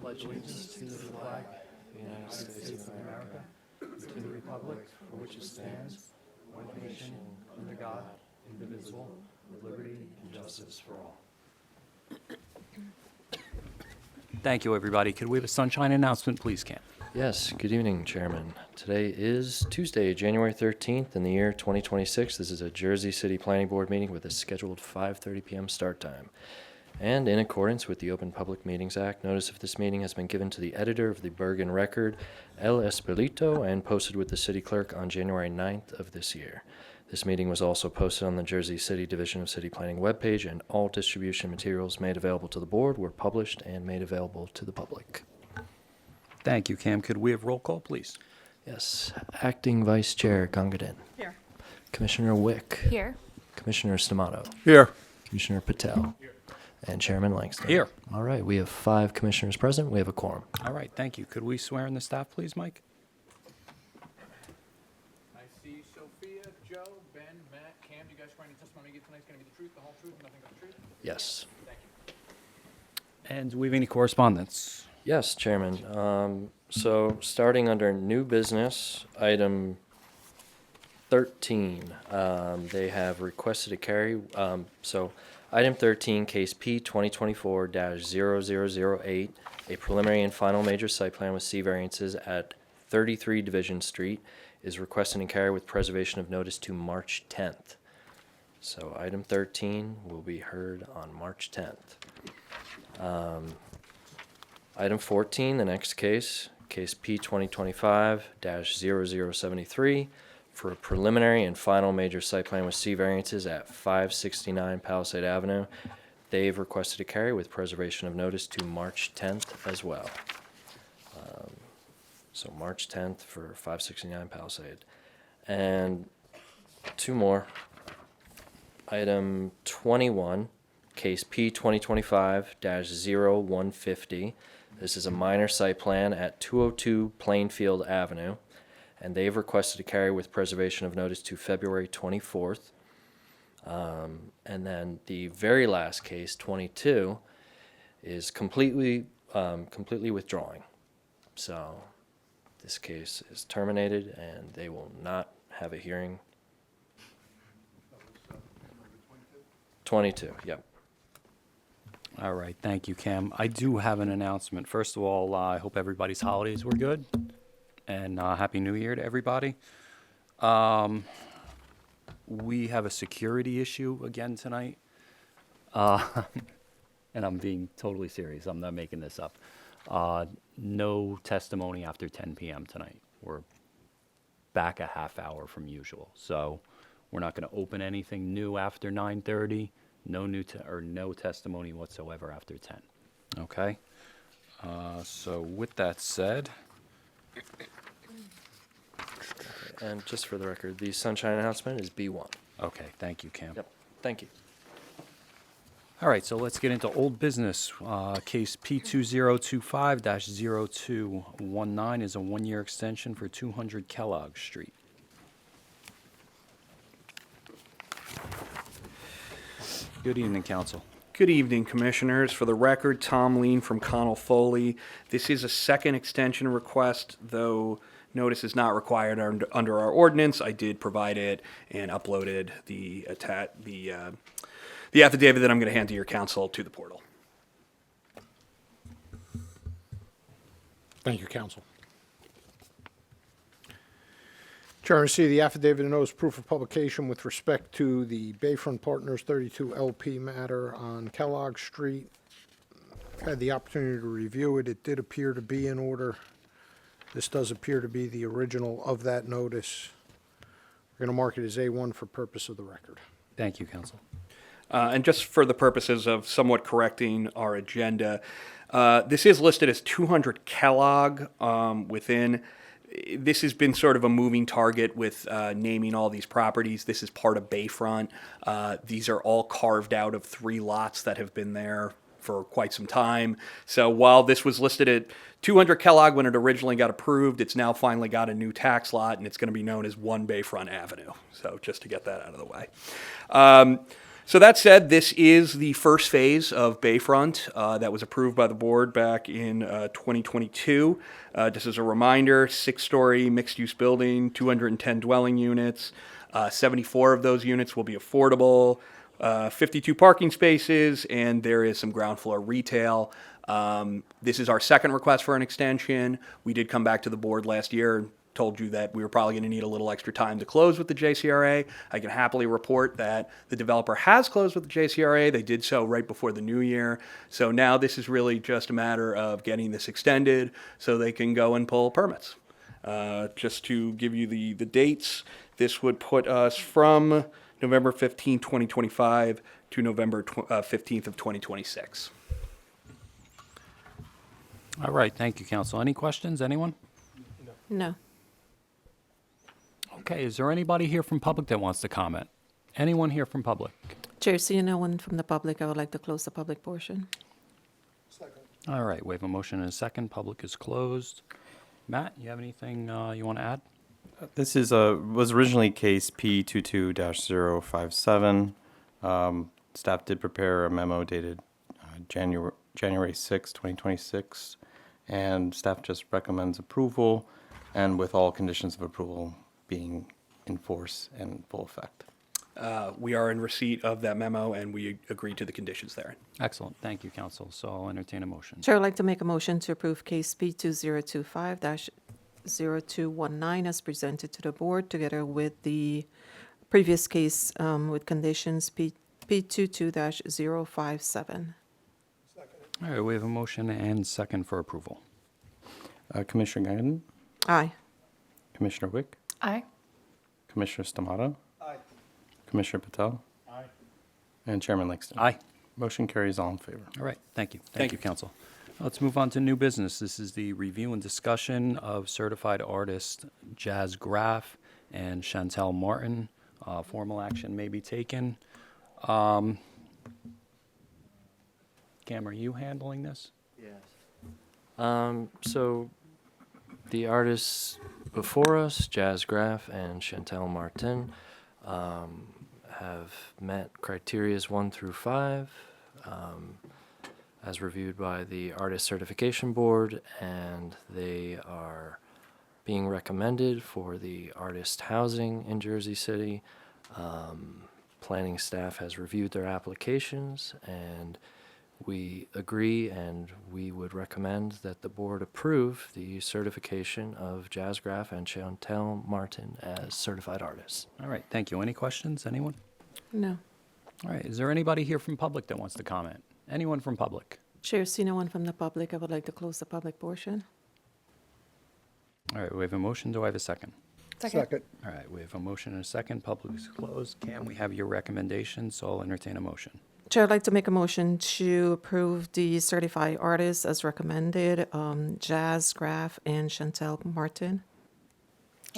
pledge allegiance to the flag of the United States of America, and to the republic for which it stands, one nation, under God, indivisible, with liberty and justice for all. Thank you, everybody. Could we have a sunshine announcement, please, Cam? Yes, good evening, Chairman. Today is Tuesday, January 13th in the year 2026. This is a Jersey City Planning Board meeting with a scheduled 5:30 p.m. start time. And in accordance with the Open Public Meetings Act, notice of this meeting has been given to the editor of the Bergen Record, El Espelito, and posted with the city clerk on January 9th of this year. This meeting was also posted on the Jersey City Division of City Planning webpage, and all distribution materials made available to the board were published and made available to the public. Thank you, Cam. Could we have roll call, please? Yes. Acting Vice Chair Gongadin. Here. Commissioner Wick. Here. Commissioner Stamato. Here. Commissioner Patel. And Chairman Langston. Here. All right, we have 5 commissioners present. We have a quorum. All right, thank you. Could we swear in the staff, please, Mike? I see Sophia, Joe, Ben, Matt, Cam. Do you guys swear any testimony you give tonight is going to be the truth, the whole truth, and nothing but the truth? Yes. Thank you. And do we have any correspondence? Yes, Chairman. So starting under new business, item 13, they have requested a carry. So item 13, case P 2024-0008, a preliminary and final major site plan with C variances at 33 Division Street, is requesting a carry with preservation of notice to March 10th. So item 13 will be heard on March 10th. Item 14, the next case, case P 2025-0073, for a preliminary and final major site plan with C variances at 569 Palisade Avenue. They've requested a carry with preservation of notice to March 10th as well. So March 10th for 569 Palisade. And 2 more. Item 21, case P 2025-0150. This is a minor site plan at 202 Plainfield Avenue, and they've requested a carry with preservation of notice to February 24th. And then the very last case, 22, is completely withdrawing. So this case is terminated, and they will not have a hearing. 22, yep. All right, thank you, Cam. I do have an announcement. First of all, I hope everybody's holidays were good, and Happy New Year to everybody. We have a security issue again tonight, and I'm being totally serious. I'm not making this up. No testimony after 10 p.m. tonight. We're back a half hour from usual, so we're not going to open anything new after 9:30. No new no testimony whatsoever after 10. Okay. So with that said, And just for the record, the sunshine announcement is B1. okay. Thank you, Cam. Yep, thank you. All right, so let's get into old business. Case P2025-0219 is a 1-year extension for 200 Kellogg Street. Good evening, Council. Good evening, Commissioners. For the record, Tom Lean from Connell Foley. This is a second extension request, though notice is not required under our ordinance. I did provide it and uploaded the affidavit that I'm going to hand to your council to the portal. Thank you, Counsel. Chairman, see the affidavit of notice proof of publication with respect to the Bayfront Partners 32 LP matter on Kellogg Street. Had the opportunity to review it. It did appear to be in order. This does appear to be the original of that notice. We're going to mark it as A1 for purpose of the record. Thank you, Council. And just for the purposes of somewhat correcting our agenda, this is listed as 200 Kellogg within. This has been sort of a moving target with naming all these properties. This is part of Bayfront. These are all carved out of 3 lots that have been there for quite some time. So while this was listed at 200 Kellogg when it originally got approved, it's now finally got a new tax lot, and it's going to be known as 1 Bayfront Avenue. So just to get that out of the way. So that said, this is the first phase of Bayfront that was approved by the board back in 2022. Just as a reminder, 6-story mixed-use building, 210 dwelling units. 74 of those units will be affordable, 52 parking spaces, and there is some ground floor retail. This is our second request for an extension. We did come back to the board last year and told you that we were probably going to need a little extra time to close with the JCRA. I can happily report that the developer has closed with the JCRA. They did so right before the new year. So now this is really just a matter of getting this extended so they can go and pull permits. Just to give you the dates, this would put us from November 15, 2025 to November 15th of 2026. All right, thank you, council. Any questions, anyone? No. Okay, is there anybody here from public that wants to comment? Anyone here from public? Chair, seeing no one from the public, I would like to close the public portion. All right, we have a motion and a second. Public is closed. Matt, you have anything you want to add? This was originally case P22-057. Staff did prepare a memo dated January 6, 2026, and staff just recommends approval, and with all conditions of approval being in force and in full effect. We are in receipt of that memo, and we agree to the conditions therein. Excellent, thank you, council. So I'll entertain a motion. Chair, I'd like to make a motion to approve case P2025-0219 as presented to the board, together with the previous case with conditions P22-057. All right, we have a motion and second for approval. Commissioner Guyton, Aye. Commissioner Wick, Aye. Commissioner Stamato. Aye. Commissioner Patel. Aye. And Chairman Langston. Aye. Motion carries all in favor. All right, thank you. Thank Thank you, you. council. Let's move on to new business. This is the review and discussion of certified artist Jazz Graff and Chantel Martin. Formal action may be taken. Cam, are you handling this? So the artists before us, Jazz Graff and Chantel Martin, have met criterias 1 through 5, as reviewed by the Artist Certification Board, and they are being recommended for the artist housing in Jersey City. Planning staff has reviewed their applications, and we agree, and we would recommend that the board approve the certification of Jazz Graff and Chantel Martin as certified artists. All right, thank you. Any questions, anyone? No. All right, is there anybody here from public that wants to comment? Anyone from public? Chair, seeing no one from the public, I would like to close the public portion. All right, we have a motion. Do I have a second? Second. All right, we have a motion and a second. Public is closed. Cam, we have your recommendation, so I'll entertain a motion. Chair, I'd like to make a motion to approve the certified artists as recommended, Jazz Graff and Chantel Martin.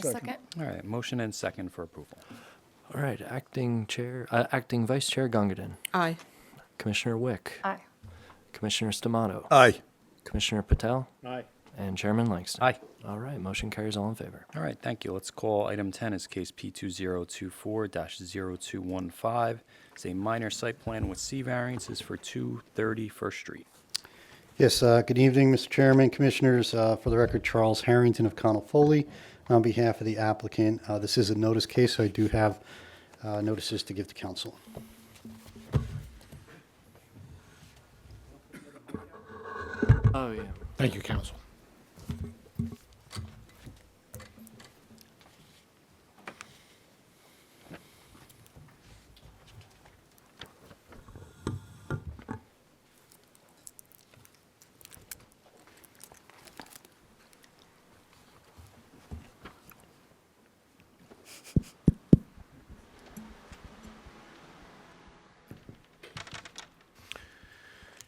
Second. All right, motion and second for approval. All right, acting Vice Chair Gungadin, Aye. Commissioner Wick, Aye. Commissioner Stamato, Aye. Commissioner Patel, Aye. and Chairman Langston. Aye. All right, motion carries all in favor. All right, thank you. Let's call item 10 as case P2024-0215. It's a minor site plan with C variances for 230 First Street. Yes, good evening, Mr. Chairman, Commissioners. For the record, Charles Harrington of Connell Foley on behalf of the applicant. This is a notice case, so I do have notices to give to council. Oh, yeah. Thank you, counsel.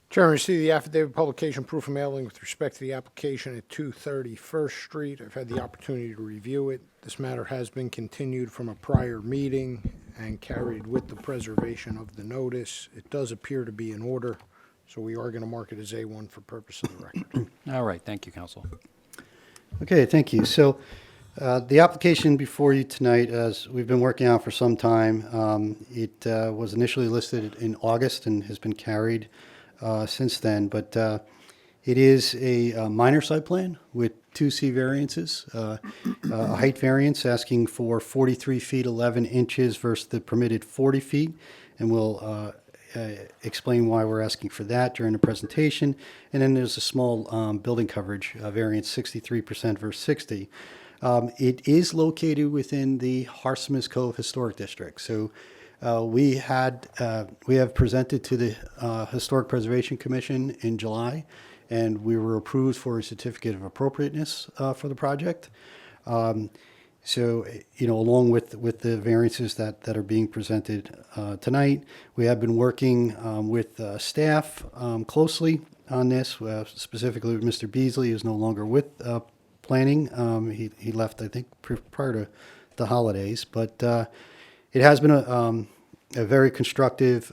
Chairman, receive the affidavit publication proof of mailing with respect to the application at 230 First Street. I've had the opportunity to review it. This matter has been continued from a prior meeting and carried with the preservation of the notice. It does appear to be in order, so we are going to mark it as A1 for purpose of the record. All right, thank you, counsel. Okay, thank you. So The application before you tonight, as we've been working on for some time, it was initially listed in August and has been carried since then, but it is a minor site plan with 2C variances, a height variance asking for 43 feet 11 inches versus the permitted 40 feet, and we'll explain why we're asking for that during the presentation. And then there's a small building coverage variance, 63% versus 60. It is located within the Harsmas Cove Historic District. So we have presented to the Historic Preservation Commission in July, and we were approved for a certificate of appropriateness for the project. So, along with the variances that are being presented tonight, we have been working with staff closely on this, specifically with Mr. Beasley, who's no longer with planning. He left, I think, prior to the holidays, but it has been a very constructive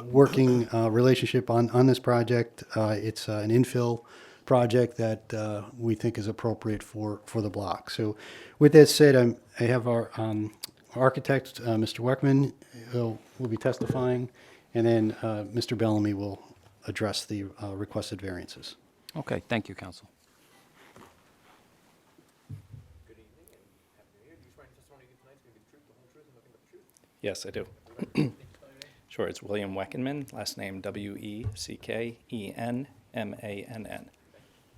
working relationship on this project. It's an infill project that we think is appropriate for the block. So with that said, I have our architect, Mr. Weckman, who will be testifying, and then Mr. Bellamy will address the requested variances. Okay, thank you, counsel. Good evening and happy New Year. Do you swear any testimony you give tonight is going to be the truth, the whole truth, and nothing but the truth? Yes, I do. Can you spell your name? Sure, it's William Weckenman, last name Weckenmann.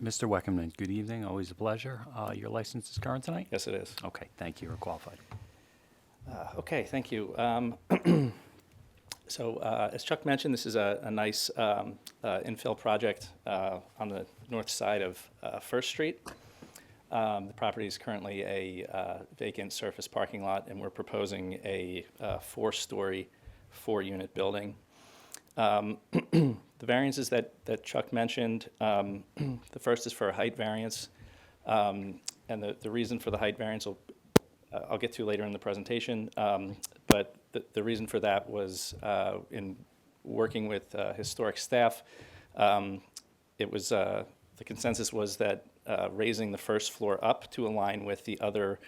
Mr. Weckerman, good evening, always a pleasure. Your license is current tonight? Yes, it is. Okay, thank you, you're qualified. Okay, thank you. So as Chuck mentioned, this is a nice infill project on the north side of First Street. The property is currently a vacant surface parking lot, and we're proposing a 4-story, 4-unit building. The variances that Chuck mentioned, the first is for a height variance, and the reason for the height variance I'll get to later in the presentation, but the reason for that was in working with historic staff, it was the consensus was that raising the first floor up to align with the other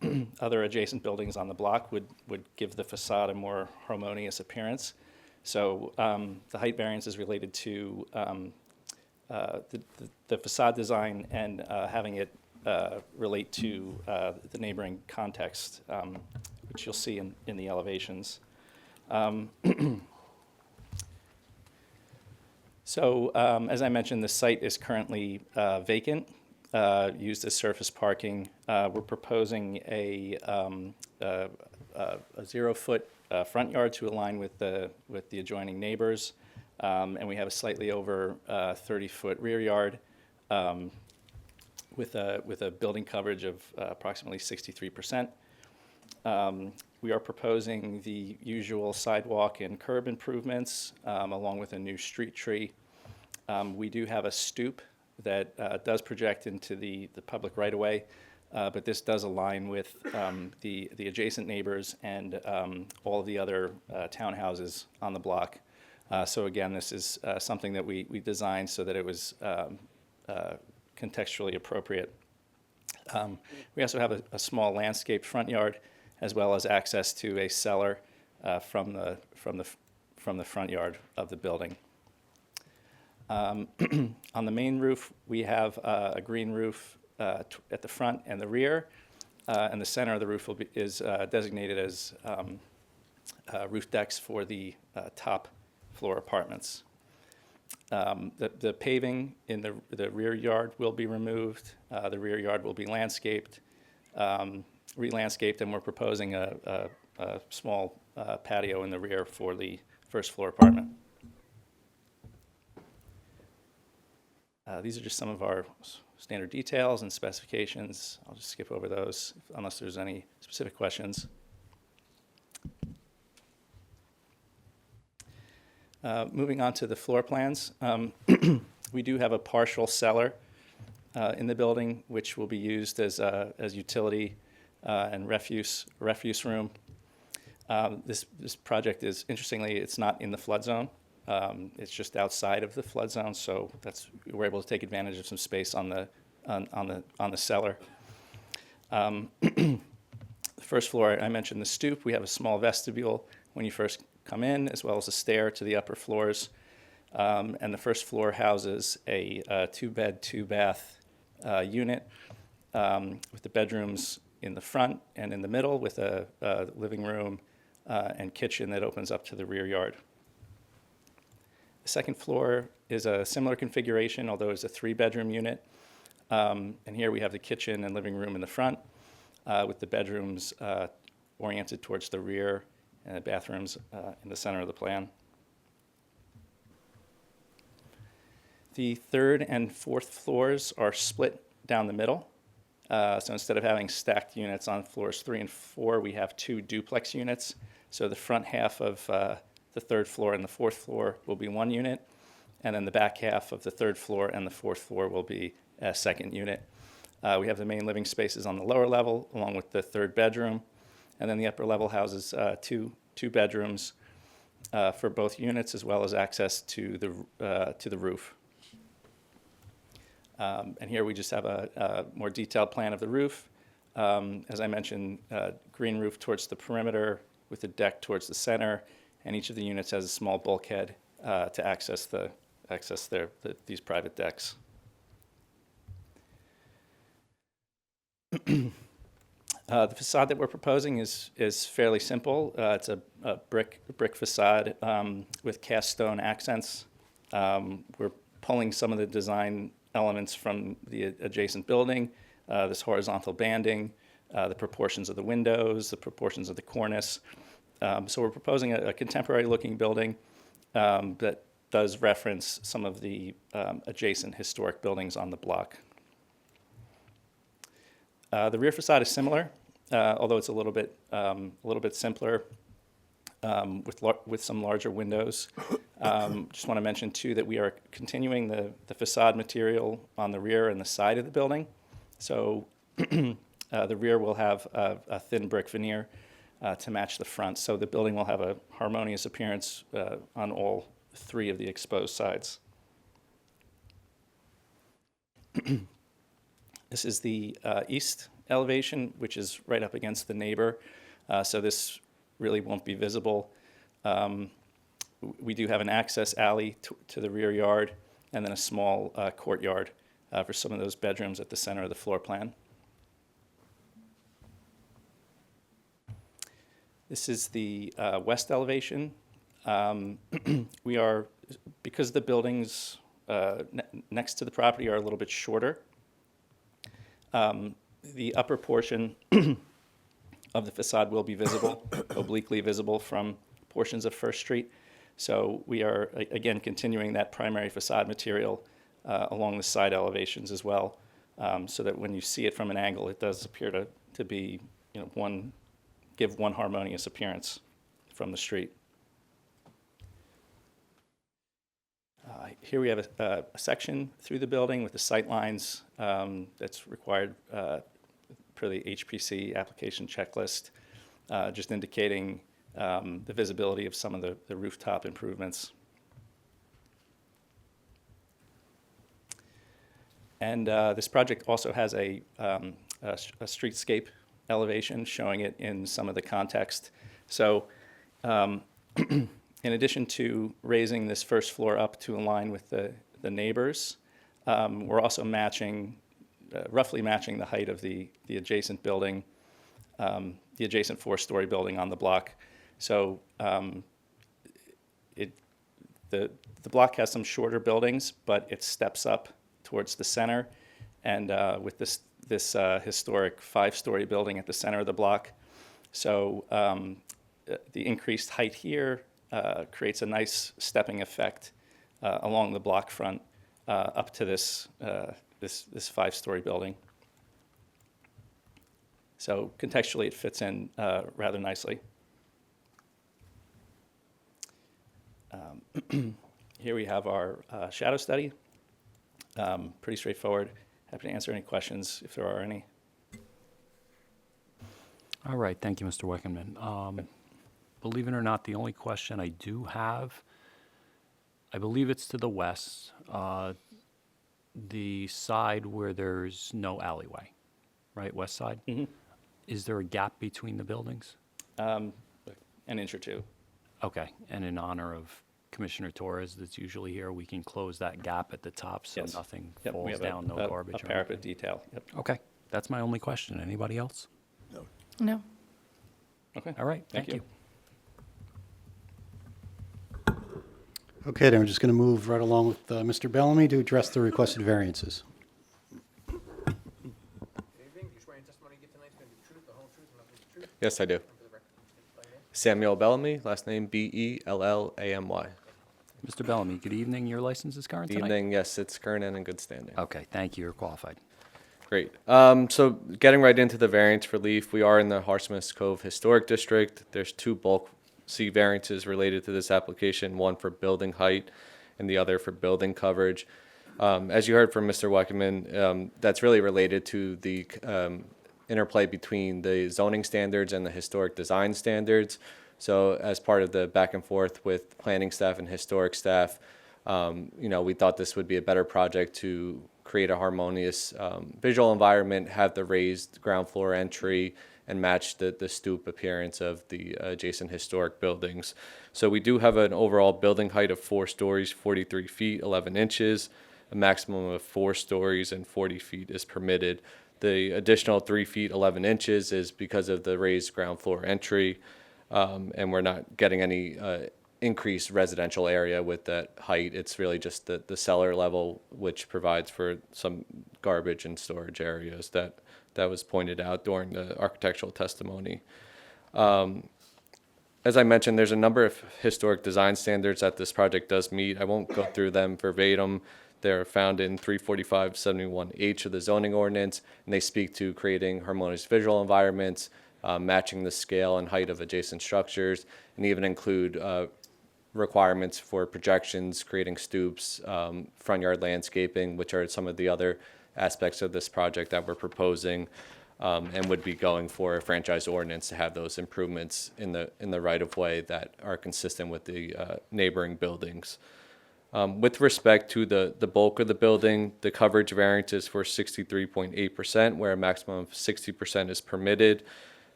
adjacent buildings on the block would give the facade a more harmonious appearance. So the height variance is related to the facade design and having it relate to the neighboring context, which you'll see in the elevations. So as I mentioned, the site is currently vacant, used as surface parking. We're proposing a 0-foot front yard to align with the adjoining neighbors, and we have a slightly over 30-foot rear yard with a building coverage of approximately 63%. We are proposing the usual sidewalk and curb improvements, along with a new street tree. We do have a stoop that does project into the public right-of-way, but this does align with the adjacent neighbors and all of the other townhouses on the block. So again, this is something that we designed so that it was contextually appropriate. We also have a small landscaped front yard, as well as access to a cellar from the front yard of the building. On the main roof, we have a green roof at the front and the rear, and the center of the roof is designated as roof decks for the top floor apartments. The paving in the rear yard will be removed. The rear yard will be landscaped, re-landscaped, and we're proposing a small patio in the rear for the first floor apartment. These are just some of our standard details and specifications. I'll just skip over those unless there's any specific questions. Moving on to the floor plans, we do have a partial cellar in the building, which will be used as utility and refuse room. This project is, interestingly, it's not in the flood zone. It's just outside of the flood zone, so we're able to take advantage of some space on the cellar. The first floor, I mentioned the stoop. We have a small vestibule when you first come in, as well as a stair to the upper floors. And the first floor houses a 2-bed, 2-bath unit with the bedrooms in the front and in the middle, with a living room and kitchen that opens up to the rear yard. The second floor is a similar configuration, although it's a 3-bedroom unit. And here we have the kitchen and living room in the front, with the bedrooms oriented towards the rear and the bathrooms in the center of the plan. The third and fourth floors are split down the middle. So instead of having stacked units on floors 3 and 4, we have 2 duplex units. So the front half of the third floor and the fourth floor will be 1 unit, and then the back half of the third floor and the fourth floor will be a second unit. We have the main living spaces on the lower level, along with the third bedroom, and then the upper level houses two bedrooms for both units, as well as access to the roof. And here we just have a more detailed plan of the roof. As I mentioned, green roof towards the perimeter with the deck towards the center, and each of the units has a small bulkhead to access these private decks. The facade that we're proposing is fairly simple. It's a brick facade with cast stone accents. We're pulling some of the design elements from the adjacent building, this horizontal banding, the proportions of the windows, the proportions of the cornice. So we're proposing a contemporary looking building that does reference some of the adjacent historic buildings on the block. The rear facade is similar, although it's a little bit simpler with some larger windows. Just want to mention too that we are continuing the facade material on the rear and the side of the building. So the rear will have a thin brick veneer to match the front. So the building will have a harmonious appearance on all 3 of the exposed sides. This is the east elevation, which is right up against the neighbor. So this really won't be visible. We do have an access alley to the rear yard, and then a small courtyard for some of those bedrooms at the center of the floor plan. This is the west elevation. We are, because the buildings next to the property are a little bit shorter, the upper portion of the facade will be visible, obliquely visible from portions of First Street. So we are, again, continuing that primary facade material along the side elevations as well, so that when you see it from an angle, it does appear to be, give one harmonious appearance from the street. Here we have a section through the building with the sight lines that's required per the HPC application checklist, just indicating the visibility of some of the rooftop improvements. And this project also has a streetscape elevation showing it in some of the context. So in addition to raising this first floor up to align with the neighbors, we're also roughly matching the height of the adjacent building, the adjacent 4-story building on the block. So the block has some shorter buildings, but it steps up towards the center, and with this historic 5-story building at the center of the block. So the increased height here creates a nice stepping effect along the block front up to this 5-story building. So contextually, it fits in rather nicely. Here we have our shadow study. Pretty straightforward. Happy to answer any questions if there are any. All right, thank you, Mr. Wickenman. Believe it or not, the only question I do have, I believe it's to the west, the side where there's no alleyway. right, west side? Mhm. Is there a gap between the buildings? An inch or two. Okay, and in honor of Commissioner Torres that's usually here, we can close that gap at the top so Yes. nothing Yep, we falls have down, no a garbage or parapet anything? detail. Yep. Okay, that's my only question. Anybody else? No. Okay. All right, thank you. Okay, then we're just going to move right along with Mr. Bellamy to address the requested variances. Good evening. You swear any testimony you give tonight is going to be the truth, the whole truth, and nothing but the truth? Yes, I do. And for the record, can you explain it? Samuel Bellamy, last name Bellamy. Mr. Bellamy, good evening. Your license is current tonight? Evening, yes, it's current and in good standing. Okay, thank you. You're qualified. Great. So getting right into the variance relief, we are in the Harsmith Cove Historic District. There's two bulk C variances related to this application, one for building height and the other for building coverage. As you heard from Mr. Weckerman, that's really related to the interplay between the zoning standards and the historic design standards. So as part of the back and forth with planning staff and historic staff, we thought this would be a better project to create a harmonious visual environment, have the raised ground floor entry, and match the stoop appearance of the adjacent historic buildings. So we do have an overall building height of 4 stories, 43 feet, 11 inches. A maximum of 4 stories and 40 feet is permitted. The additional 3 feet, 11 inches is because of the raised ground floor entry, and we're not getting any increased residential area with that height. It's really just the cellar level, which provides for some garbage and storage areas that was pointed out during the architectural testimony. As I mentioned, there's a number of historic design standards that this project does meet. I won't go through them verbatim. They're found in 34571H of the zoning ordinance, and they speak to creating harmonious visual environments, matching the scale and height of adjacent structures, and even include requirements for projections, creating stoops, front yard landscaping, which are some of the other aspects of this project that we're proposing, and would be going for a franchise ordinance to have those improvements in the right of way that are consistent with the neighboring buildings. With respect to the bulk of the building, the coverage variance is for 63.8%, where a maximum of 60% is permitted.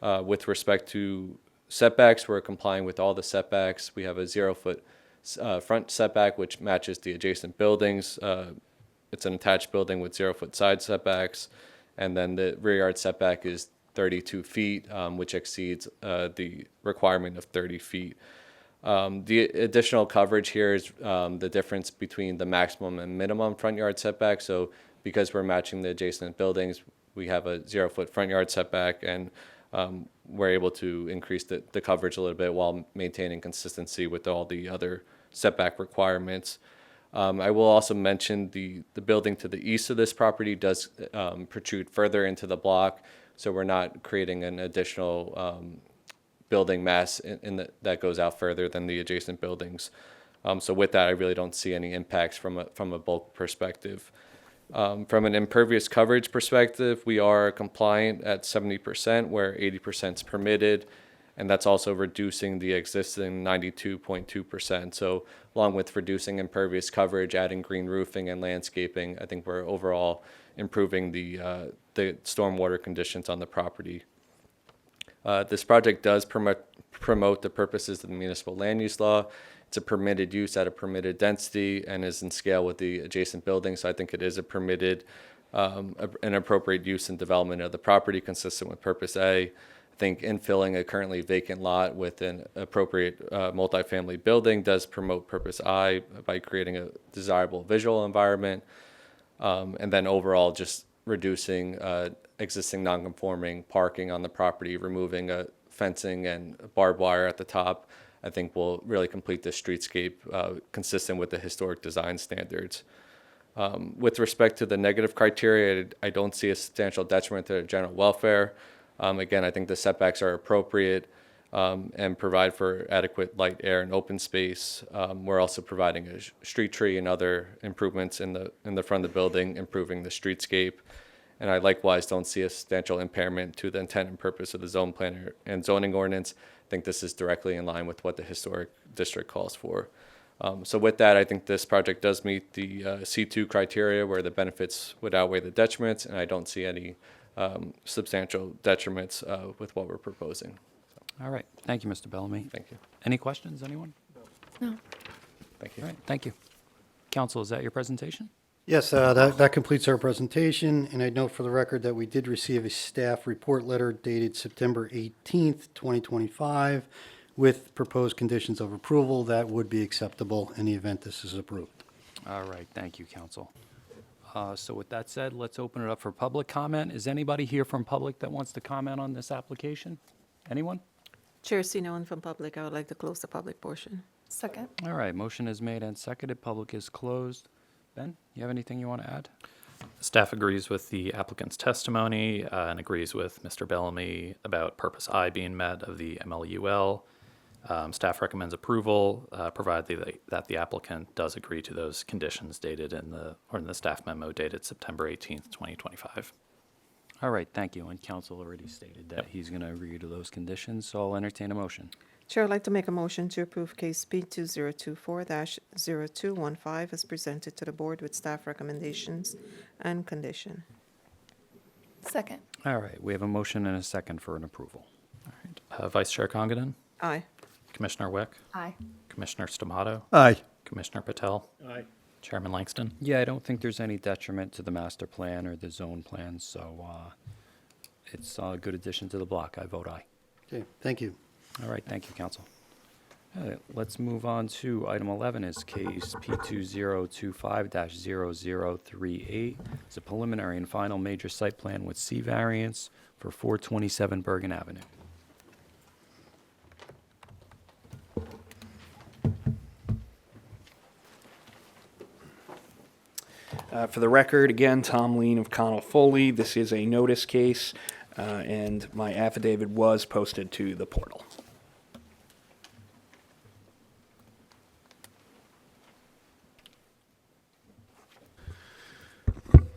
With respect to setbacks, we're complying with all the setbacks. We have a 0-foot front setback, which matches the adjacent buildings. It's an attached building with 0-foot side setbacks. And then the rear yard setback is 32 feet, which exceeds the requirement of 30 feet. The additional coverage here is the difference between the maximum and minimum front yard setback. So because we're matching the adjacent buildings, we have a 0-foot front yard setback, and we're able to increase the coverage a little bit while maintaining consistency with all the other setback requirements. I will also mention the building to the east of this property does protrude further into the block, so we're not creating an additional building mass that goes out further than the adjacent buildings. So with that, I really don't see any impacts from a bulk perspective. From an impervious coverage perspective, we are compliant at 70%, where 80% is permitted, and that's also reducing the existing 92.2%. So along with reducing impervious coverage, adding green roofing and landscaping, I think we're overall improving the stormwater conditions on the property. This project does promote the purposes of the municipal land use law. It's a permitted use at a permitted density and is in scale with the adjacent buildings. So I think it is a permitted, an appropriate use and development of the property consistent with Purpose A. I think infilling a currently vacant lot with an appropriate multifamily building does promote Purpose I by creating a desirable visual environment. And then overall just reducing existing non-conforming parking on the property, removing fencing and barbed wire at the top, I think will really complete the streetscape consistent with the historic design standards. With respect to the negative criteria, I don't see a substantial detriment to general welfare. Again, I think the setbacks are appropriate and provide for adequate light, air, and open space. We're also providing a street tree and other improvements in the front of the building, improving the streetscape. And I likewise don't see a substantial impairment to the intent and purpose of the zone plan and zoning ordinance. I think this is directly in line with what the historic district calls for. So with that, I think this project does meet the C2 criteria where the benefits would outweigh the detriments, and I don't see any substantial detriments with what we're proposing. All right, thank you, Mr. Bellamy. Thank you. Any questions, anyone? No. Thank you. All right, thank you. Council, is that your presentation? Yes, that completes our presentation, and I note for the record that we did receive a staff report letter dated September 18th, 2025, with proposed conditions of approval that would be acceptable in the event this is approved. All right, thank you, Council. So with that said, let's open it up for public comment. Is anybody here from public that wants to comment on this application? Anyone? Chair, see no one from public. I would like to close the public portion. Second. All right, motion is made and seconded. Public is closed. Ben, you have anything you want to add? Staff agrees with the applicant's testimony and agrees with Mr. Bellamy about purpose I being met of the MLUL. Staff recommends approval, provided that the applicant does agree to those conditions dated in the staff memo dated September 18th, 2025. All right, thank you. And council already stated that he's going to agree to those conditions, so I'll entertain a motion. Chair, I'd like to make a motion to approve case B 2024-0215 as presented to the board with staff recommendations and condition. Second. All right, we have a motion and a second for an approval. All right. Vice Chair Congadin, Aye. Commissioner Wick, Aye. Commissioner Stamato, Aye. Commissioner Patel, Aye. Chairman Langston. Yeah, I don't think there's any detriment to the master plan or the zone plan, so it's a good addition to the block. I vote aye. Okay, thank you. All right, thank you, council. All right, let's move on to item 11 is case P2025-0038. It's a preliminary and final major site plan with C variance for 427 Bergen Avenue. For the record, again, Tom Lean of Connell Foley. This is a notice case, and my affidavit was posted to the portal.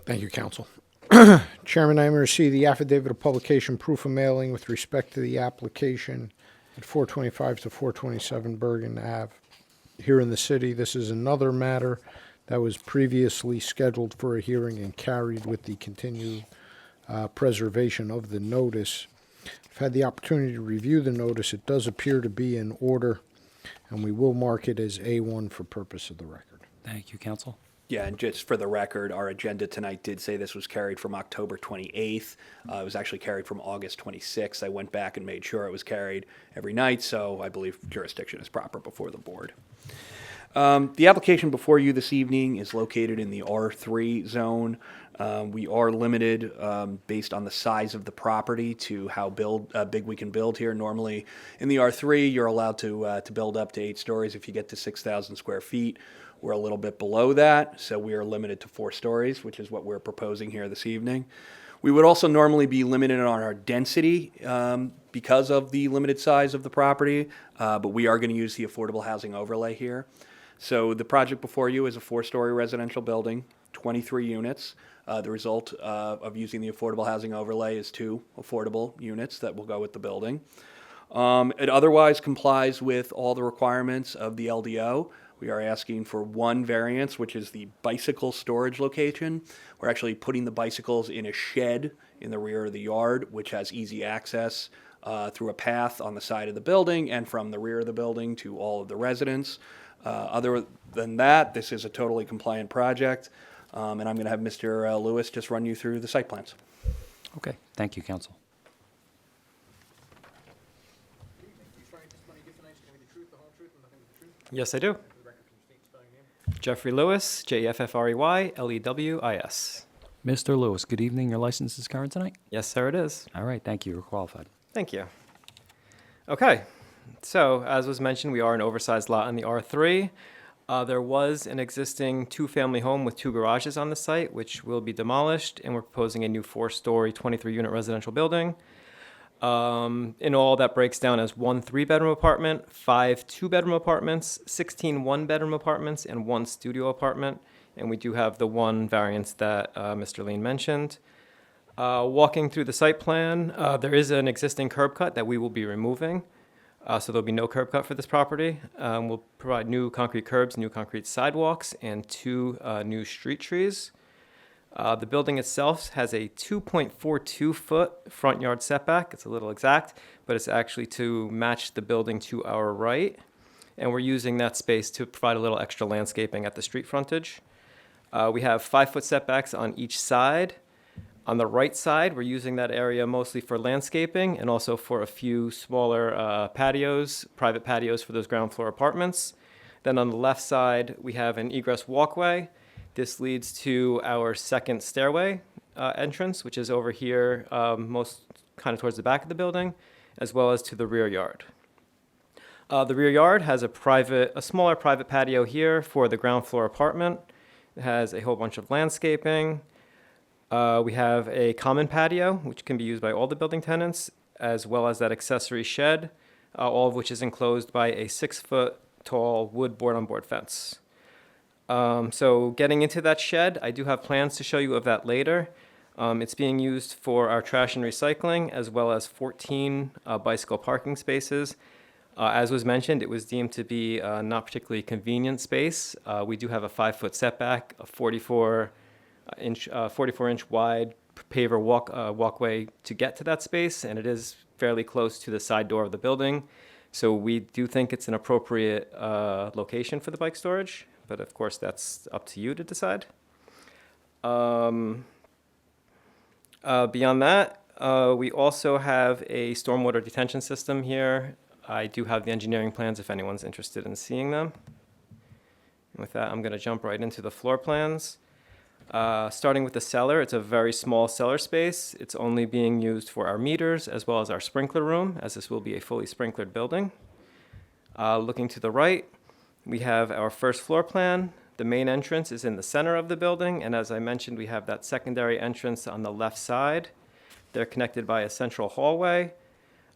Thank you, counsel. Chairman, I receive the affidavit of publication proof of mailing with respect to the application at 425 to 427 Bergen Ave here in the city. This is another matter that was previously scheduled for a hearing and carried with the continued preservation of the notice. I've had the opportunity to review the notice. It does appear to be in order, and we will mark it as A1 for purpose of the record. Thank you, council. Yeah, and just for the record, our agenda tonight did say this was carried from October 28th. It was actually carried from August 26th. I went back and made sure it was carried every night, so I believe jurisdiction is proper before the board. The application before you this evening is located in the R3 zone. We are limited based on the size of the property to how big we can build here. Normally in the R3, you're allowed to build up to 8 stories if you get to 6,000 square feet. We're a little bit below that, so we are limited to 4 stories, which is what we're proposing here this evening. We would also normally be limited on our density because of the limited size of the property, but we are going to use the affordable housing overlay here. So the project before you is a 4-story residential building, 23 units. The result of using the affordable housing overlay is 2 affordable units that will go with the building. It otherwise complies with all the requirements of the LDO. We are asking for 1 variance, which is the bicycle storage location. We're actually putting the bicycles in a shed in the rear of the yard, which has easy access through a path on the side of the building and from the rear of the building to all of the residents. Other than that, this is a totally compliant project, and I'm going to have Mr. Lewis just run you through the site plans. Okay, thank you, council. Yes, I do. Jeffrey Lewis, Jeffrey Lewis. Mr. Lewis, good evening. Your license is current tonight? Yes, sir, it is. All right, thank you. You're qualified. Thank you. Okay, so as was mentioned, we are an oversized lot in the R3. There was an existing 2-family home with 2 garages on the site, which will be demolished, and we're proposing a new 4-story, 23-unit residential building. In all, that breaks down as 1 3-bedroom apartment, 5 2-bedroom apartments, 16 1-bedroom apartments, and 1 studio apartment. And we do have the 1 variance that Mr. Lean mentioned. Walking through the site plan, there is an existing curb cut that we will be removing. So there'll be no curb cut for this property. We'll provide new concrete curbs, new concrete sidewalks, and 2 new street trees. The building itself has a 2.42 foot front yard setback. It's a little exact, but it's actually to match the building to our right. And we're using that space to provide a little extra landscaping at the street frontage. We have 5-foot setbacks on each side. On the right side, we're using that area mostly for landscaping and also for a few smaller patios, private patios for those ground floor apartments. Then on the left side, we have an egress walkway. This leads to our second stairway entrance, which is over here, most kind of towards the back of the building, as well as to the rear yard. The rear yard has a smaller private patio here for the ground floor apartment. It has a whole bunch of landscaping. We have a common patio, which can be used by all the building tenants, as well as that accessory shed, all of which is enclosed by a 6-foot tall wood board-on-board fence. So getting into that shed, I do have plans to show you of that later. It's being used for our trash and recycling, as well as 14 bicycle parking spaces. As was mentioned, it was deemed to be not particularly convenient space. We do have a 5-foot setback, a 44-inch wide paver walkway to get to that space, and it is fairly close to the side door of the building. So we do think it's an appropriate location for the bike storage, but of course that's up to you to decide. Beyond that, we also have a stormwater detention system here. I do have the engineering plans if anyone's interested in seeing them. And with that, I'm going to jump right into the floor plans. Starting with the cellar, it's a very small cellar space. It's only being used for our meters as well as our sprinkler room, as this will be a fully sprinklered building. Looking to the right, we have our first floor plan. The main entrance is in the center of the building, and as I mentioned, we have that secondary entrance on the left side. They're connected by a central hallway.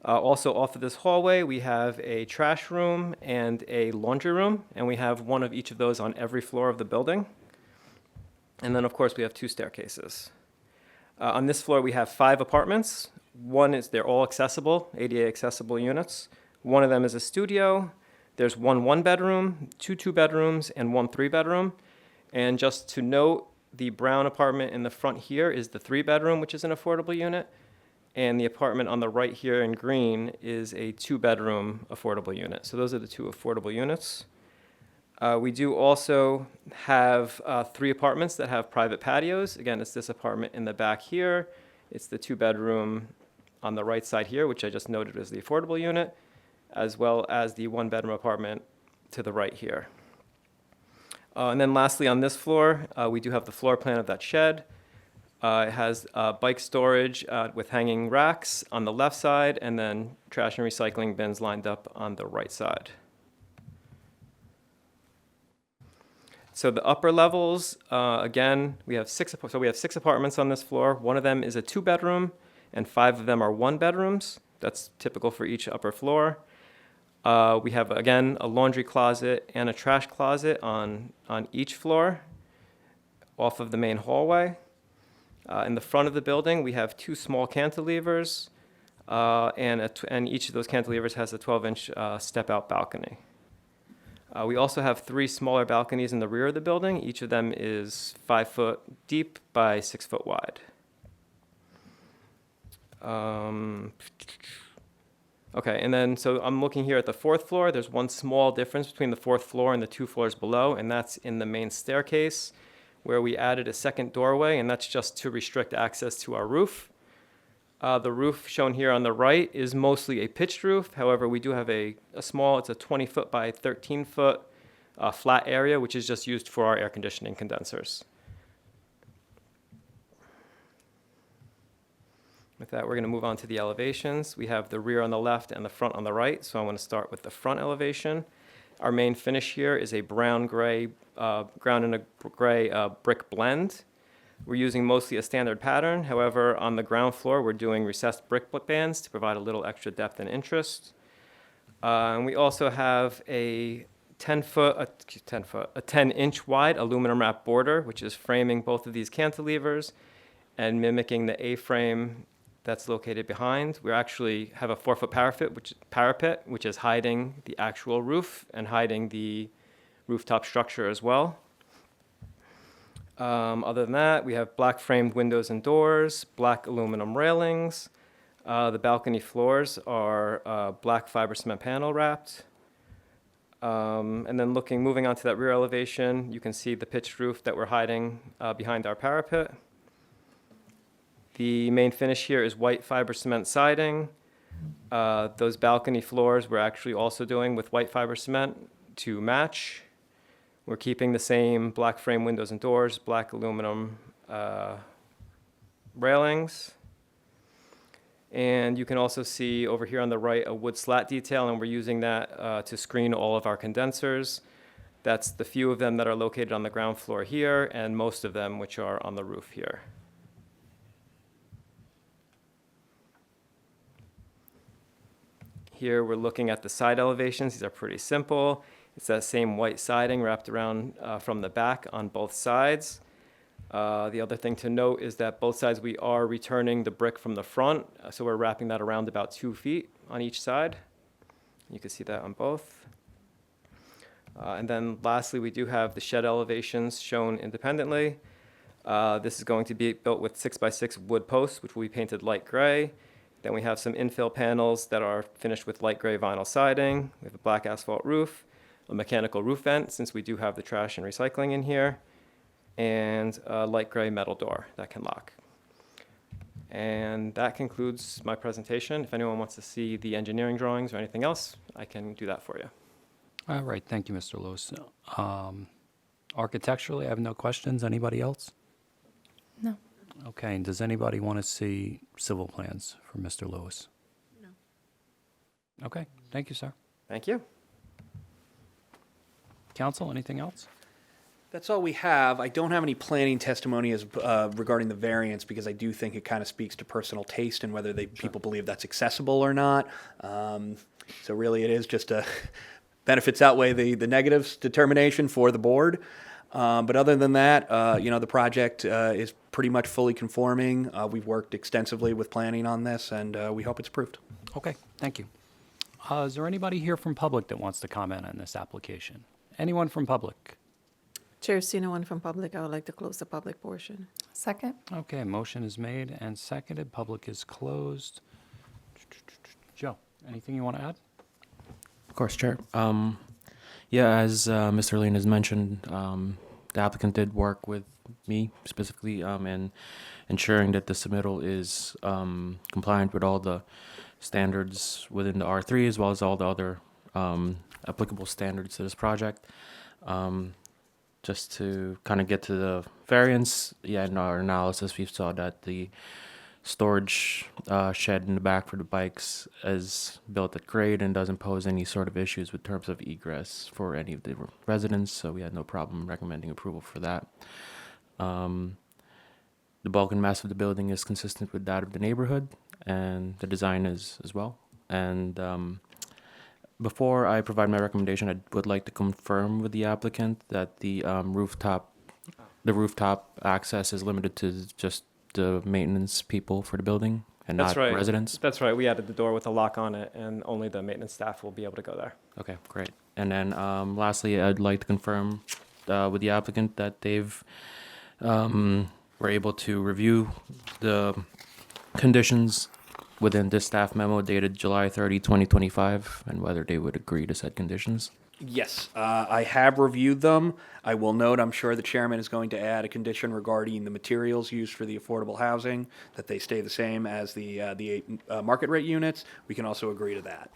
Also off of this hallway, we have a trash room and a laundry room, and we have one of each of those on every floor of the building. And then, of course, we have 2 staircases. On this floor, we have 5 apartments. They're all accessible, ADA accessible units. One of them is a studio. There's 1 one-bedroom, 2 two-bedrooms, and 1 three-bedroom. And just to note, the brown apartment in the front here is the 3-bedroom, which is an affordable unit. And the apartment on the right here in green is a 2-bedroom affordable unit. So those are the 2 affordable units. We do also have 3 apartments that have private patios. Again, it's this apartment in the back here. It's the 2-bedroom on the right side here, which I just noted as the affordable unit, as well as the 1-bedroom apartment to the right here. And then lastly, on this floor, we do have the floor plan of that shed. It has bike storage with hanging racks on the left side, and then trash and recycling bins lined up on the right side. So the upper levels, again, we have 6 apartments on this floor. One of them is a 2-bedroom, and 5 of them are 1-bedrooms. That's typical for each upper floor. We have, again, a laundry closet and a trash closet on each floor off of the main hallway. In the front of the building, we have 2 small cantilevers, and each of those cantilevers has a 12-inch step-out balcony. We also have 3 smaller balconies in the rear of the building. Each of them is 5 foot deep by 6 foot wide. Okay, and then so I'm looking here at the 4th floor. There's one small difference between the 4th floor and the 2 floors below, and that's in the main staircase, where we added a second doorway, and that's just to restrict access to our roof. The roof shown here on the right is mostly a pitched roof. However, we do have it's a 20-foot by 13-foot flat area, which is just used for our air conditioning condensers. With that, we're going to move on to the elevations. We have the rear on the left and the front on the right, so I want to start with the front elevation. Our main finish here is a brown-gray, ground and a gray brick blend. We're using mostly a standard pattern. However, on the ground floor, we're doing recessed brick bands to provide a little extra depth and interest. And we also have a 10-inch wide aluminum wrap border, which is framing both of these cantilevers and mimicking the A-frame that's located behind. We actually have a 4-foot parapet, which is hiding the actual roof and hiding the rooftop structure as well. Other than that, we have black framed windows and doors, black aluminum railings. The balcony floors are black fiber cement panel wrapped. And then moving on to that rear elevation, you can see the pitched roof that we're hiding behind our parapet. The main finish here is white fiber cement siding. Those balcony floors we're actually also doing with white fiber cement to match. We're keeping the same black frame windows and doors, black aluminum railings. And you can also see over here on the right a wood slat detail, and we're using that to screen all of our condensers. That's the few of them that are located on the ground floor here, and most of them which are on the roof here. Here we're looking at the side elevations. These are pretty simple. It's that same white siding wrapped around from the back on both sides. The other thing to note is that both sides we are returning the brick from the front, so we're wrapping that around about 2 feet on each side. You can see that on both. And then lastly, we do have the shed elevations shown independently. This is going to be built with 6x6 wood posts, which will be painted light gray. Then we have some infill panels that are finished with light gray vinyl siding. We have a black asphalt roof, a mechanical roof vent, since we do have the trash and recycling in here, and a light gray metal door that can lock. And that concludes my presentation. If anyone wants to see the engineering drawings or anything else, I can do that for you. All right, thank you, Mr. Lewis. Architecturally, I have no questions. Anybody else? No. Okay, and does anybody want to see civil plans for Mr. Lewis? No. Okay, thank you, sir. Thank you. Council, anything else? That's all we have. I don't have any planning testimony regarding the variance because I do think it kind of speaks to personal taste and whether people believe that's accessible or not. So really it is just a benefits outweigh the negatives determination for the board. But other than that, the project is pretty much fully conforming. We've worked extensively with planning on this, and we hope it's approved. Okay, thank you. Is there anybody here from public that wants to comment on this application? Anyone from public? Chair, see no one from public. I would like to close the public portion. Second? Okay, motion is made and seconded. Public is closed. Joe, anything you want to add? Of course, Chair. Yeah, as Mr. Lane has mentioned, the applicant did work with me specifically in ensuring that the submittal is compliant with all the standards within the R3 as well as all the other applicable standards to this project. Just to kind of get to the variance, in our analysis, we saw that the storage shed in the back for the bikes is built at grade and doesn't pose any sort of issues with terms of egress for any of the residents, so we had no problem recommending approval for that. The bulk and mass of the building is consistent with that of the neighborhood, and the design is as well. And before I provide my recommendation, I would like to confirm with the applicant that the rooftop access is limited to just the maintenance people for the building and That's not right. residents. That's right. We added the door with a lock on it, and only the maintenance staff will be able to go there. Okay, great. And then lastly, I'd like to confirm with the applicant that they've were able to review the conditions within this staff memo dated July 30, 2025, and whether they would agree to said conditions. Yes, I have reviewed them. I will note, I'm sure the chairman is going to add a condition regarding the materials used for the affordable housing, that they stay the same as the market rate units. We can also agree to that.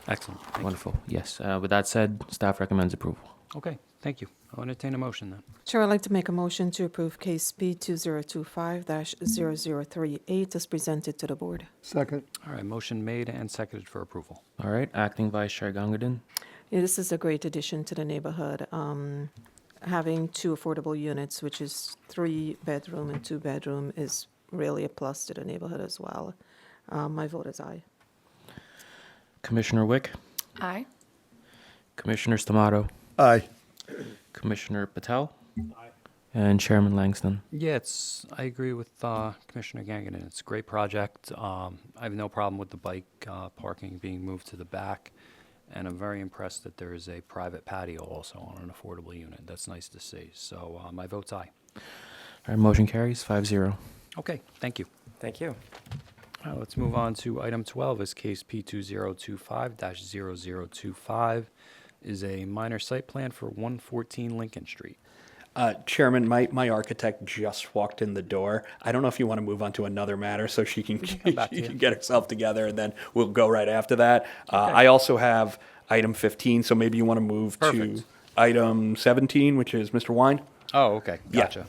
Excellent. Thank you. Wonderful. Yes. With that said, staff recommends approval. Okay, thank you. I'll entertain a motion then. Chair, I'd like to make a motion to approve case B 2025-0038 as presented to the board. Second. All right, motion made and seconded for approval. All right. Acting Vice Chair Gangadin. Yeah, this is a great addition to the neighborhood. Having 2 affordable units, which is 3-bedroom and 2-bedroom, is really a plus to the neighborhood as well. My vote is aye. Commissioner Wick. Aye. Commissioner Stamato. Aye. Commissioner Patel. Aye. And Chairman Langston. Yeah, I agree with Commissioner Ganganon. It's a great project. I have no problem with the bike parking being moved to the back. And I'm very impressed that there is a private patio also on an affordable unit. That's nice to see. So my vote's aye. All right, motion carries 5-0. Okay, thank you. Thank you. Let's move on to item 12, is case P2025-0025, is a minor site plan for 114 Lincoln Street. Chairman, my architect just walked in the door. I don't know if you want to move on to another matter so she can, come back to she you. can get herself together, and then we'll go right after that. I also have item 15, so maybe you want to move Perfect. to item 17, which is Mr. Wine. Oh, okay, Yeah. gotcha.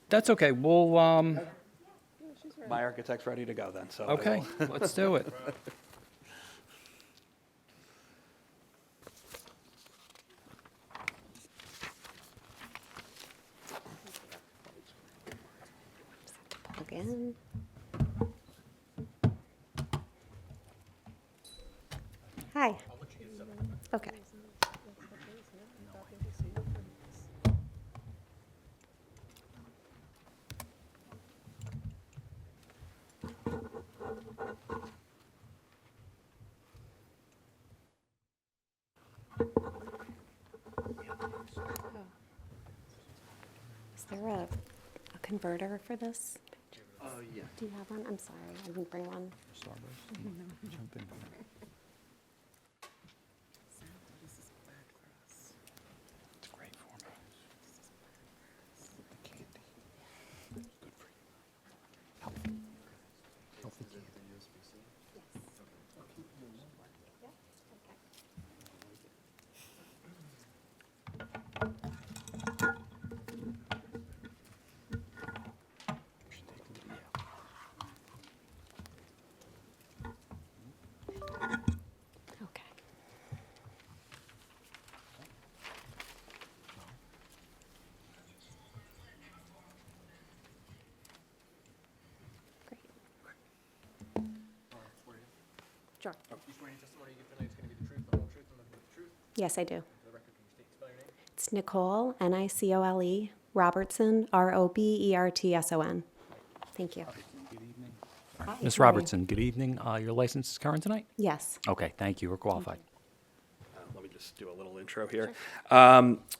That's okay, we'll, My architect's ready to go then, so. I okay, will- let's do it. Plug in. Hi. Okay. Is there a converter for this? yeah. Do you have one? I'm sorry, I didn't bring one. Okay. Great. Sure. You swear any testimony you give tonight is going to be the truth, the whole truth, and nothing but the truth? Yes, I do. For the record, can you state, spell your name? It's Nicole, Nicole, Robertson, Robertson. Thank you. Hi, Ms. how are you? Robertson, good evening. Your license is current tonight? Yes. Okay, thank you, we're qualified. Let me just do a little intro here.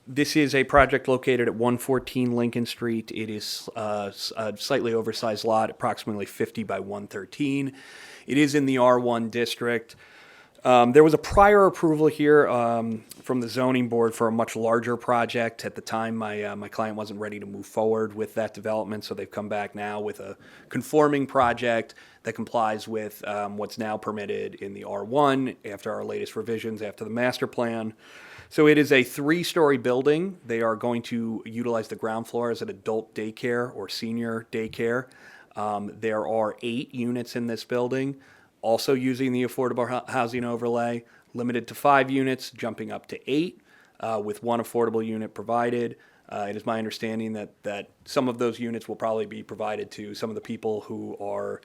This is a project located at 114 Lincoln Street. It is a slightly oversized lot, approximately 50 by 113. It is in the R1 district. There was a prior approval here from the zoning board for a much larger project. At the time, my client wasn't ready to move forward with that development, so they've come back now with a conforming project that complies with what's now permitted in the R1 after our latest revisions after the master plan. So it is a 3-story building. They are going to utilize the ground floor as an adult daycare or senior daycare. There are 8 units in this building, also using the affordable housing overlay, limited to 5 units, jumping up to 8, with 1 affordable unit provided. It is my understanding that some of those units will probably be provided to some of the people who are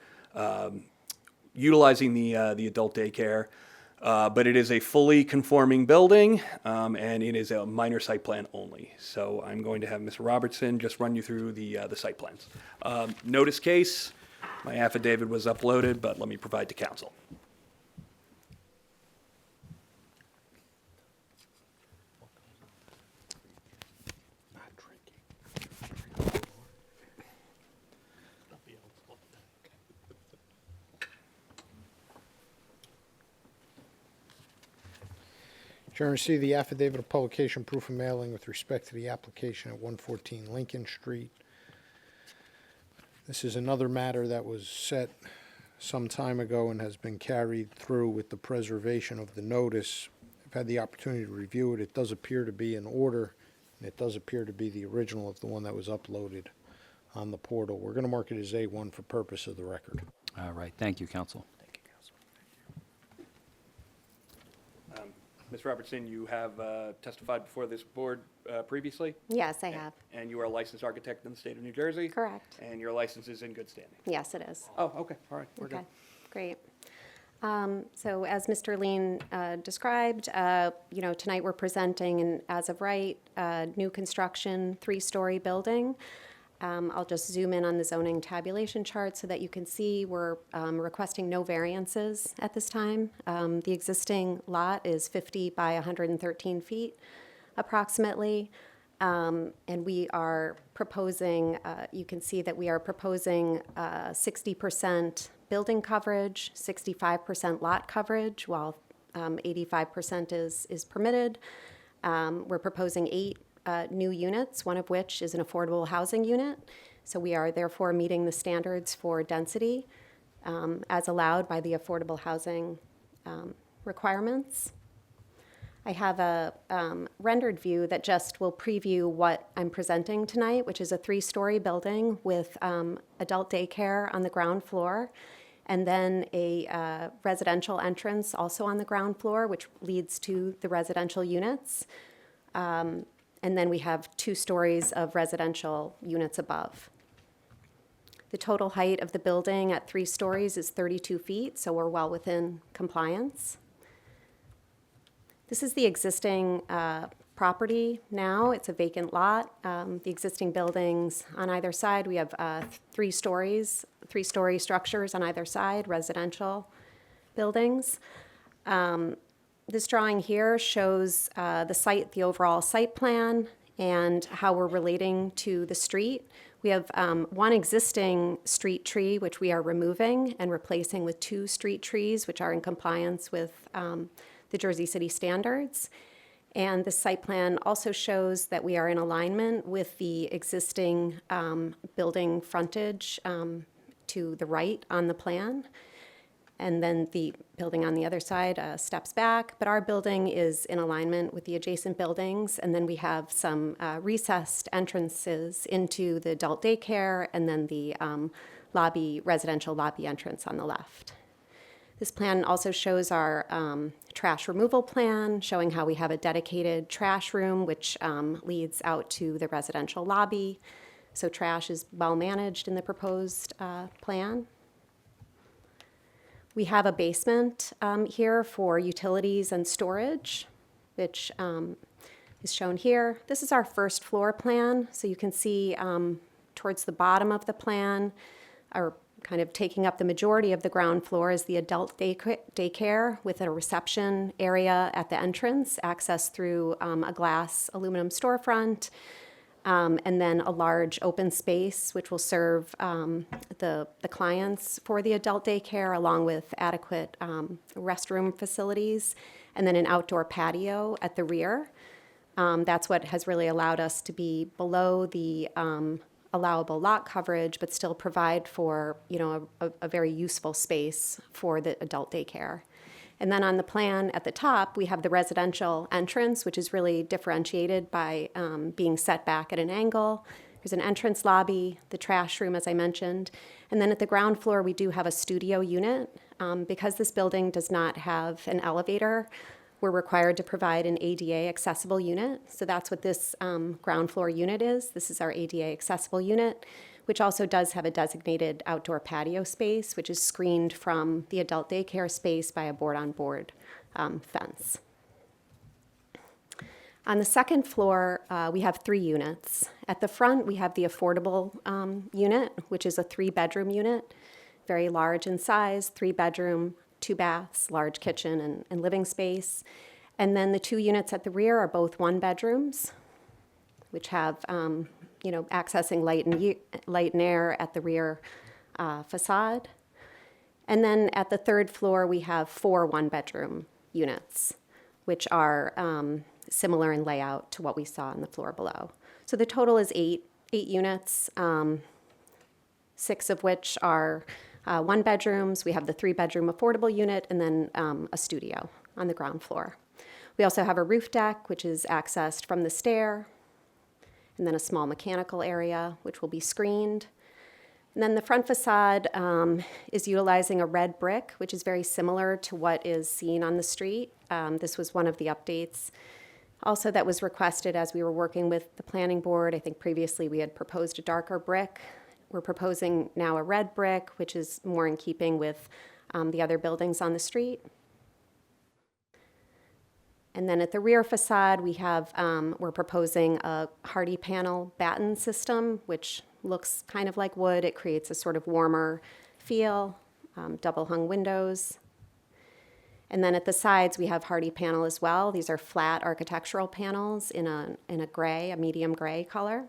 utilizing the adult daycare. But it is a fully conforming building, and it is a minor site plan only. So I'm going to have Mr. Robertson just run you through the site plans. Notice case, my affidavit was uploaded, but let me provide to council. Chairman, see the affidavit of publication, proof of mailing with respect to the application at 114 Lincoln Street. This is another matter that was set some time ago and has been carried through with the preservation of the notice. I've had the opportunity to review it. It does appear to be in order, and it does appear to be the original of the one that was uploaded on the portal. We're going to mark it as A1 for purpose of the record. All right, thank you, counsel. Ms. Robertson, you have testified before this board previously, Yes, I have. and you are a licensed architect in the state of New Jersey? Correct. And your license is in good standing? Yes, it is. Oh, okay, all right, we're good. Okay, great. So as Mr. Lean described, tonight we're presenting an as of right, new construction, 3-story building. I'll just zoom in on the zoning tabulation chart so that you can see we're requesting no variances at this time. The existing lot is 50 by 113 feet approximately. And we are proposing, you can see that we are proposing 60% building coverage, 65% lot coverage, while 85% is permitted. We're proposing 8 new units, one of which is an affordable housing unit. So we are therefore meeting the standards for density as allowed by the affordable housing requirements. I have a rendered view that just will preview what I'm presenting tonight, which is a 3-story building with adult daycare on the ground floor, and then a residential entrance also on the ground floor, which leads to the residential units. And then we have 2 stories of residential units above. The total height of the building at 3 stories is 32 feet, so we're well within compliance. This is the existing property now. It's a vacant lot. The existing buildings on either side, we have 3 stories, 3-story structures on either side, residential buildings. This drawing here shows the site, the overall site plan, and how we're relating to the street. We have one existing street tree, which we are removing and replacing with 2 street trees, which are in compliance with the Jersey City standards. And the site plan also shows that we are in alignment with the existing building frontage to the right on the plan. And then the building on the other side steps back, but our building is in alignment with the adjacent buildings. And then we have some recessed entrances into the adult daycare and then the residential lobby entrance on the left. This plan also shows our trash removal plan, showing how we have a dedicated trash room, which leads out to the residential lobby. So trash is well managed in the proposed plan. We have a basement here for utilities and storage, which is shown here. This is our first floor plan. So you can see towards the bottom of the plan, or kind of taking up the majority of the ground floor, is the adult daycare with a reception area at the entrance, accessed through a glass aluminum storefront. And then a large open space, which will serve the clients for the adult daycare, along with adequate restroom facilities, and then an outdoor patio at the rear. That's what has really allowed us to be below the allowable lot coverage, but still provide for, a very useful space for the adult daycare. And then on the plan at the top, we have the residential entrance, which is really differentiated by being set back at an angle. There's an entrance lobby, the trash room, as I mentioned. And then at the ground floor, we do have a studio unit. Because this building does not have an elevator, we're required to provide an ADA accessible unit. So that's what this ground floor unit is. This is our ADA accessible unit, which also does have a designated outdoor patio space, which is screened from the adult daycare space by a board-on-board fence. On the second floor, we have 3 units. At the front, we have the affordable unit, which is a 3-bedroom unit, very large in size, 3-bedroom, 2 baths, large kitchen and living space. And then the 2 units at the rear are both 1-bedrooms, which have accessing light and air at the rear facade. And then at the 3rd floor, we have 4 1-bedroom units, which are similar in layout to what we saw on the floor below. So the total is 8 units, 6 of which are 1-bedrooms. We have the 3-bedroom affordable unit, and then a studio on the ground floor. We also have a roof deck, which is accessed from the stair, and then a small mechanical area, which will be screened. And then the front facade is utilizing a red brick, which is very similar to what is seen on the street. This was one of the updates also that was requested as we were working with the planning board. I think previously we had proposed a darker brick. We're proposing now a red brick, which is more in keeping with the other buildings on the street. And then at the rear facade, we have, we're proposing a Hardy panel batten system, which looks kind of like wood. It creates a sort of warmer feel, double hung windows. And then at the sides, we have hardy panel as well. These are flat architectural panels in a gray, a medium gray color.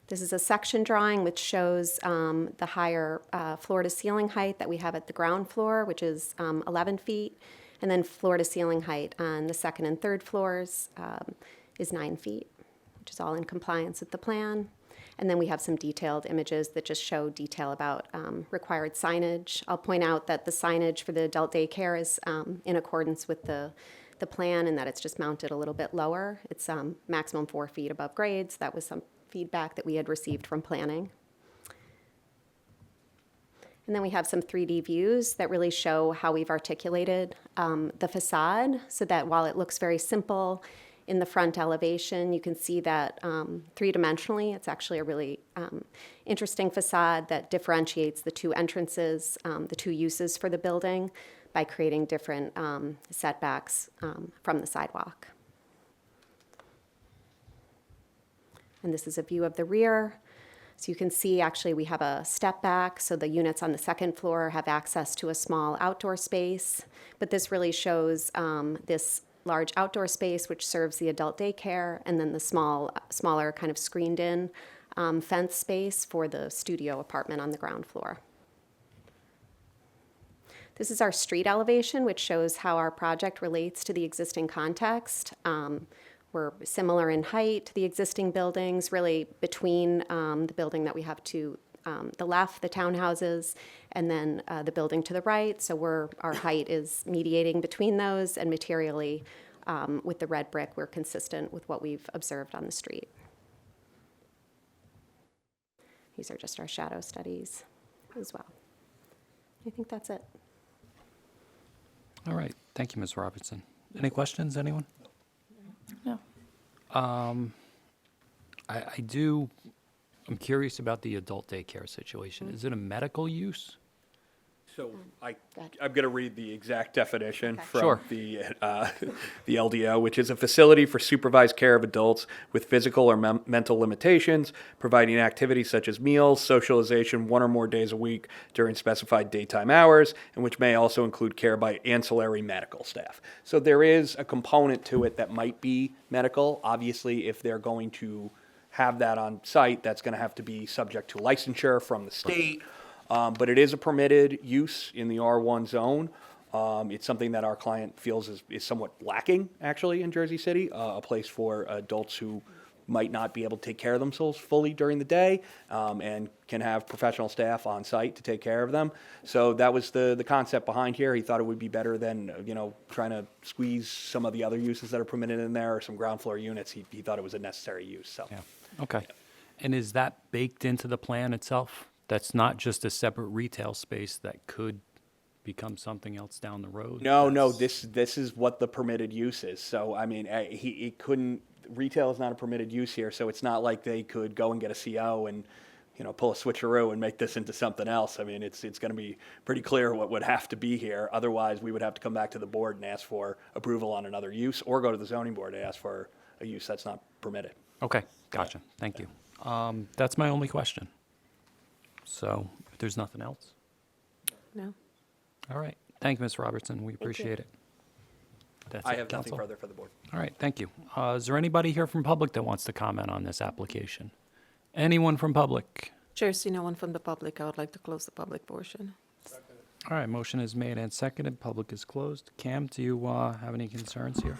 This is a section drawing which shows the higher floor-to-ceiling height that we have at the ground floor, which is 11 feet, and then floor-to-ceiling height on the second and third floors is 9 feet, which is all in compliance with the plan. And then we have some detailed images that just show detail about required signage. I'll point out that the signage for the adult daycare is in accordance with the plan, and that it's just mounted a little bit lower. It's maximum 4 feet above grade, so that was some feedback that we had received from planning. And then we have some 3D views that really show how we've articulated the facade, so that while it looks very simple in the front elevation, you can see that three-dimensionally, it's actually a really interesting facade that differentiates the two entrances, the two uses for the building, by creating different setbacks from the sidewalk. And this is a view of the rear. So you can see actually we have a step back, so the units on the second floor have access to a small outdoor space. But this really shows this large outdoor space which serves the adult daycare, and then the smaller kind of screened-in fence space for the studio apartment on the ground floor. This is our street elevation, which shows how our project relates to the existing context. We're similar in height to the existing buildings, really between the building that we have to the left, the townhouses, and then the building to the right. So our height is mediating between those, and materially with the red brick, we're consistent with what we've observed on the street. These are just our shadow studies as well. I think that's it. All right. Thank you, Ms. Robertson. Any questions, anyone? No. I'm curious about the adult daycare situation. Is it a medical use? So I'm going to read the exact definition from Sure. the LDO, which is a facility for supervised care of adults with physical or mental limitations, providing activities such as meals, socialization 1 or more days a week during specified daytime hours, and which may also include care by ancillary medical staff. So there is a component to it that might be medical. Obviously, if they're going to have that on site, that's going to have to be subject to licensure from the state. But it is a permitted use in the R1 zone. It's something that our client feels is somewhat lacking, actually, in Jersey City, a place for adults who might not be able to take care of themselves fully during the day, and can have professional staff on site to take care of them. So that was the concept behind here. He thought it would be better than, trying to squeeze some of the other uses that are permitted in there, or some ground floor units. He thought it was a necessary use, so. Yeah. Okay. And is that baked into the plan itself? That's not just a separate retail space that could become something else down the road? No, this is what the permitted use is. So, I mean, he couldn't, retail is not a permitted use here, so it's not like they could go and get a CO and, pull a switcheroo and make this into something else. I mean, it's going to be pretty clear what would have to be here. Otherwise, we would have to come back to the board and ask for approval on another use, or go to the zoning board and ask for a use that's not permitted. Okay, gotcha. Thank you. That's my only question. So, if there's nothing else. No. All right. Thank you, Ms. Robertson. We appreciate it. That's I it, have nothing counsel. further for the board. All right, thank you. Is there anybody here from public that wants to comment on this application? Anyone from public? Chair, see no one from the public. I would like to close the public portion. All right, motion is made and seconded. Public is closed. Cam, do you have any concerns here?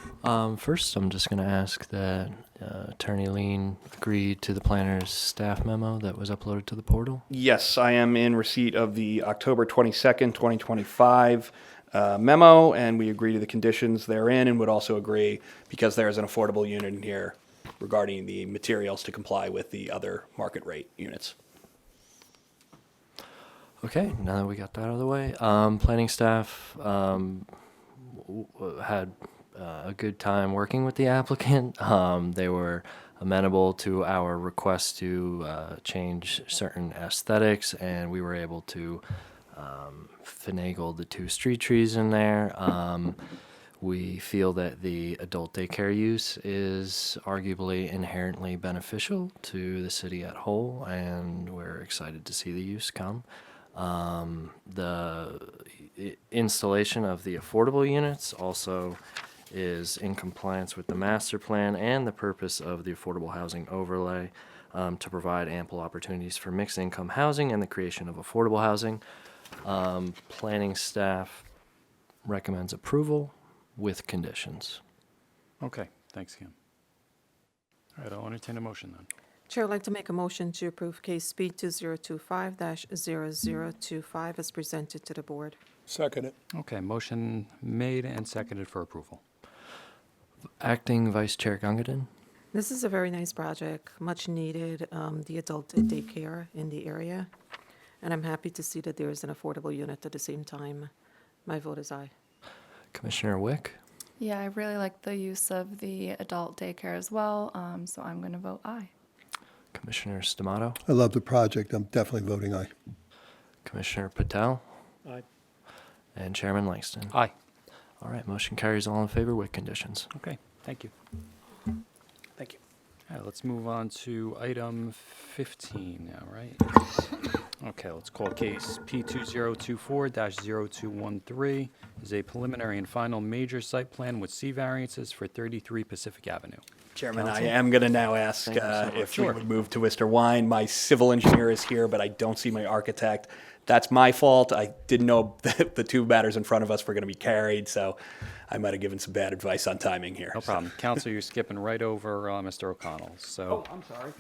First, I'm just going to ask that Attorney Lean agree to the planner's staff memo that was uploaded to the portal. Yes, I am in receipt of the October 22nd, 2025 memo, and we agree to the conditions therein, and would also agree, because there is an affordable unit in here, regarding the materials to comply with the other market rate units. Okay, now that we got that out of the way, planning staff had a good time working with the applicant. They were amenable to our request to change certain aesthetics, and we were able to finagle the 2 street trees in there. We feel that the adult daycare use is arguably inherently beneficial to the city at whole, and we're excited to see the use come. Installation of the affordable units also is in compliance with the master plan and the purpose of the affordable housing overlay, to provide ample opportunities for mixed income housing and the creation of affordable housing. Planning staff recommends approval with conditions. Okay, thanks, Kim. All right, I'll entertain a motion then. Chair, I'd like to make a motion to approve case P2025-0025 as presented to the board. Second it. Okay, motion made and seconded for approval. Acting Vice Chair Gungadin. This is a very nice project, much needed, the adult daycare in the area. And I'm happy to see that there is an affordable unit at the same time. My vote is aye. Commissioner Wick. Yeah, I really like the use of the adult daycare as well, so I'm going to vote aye. Commissioner Stamato. I love the project. I'm definitely voting aye. Commissioner Patel. Aye. And Chairman Langston. Aye. All right, motion carries all in favor with conditions. Okay, thank you. Thank you. All right, let's move on to item 15 now, right? Okay, let's call case P2024-0213. Is a preliminary and final major site plan with C variances for 33 Pacific Avenue. Chairman, I Counsel? am going to now ask Thank you so much. if Sure. we would move to Mr. Wine. My civil engineer is here, but I don't see my architect. That's my fault. I didn't know that the two matters in front of us were going to be carried, so I might have given some bad advice on timing here. No problem. Counsel, you're skipping right over Mr. O'Connell, so. I'm sorry.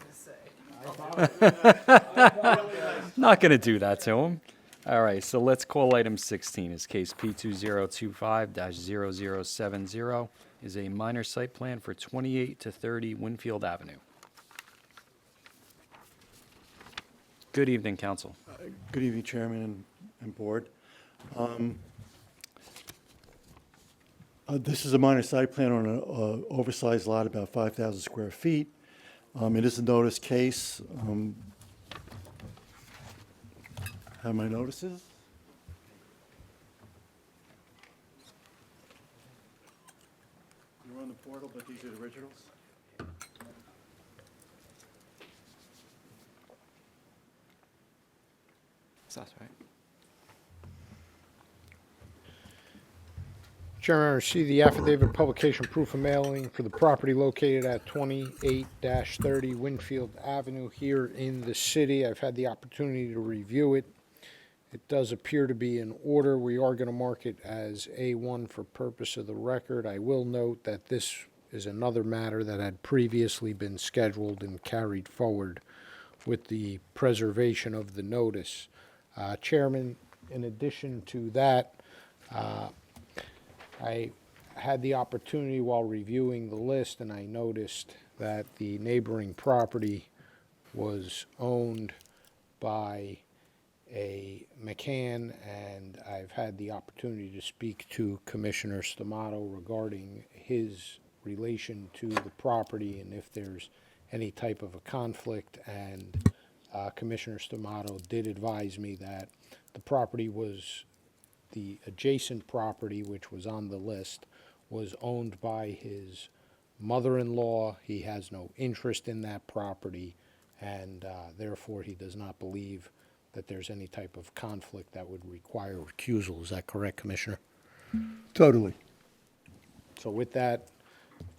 Not going to do that to him. All right, so let's call item 16. Is case P2025-0070. Is a minor site plan for 28 to 30 Winfield Avenue. Good evening, counsel. Good evening, Chairman and Board. This is a minor site plan on an oversized lot, about 5,000 square feet. It is a notice case. Have my notices? You're on the portal, but these are the originals? That's right. Chairman, I receive the affidavit of publication proof of mailing for the property located at 28-30 Winfield Avenue here in the city. I've had the opportunity to review it. It does appear to be in order. We are going to mark it as A1 for purpose of the record. I will note that this is another matter that had previously been scheduled and carried forward with the preservation of the notice. Chairman, in addition to that, I had the opportunity while reviewing the list, and I noticed that the neighboring property was owned by a McCann, and I've had the opportunity to speak to Commissioner Stamato regarding his relation to the property and if there's any type of a conflict, and Commissioner Stamato did advise me that the property was, the adjacent property, which was on the list, was owned by his mother-in-law. He has no interest in that property, and therefore he does not believe that there's any type of conflict that would require recusal. Is that correct, Commissioner? Totally. So with that,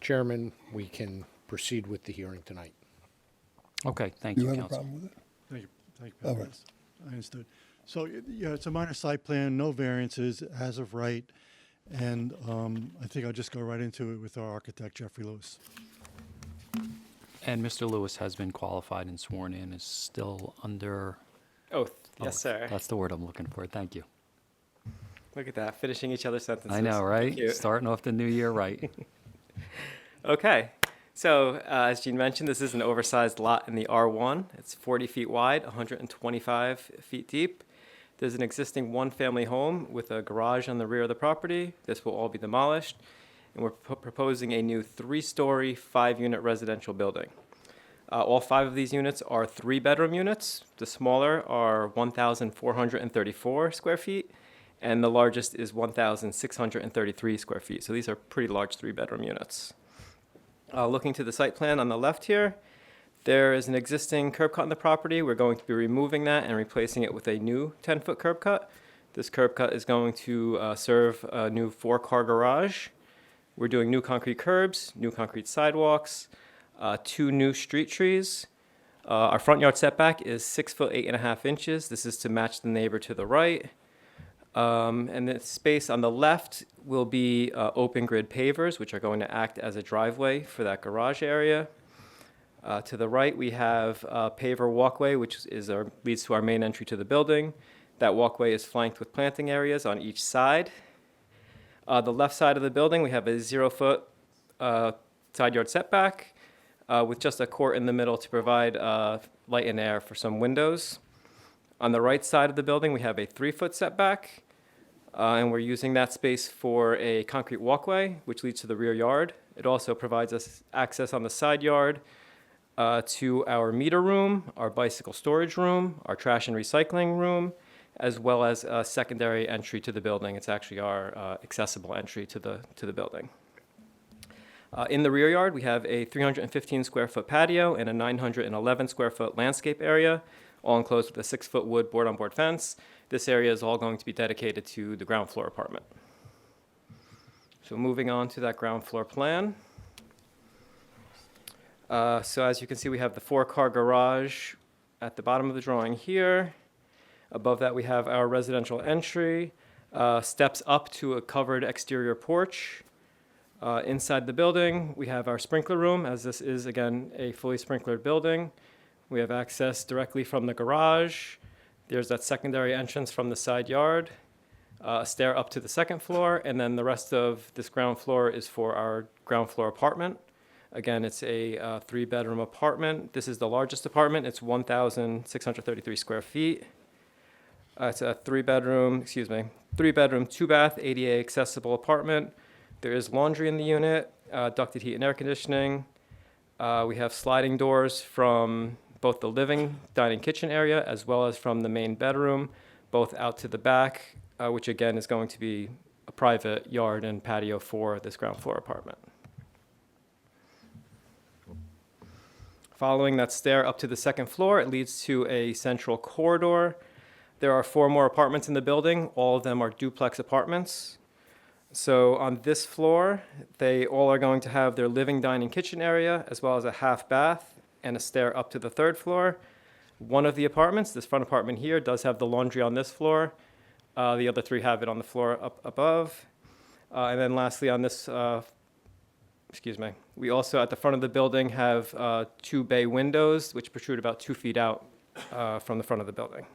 Chairman, we can proceed with the hearing tonight. Okay, thank You you, have a counsel. problem with it? Thank you. All right. I understood. So, yeah, it's a minor site plan, no variances as of right. And I think I'll just go right into it with our architect, Jeffrey Lewis. And Mr. Lewis has been qualified and sworn in, is still under Oath. Yes, sir. That's the word I'm looking for. Thank you. Look at that, finishing each other's sentences. I know, right? Thank you. Starting off the new year right. Okay, so as Gene mentioned, this is an oversized lot in the R1. It's 40 feet wide, 125 feet deep. There's an existing one-family home with a garage on the rear of the property. This will all be demolished. And we're proposing a new 3-story, 5-unit residential building. All 5 of these units are 3-bedroom units. The smaller are 1,434 square feet, and the largest is 1,633 square feet. So these are pretty large 3-bedroom units. Looking to the site plan on the left here, there is an existing curb cut on the property. We're going to be removing that and replacing it with a new 10-foot curb cut. This curb cut is going to serve a new 4-car garage. We're doing new concrete curbs, new concrete sidewalks, 2 new street trees. Our front yard setback is 6 foot 8.5 inches. This is to match the neighbor to the right. And the space on the left will be open grid pavers, which are going to act as a driveway for that garage area. To the right, we have a paver walkway, which leads to our main entry to the building. That walkway is flanked with planting areas on each side. The left side of the building, we have a 0-foot side yard setback with just a court in the middle to provide light and air for some windows. On the right side of the building, we have a 3-foot setback, and we're using that space for a concrete walkway, which leads to the rear yard. It also provides us access on the side yard to our meter room, our bicycle storage room, our trash and recycling room, as well as a secondary entry to the building. It's actually our accessible entry to the building. In the rear yard, we have a 315 square foot patio and a 911 square foot landscape area, all enclosed with a 6-foot wood board-on-board fence. This area is all going to be dedicated to the ground floor apartment. So moving on to that ground floor plan. So as you can see, we have the 4-car garage at the bottom of the drawing here. Above that, we have our residential entry, steps up to a covered exterior porch. Inside the building, we have our sprinkler room, as this is, again, a fully sprinklered building. We have access directly from the garage. There's that secondary entrance from the side yard, a stair up to the 2nd floor, and then the rest of this ground floor is for our ground floor apartment. Again, it's a 3-bedroom apartment. This is the largest apartment. It's 1,633 square feet. It's a 3-bedroom, 2-bath, ADA accessible apartment. There is laundry in the unit, ducted heat and air conditioning. We have sliding doors from both the living, dining, kitchen area, as well as from the main bedroom, both out to the back, which again is going to be a private yard and patio for this ground floor apartment. Following that stair up to the 2nd floor, it leads to a central corridor. There are 4 more apartments in the building. All of them are duplex apartments. So on this floor, they all are going to have their living, dining, kitchen area, as well as a half bath and a stair up to the 3rd floor. One of the apartments, this front apartment here, does have the laundry on this floor. The other 3 have it on the floor up above. And then lastly on this, we also at the front of the building have 2 bay windows, which protrude about 2 feet out from the front of the building.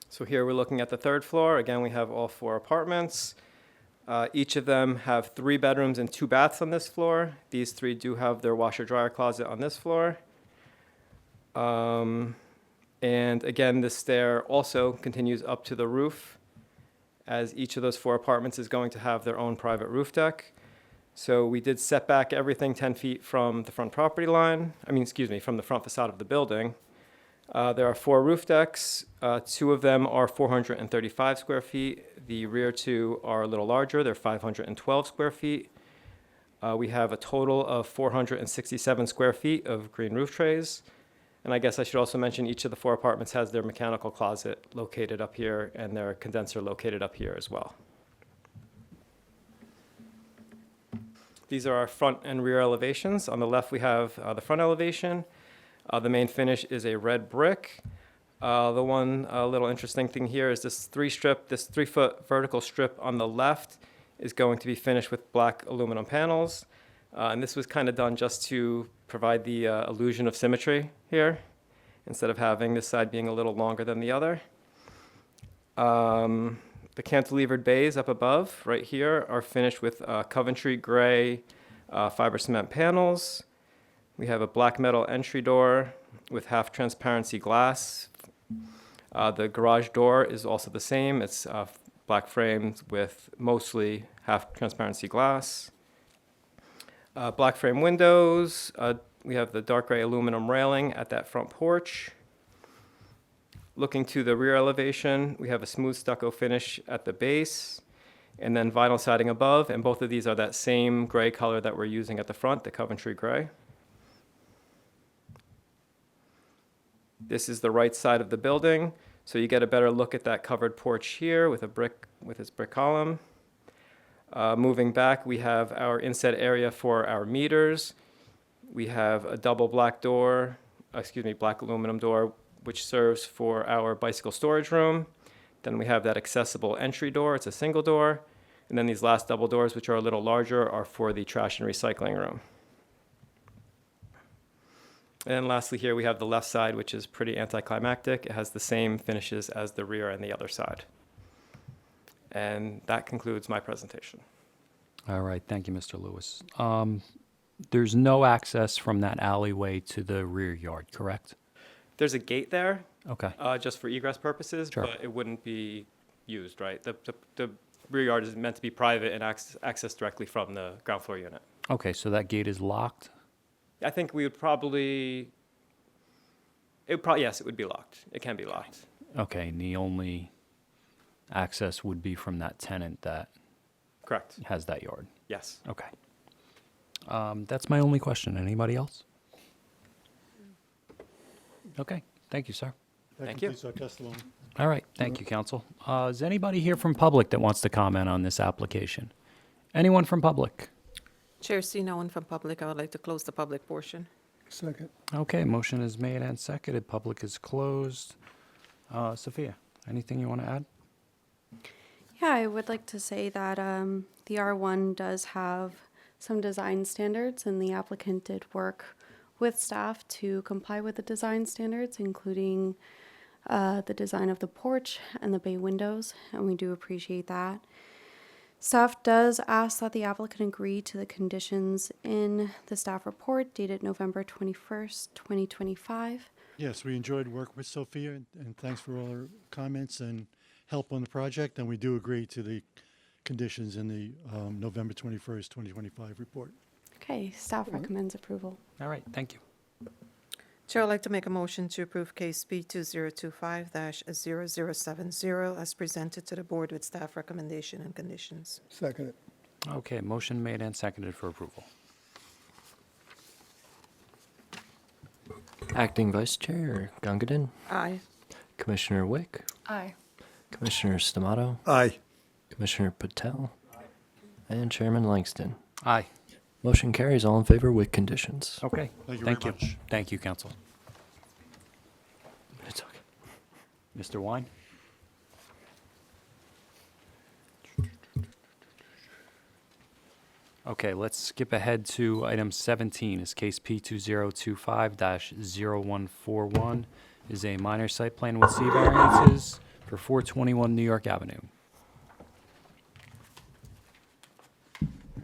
So here we're looking at the 3rd floor. Again, we have all 4 apartments. Each of them have 3 bedrooms and 2 baths on this floor. These 3 do have their washer-dryer closet on this floor. And again, this stair also continues up to the roof, as each of those 4 apartments is going to have their own private roof deck. So we did set back everything 10 feet from the front property line, from the front facade of the building. There are 4 roof decks. 2 of them are 435 square feet. The rear 2 are a little larger. They're 512 square feet. We have a total of 467 square feet of green roof trays. And I guess I should also mention each of the 4 apartments has their mechanical closet located up here and their condenser located up here as well. These are our front and rear elevations. On the left, we have the front elevation. The main finish is a red brick. The one little interesting thing here is this 3-foot vertical strip on the left is going to be finished with black aluminum panels. And this was kind of done just to provide the illusion of symmetry here, instead of having this side being a little longer than the other. The cantilevered bays up above, right here, are finished with Coventry gray fiber cement panels. We have a black metal entry door with half transparency glass. The garage door is also the same. It's black framed with mostly half transparency glass. Black frame windows. We have the dark gray aluminum railing at that front porch. Looking to the rear elevation, we have a smooth stucco finish at the base and then vinyl siding above, and both of these are that same gray color that we're using at the front, the Coventry gray. This is the right side of the building, so you get a better look at that covered porch here with its brick column. Moving back, we have our inset area for our meters. We have a double black aluminum door, which serves for our bicycle storage room. Then we have that accessible entry door. It's a single door. And then these last double doors, which are a little larger, are for the trash and recycling room. And lastly here, we have the left side, which is pretty anticlimactic. It has the same finishes as the rear and the other side. And that concludes my presentation. All right, thank you, Mr. Lewis. There's no access from that alleyway to the rear yard, correct? There's a gate there. Okay. Just for egress purposes, Sure. but it wouldn't be used, right? The rear yard is meant to be private and accessed directly from the ground floor unit. Okay, so that gate is locked? I think we would yes, it would be locked. It can be locked. Okay, and the only access would be from that tenant that Correct. has that yard? Yes. Okay. That's my only question. Anybody else? Okay, thank you, sir. That Thank you. completes our testimony. All right, thank you, counsel. Is anybody here from public that wants to comment on this application? Anyone from public? Chair, see no one from public. I would like to close the public portion. Second. Okay, motion is made and seconded. Public is closed. Sophia, anything you want to add? Yeah, I would like to say that the R1 does have some design standards, and the applicant did work with staff to comply with the design standards, including the design of the porch and the bay windows, and we do appreciate that. Staff does ask that the applicant agree to the conditions in the staff report dated November 21st, 2025. Yes, we enjoyed working with Sophia, and thanks for all her comments and help on the project, and we do agree to the conditions in the November 21st, 2025 report. Okay, staff recommends approval. All right, thank you. Chair, I'd like to make a motion to approve case B 2025-0070 as presented to the board with staff recommendation and conditions. Second. Okay, motion made and seconded for approval. Acting Vice Chair Gungadin, Aye. Commissioner Wick, Aye. Commissioner Stamato, Aye. Commissioner Patel, and Chairman Langston. Aye. Motion carries all in favor with conditions. Okay, Thank you thank very you. much. Thank you, counsel. It's okay. Mr. Wine? Okay, let's skip ahead to item 17. Is case P2025-0141 is a minor site plan with C variances for 421 New York Avenue.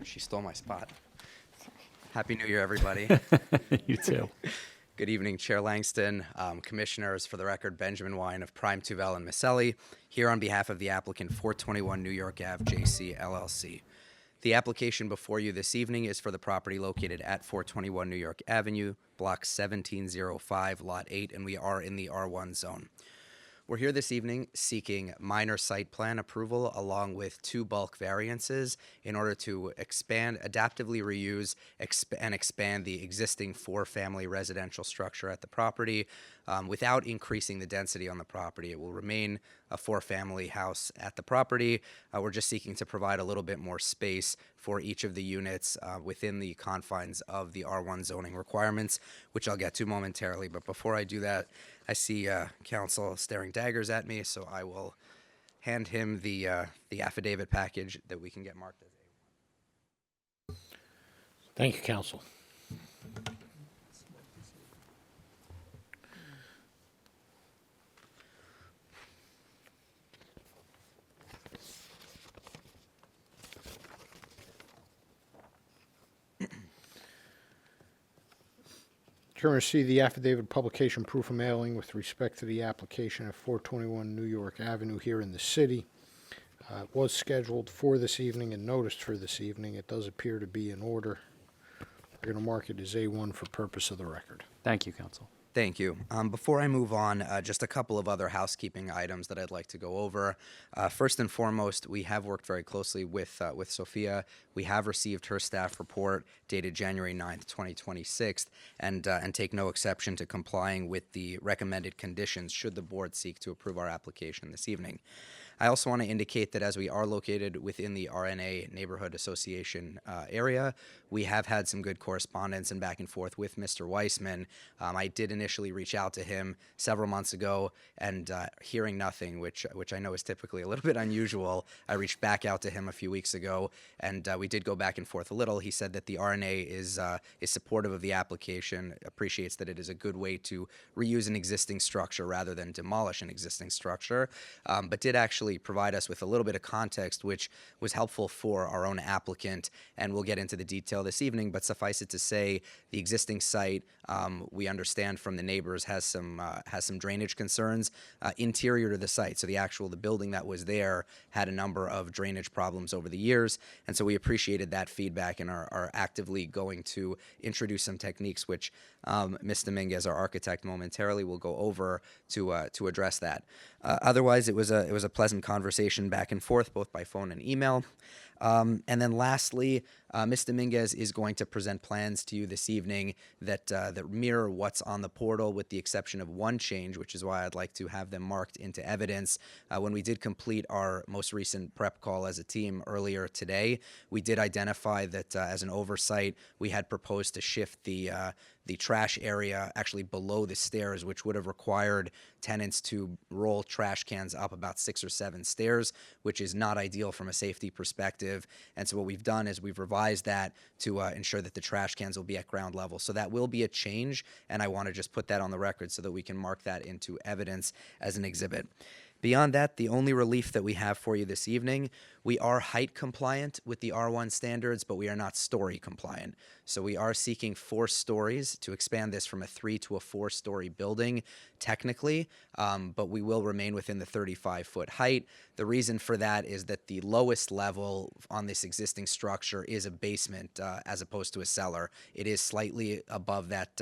She stole my spot. Happy New Year, everybody. You too. Good evening, Chair Langston, Commissioners. For the record, Benjamin Wine of Prime Tuvel and Misselli, here on behalf of the applicant 421 New York Ave, JC LLC. The application before you this evening is for the property located at 421 New York Avenue, Block 1705, Lot 8, and we are in the R1 zone. We're here this evening seeking minor site plan approval along with 2 bulk variances in order to adaptively reuse, and expand the existing 4-family residential structure at the property without increasing the density on the property. It will remain a 4-family house at the property. We're just seeking to provide a little bit more space for each of the units within the confines of the R1 zoning requirements, which I'll get to momentarily. But before I do that, I see counsel staring daggers at me, so I will hand him the affidavit package that we can get marked as A1. Thank you, counsel. Chairman, see the affidavit publication proof of mailing with respect to the application at 421 New York Avenue here in the city. It was scheduled for this evening and noticed for this evening. It does appear to be in order. We're going to mark it as A1 for purpose of the record. Thank you, counsel. Thank you. Before I move on, just a couple of other housekeeping items that I'd like to go over. First and foremost, we have worked very closely with Sophia. We have received her staff report dated January 9th, 2026, and take no exception to complying with the recommended conditions should the board seek to approve our application this evening. I also want to indicate that as we are located within the RNA Neighborhood Association area, we have had some good correspondence and back and forth with Mr. Weissman. I did initially reach out to him several months ago, and hearing nothing, which I know is typically a little bit unusual, I reached back out to him a few weeks ago, and we did go back and forth a little. He said that the RNA is supportive of the application, appreciates that it is a good way to reuse an existing structure rather than demolish an existing structure, but did actually provide us with a little bit of context, which was helpful for our own applicant, and we'll get into the detail this evening, but suffice it to say, the existing site, we understand from the neighbors, has some drainage concerns interior to the site. So the building that was there had a number of drainage problems over the years, and so we appreciated that feedback and are actively going to introduce some techniques which Ms. Dominguez, our architect, momentarily will go over to address that. Otherwise, it was a pleasant conversation back and forth, both by phone and email. And then lastly, Ms. Dominguez is going to present plans to you this evening that mirror what's on the portal, with the exception of one change, which is why I'd like to have them marked into evidence. When we did complete our most recent prep call as a team earlier today, we did identify that as an oversight, we had proposed to shift the trash area actually below the stairs, which would have required tenants to roll trash cans up about 6 or 7 stairs, which is not ideal from a safety perspective. And so what we've done is we've revised that to ensure that the trash cans will be at ground level. So that will be a change, and I want to just put that on the record so that we can mark that into evidence as an exhibit. Beyond that, the only relief that we have for you this evening, we are height compliant with the R1 standards, but we are not story compliant. So we are seeking 4 stories to expand this from a 3 to a 4-story building technically, but we will remain within the 35-foot height. The reason for that is that the lowest level on this existing structure is a basement as opposed to a cellar. It is slightly above that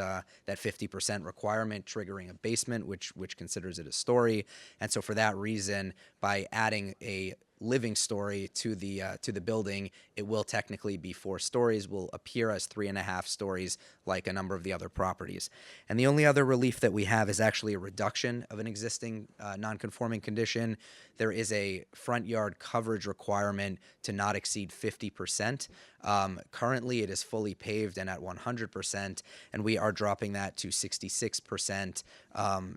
50% requirement, triggering a basement, which considers it a story. And so for that reason, by adding a living story to the building, it will technically be 4 stories, will appear as 3.5 stories like a number of the other properties. And the only other relief that we have is actually a reduction of an existing non-conforming condition. There is a front yard coverage requirement to not exceed 50%. Currently, it is fully paved and at 100%, and we are dropping that to 66%.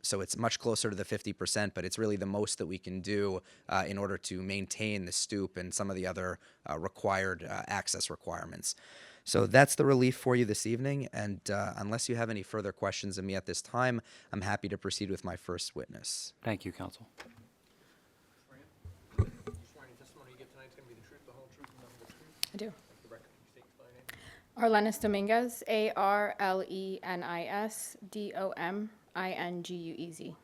So it's much closer to the 50%, but it's really the most that we can do in order to maintain the stoop and some of the other required access requirements. So that's the relief for you this evening, and unless you have any further questions of me at this time, I'm happy to proceed with my first witness. Thank you, counsel. You swear any testimony you give tonight is going to be the truth, the whole truth, and nothing but the truth? I do. Let the record state your name. Arlenis Dominguez, ARLENIS, DOMINGUEZ.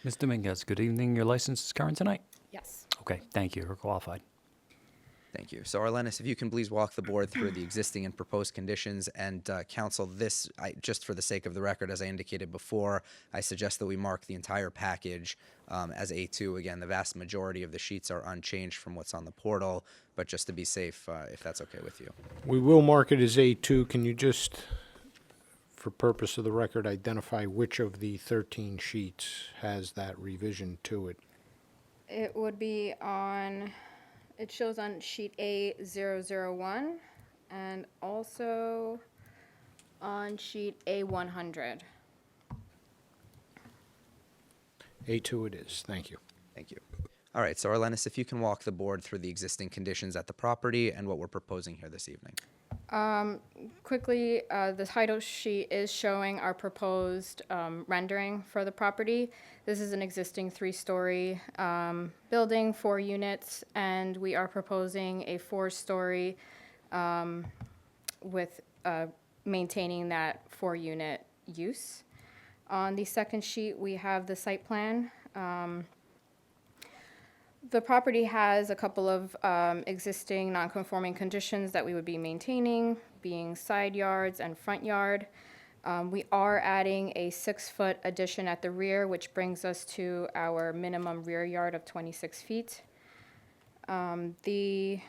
Ms. Dominguez, good evening. Your license is current tonight? Yes. Okay, thank you. You're qualified. Thank you. So Arlenis, if you can please walk the board through the existing and proposed conditions, and counsel, this, just for the sake of the record, as I indicated before, I suggest that we mark the entire package as A2. Again, the vast majority of the sheets are unchanged from what's on the portal, but just to be safe, if that's okay with you. We will mark it as A2. Can you just, for purpose of the record, identify which of the 13 sheets has that revision to it? It would be on, it shows on sheet A001 and also on sheet A100. A2 it is. Thank you. Thank you. All right, so Arlenis, if you can walk the board through the existing conditions at the property and what we're proposing here this evening. Quickly, the title sheet is showing our proposed rendering for the property. This is an existing 3-story building, 4 units, and we are proposing a 4-story with maintaining that 4-unit use. On the second sheet, we have the site plan. The property has a couple of existing non-conforming conditions that we would be maintaining, being side yards and front yard. We are adding a 6-foot addition at the rear, which brings us to our minimum rear yard of 26 feet. The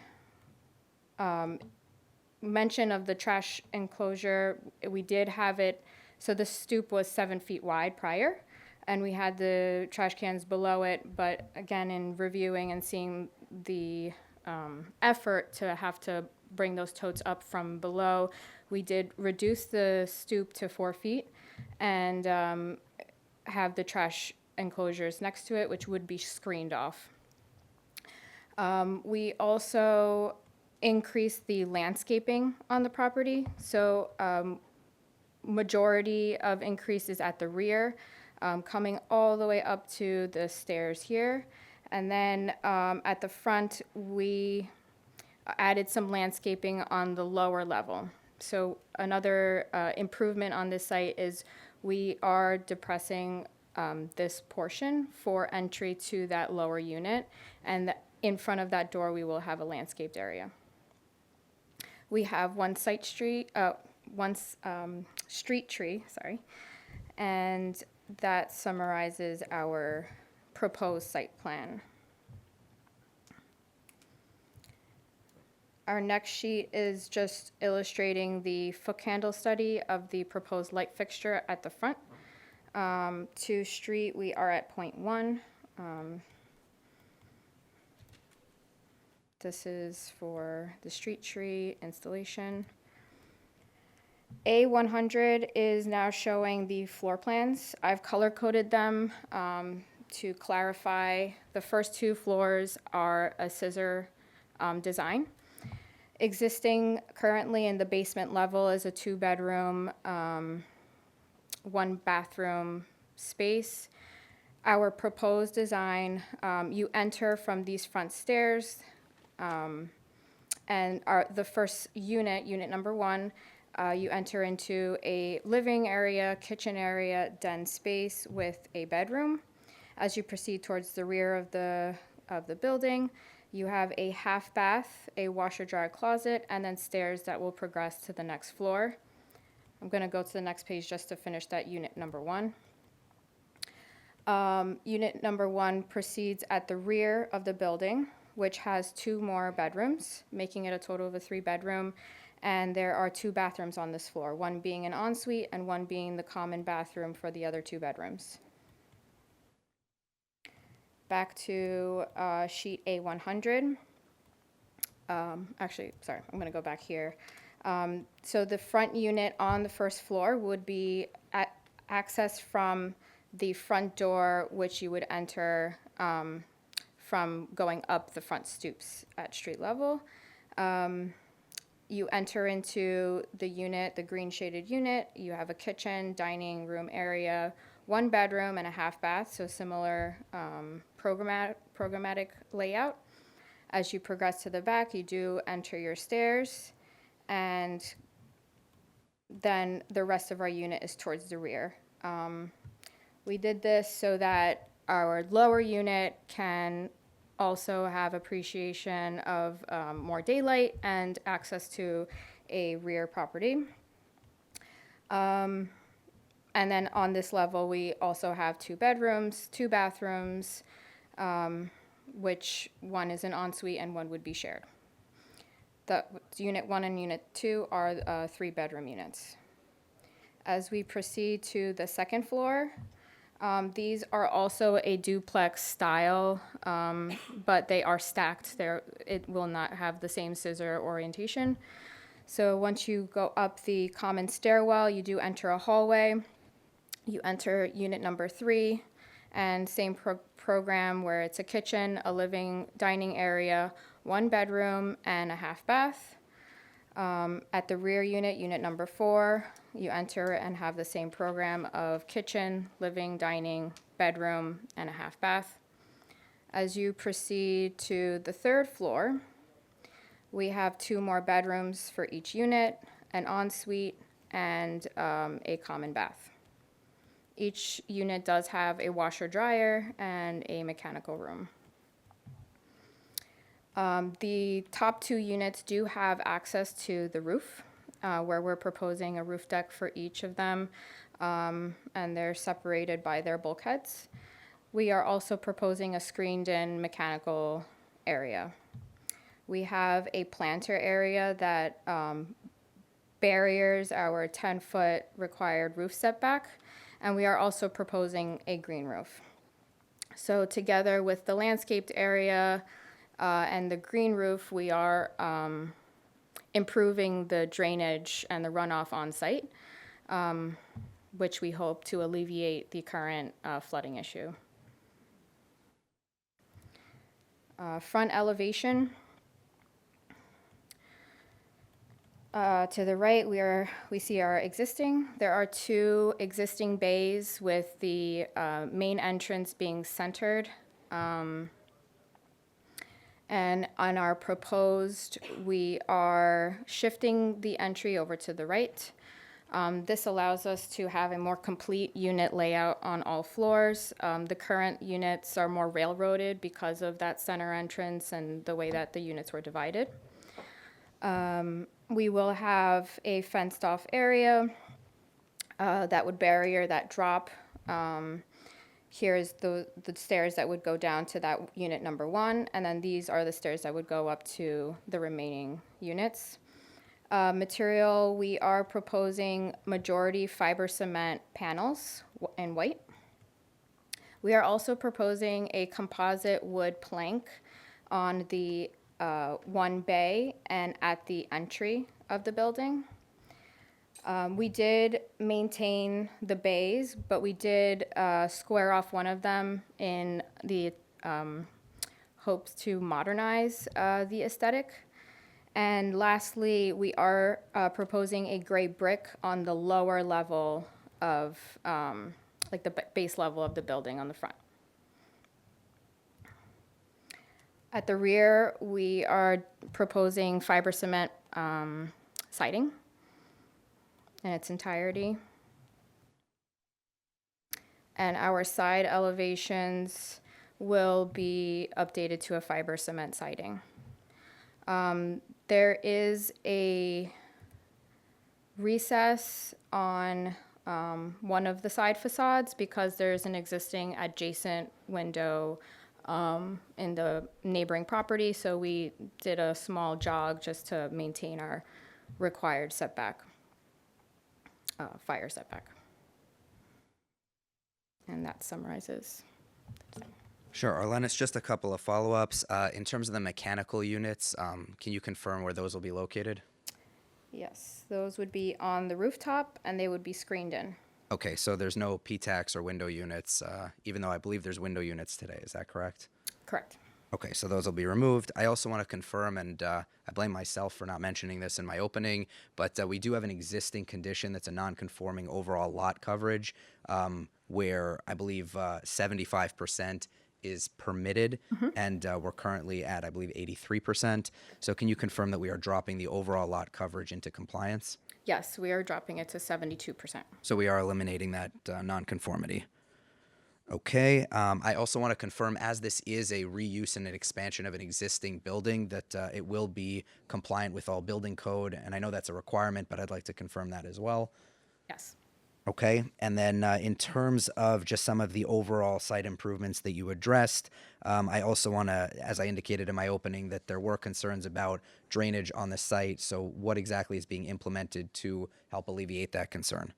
mention of the trash enclosure, we did have it, so the stoop was 7 feet wide prior, and we had the trash cans below it, but again, in reviewing and seeing the effort to have to bring those totes up from below, we did reduce the stoop to 4 feet and have the trash enclosures next to it, which would be screened off. We also increased the landscaping on the property. So majority of increase is at the rear, coming all the way up to the stairs here. And then at the front, we added some landscaping on the lower level. So another improvement on this site is we are depressing this portion for entry to that lower unit. And in front of that door, we will have a landscaped area. We have one street tree, sorry, and that summarizes our proposed site plan. Our next sheet is just illustrating the foot candle study of the proposed light fixture at the front. To street, we are at 0.1. This is for the street tree installation. A100 is now showing the floor plans. I've color-coded them to clarify. The first 2 floors are a scissor design. Existing currently in the basement level is a 2-bedroom, 1-bathroom space. Our proposed design, you enter from these front stairs, and the first unit, unit number 1, you enter into a living area, kitchen area, den space with a bedroom. As you proceed towards the rear of the building, you have a half bath, a washer dryer closet, and then stairs that will progress to the next floor. I'm going to go to the next page just to finish that unit number 1. Unit number 1 proceeds at the rear of the building, which has 2 more bedrooms, making it a total of a 3-bedroom. And there are 2 bathrooms on this floor, one being an ensuite and one being the common bathroom for the other 2 bedrooms. Back to sheet A100. Actually, sorry, I'm going to go back here. So the front unit on the first floor would be accessed from the front door, which you would enter from going up the front stoops at street level. You enter into the unit, the green shaded unit. You have a kitchen, dining room area, 1 bedroom and a half bath, so similar programmatic layout. As you progress to the back, you do enter your stairs, and then the rest of our unit is towards the rear. We did this so that our lower unit can also have appreciation of more daylight and access to a rear property. And then on this level, we also have 2 bedrooms, 2 bathrooms, which one is an ensuite and one would be shared. The unit 1 and unit 2 are 3-bedroom units. As we proceed to the second floor, these are also a duplex style, but they are stacked. It will not have the same scissor orientation. So once you go up the common stairwell, you do enter a hallway. You enter unit number 3, and same program where it's a kitchen, a living dining area, 1 bedroom, and a half bath. At the rear unit, unit number 4, you enter and have the same program of kitchen, living, dining, bedroom, and a half bath. As you proceed to the 3rd floor, we have 2 more bedrooms for each unit, an ensuite, and a common bath. Each unit does have a washer dryer and a mechanical room. The top 2 units do have access to the roof. where we're proposing a roof deck for each of them, and they're separated by their bulkheads. We are also proposing a screened-in mechanical area. We have a planter area that barriers our 10-foot required roof setback, and we are also proposing a green roof. So together with the landscaped area and the green roof, we are improving the drainage and the runoff on site, which we hope to alleviate the current flooding issue. Front elevation. To the right, we see our existing. There are 2 existing bays with the main entrance being centered. And on our proposed, we are shifting the entry over to the right. This allows us to have a more complete unit layout on all floors. The current units are more railroaded because of that center entrance and the way that the units were divided. We will have a fenced-off area that would barrier that drop. Here's the stairs that would go down to that unit number 1, and then these are the stairs that would go up to the remaining units. Material, we are proposing majority fiber cement panels in white. We are also proposing a composite wood plank on the 1 bay and at the entry of the building. We did maintain the bays, but we did square off one of them in the hopes to modernize the aesthetic. And lastly, we are proposing a gray brick on the lower level of, like the base level of the building on the front. At the rear, we are proposing fiber cement siding in its entirety. And our side elevations will be updated to a fiber cement siding. There is a recess on one of the side facades because there's an existing adjacent window in the neighboring property, so we did a small jog just to maintain our required setback, fire setback. And that summarizes. Sure, Arlenis, just a couple of follow-ups. In terms of the mechanical units, can you confirm where those will be located? Yes, those would be on the rooftop and they would be screened in. Okay, so there's no PTAX or window units, even though I believe there's window units today, is that correct? Correct. Okay, so those will be removed. I also want to confirm, and I blame myself for not mentioning this in my opening, but we do have an existing condition that's a non-conforming overall lot coverage, where I believe 75% is permitted, and we're currently at, I believe, 83%. So can you confirm that we are dropping the overall lot coverage into compliance? Yes, we are dropping it to 72%. So we are eliminating that nonconformity. Okay. I also want to confirm, as this is a reuse and an expansion of an existing building, that it will be compliant with all building code. And I know that's a requirement, but I'd like to confirm that as well. Yes. Okay. And then in terms of just some of the overall site improvements that you addressed, I also want to, as I indicated in my opening, that there were concerns about drainage on the site. So what exactly is being implemented to help alleviate that concern?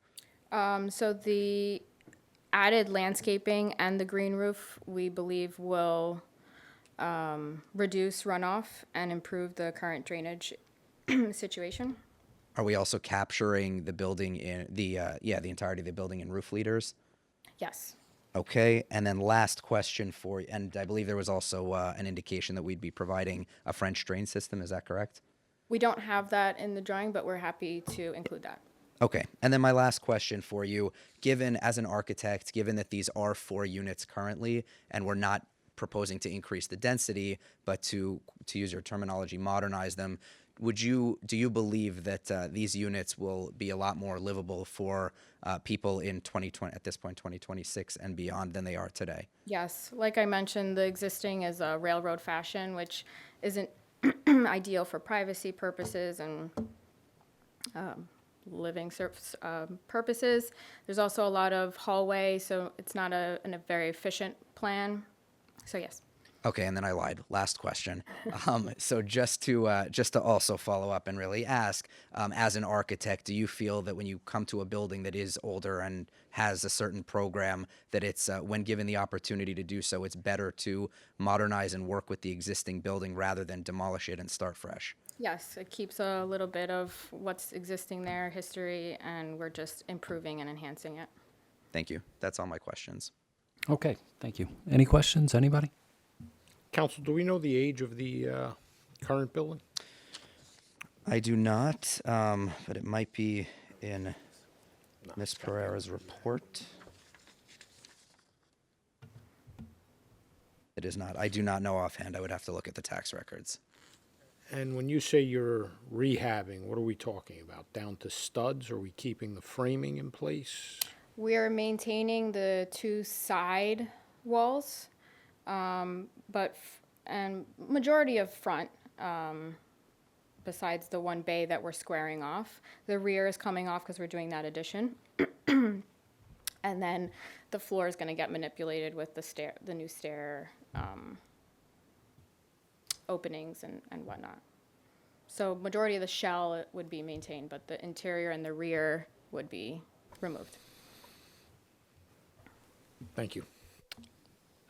So the added landscaping and the green roof, we believe, will reduce runoff and improve the current drainage situation. Are we also capturing the building in the entirety of the building in roof leaders? Yes. Okay, and then last question for you, and I believe there was also an indication that we'd be providing a French drain system, is that correct? We don't have that in the drawing, but we're happy to include that. Okay, and then my last question for you, given as an architect, given that these are 4 units currently, and we're not proposing to increase the density, but to use your terminology, modernize them, do you believe that these units will be a lot more livable for people in 2020, at this point, 2026 and beyond than they are today? Yes, like I mentioned, the existing is a railroad fashion, which isn't ideal for privacy purposes and purposes. There's also a lot of hallway, so it's not a very efficient plan. So yes. Okay, and then I lied. Last question. So just to also follow up and really ask, as an architect, do you feel that when you come to a building that is older and has a certain program, that it's when given the opportunity to do so, it's better to modernize and work with the existing building rather than demolish it and start fresh? Yes, it keeps a little bit of what's existing there, history, and we're just improving and enhancing it. Thank you. That's all my questions. Okay, thank you. Any questions, anybody? Council, do we know the age of the current building? I do not, but it might be in Ms. Pereira's report. It is not. I do not know offhand. I would have to look at the tax records. And when you say you're rehabbing, what are we talking about? Down to studs? Are we keeping the framing in place? We are maintaining the two side walls, and majority of front, besides the one bay that we're squaring off. The rear is coming off because we're doing that addition. And then the floor is going to get manipulated with the new stair openings and whatnot. So majority of the shell would be maintained, but the interior and the rear would be removed. Thank you.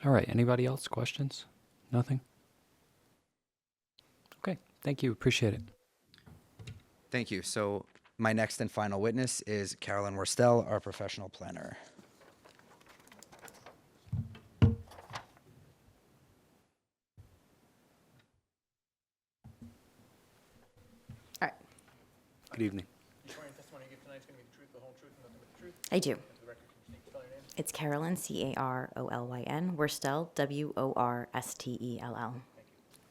All right, anybody else? Questions? Nothing? Okay, thank you. Appreciate it. Thank you. So my next and final witness is Carolyn Worstel, our professional planner. All right. Good evening. You swear testimony you give tonight is going to be the truth, the whole truth, and nothing but the truth? I do. For the record, can you spell your name? It's Carolyn, Carolyn, Worstel, Worstell.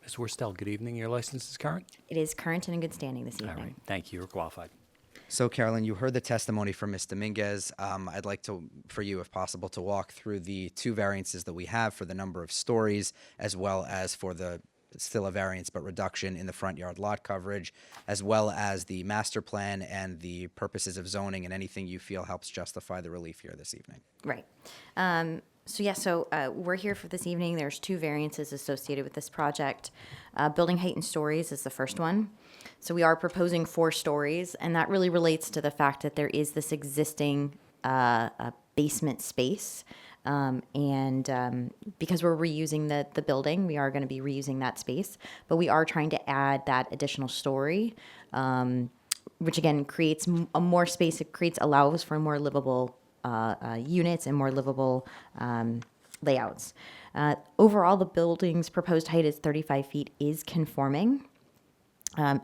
Ms. Worstel, good evening. Your license is current? It is current and in good standing this All evening. right, thank you. You're qualified. So, Carolyn, you heard the testimony from Ms. Dominguez. I'd like for you, if possible, to walk through the two variances that we have for the number of stories, as well as for the still a variance but reduction in the front yard lot coverage, as well as the master plan and the purposes of zoning and anything you feel helps justify the relief here this evening. Right. We're here for this evening. There's two variances associated with this project. Building height and stories is the first one. So we are proposing 4 stories, and that really relates to the fact that there is this existing basement space. Because we're reusing the building, we are going to be reusing that space, but we are trying to add that additional story, which again creates a more space. It allows for more livable units and more livable layouts. Overall, the building's proposed height is 35 feet is conforming. I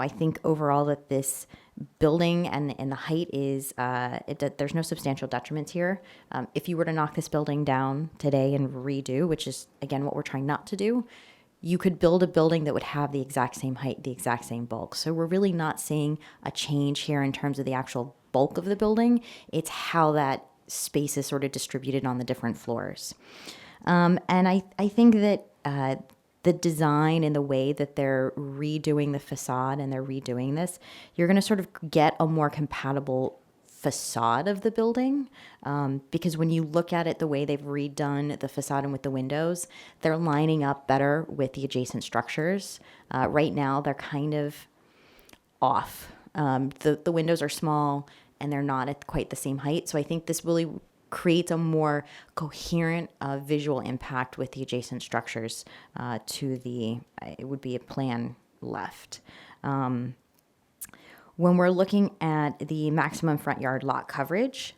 think overall that this building and the height is, there's no substantial detriments here. If you were to knock this building down today and redo, which is, again, what we're trying not to do, you could build a building that would have the exact same height, the exact same bulk. So we're really not seeing a change here in terms of the actual bulk of the building. It's how that space is sort of distributed on the different floors. And I think that the design and the way that they're redoing the facade and they're redoing this, you're going to sort of get a more compatible facade of the building, because when you look at it the way they've redone the facade and with the windows, they're lining up better with the adjacent structures. Right now, they're kind of off. The windows are small and they're not at quite the same height. So I think this really creates a more coherent visual impact with the adjacent structures it would be a plan left. When we're looking at the maximum front yard lot coverage,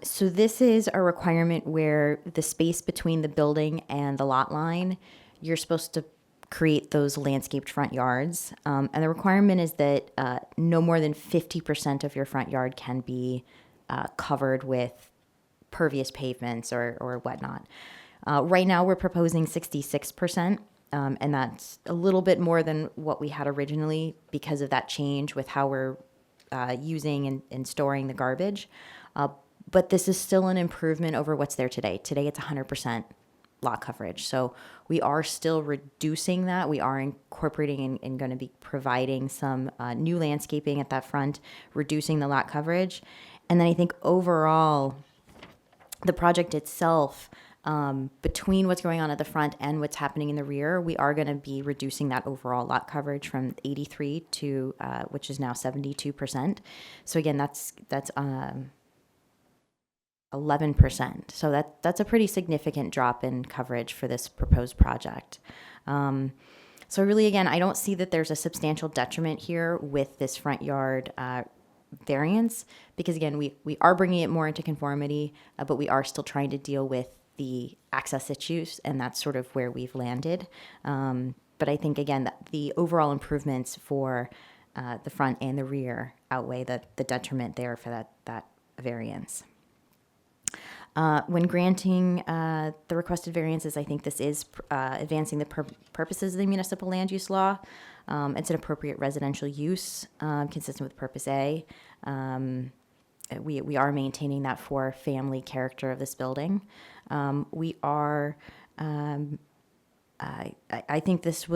so this is a requirement where the space between the building and the lot line, you're supposed to create those landscaped front yards. And the requirement is that no more than 50% of your front yard can be covered with pervious pavements or whatnot. Right now, we're proposing 66%, and that's a little bit more than what we had originally because of that change with how we're using and storing the garbage. But this is still an improvement over what's there today. Today, it's 100% lot coverage. So we are still reducing that. We are incorporating and going to be providing some new landscaping at that front, reducing the lot coverage. And then I think overall, the project itself, between what's going on at the front and what's happening in the rear, we are going to be reducing that overall lot coverage from 83 to, which is now 72%. So again, that's 11%. So that's a pretty significant drop in coverage for this proposed project. So really, again, I don't see that there's a substantial detriment here with this front yard variance, because again, we are bringing it more into conformity, but we are still trying to deal with the access issues, and that's sort of where we've landed. But I think, again, that the overall improvements for the front and the rear outweigh the detriment there for that variance. When granting the requested variances, I think this is advancing the purposes of the municipal land use law. It's an appropriate residential use consistent with Purpose A. We are maintaining that four-family character of this building. We are, I think this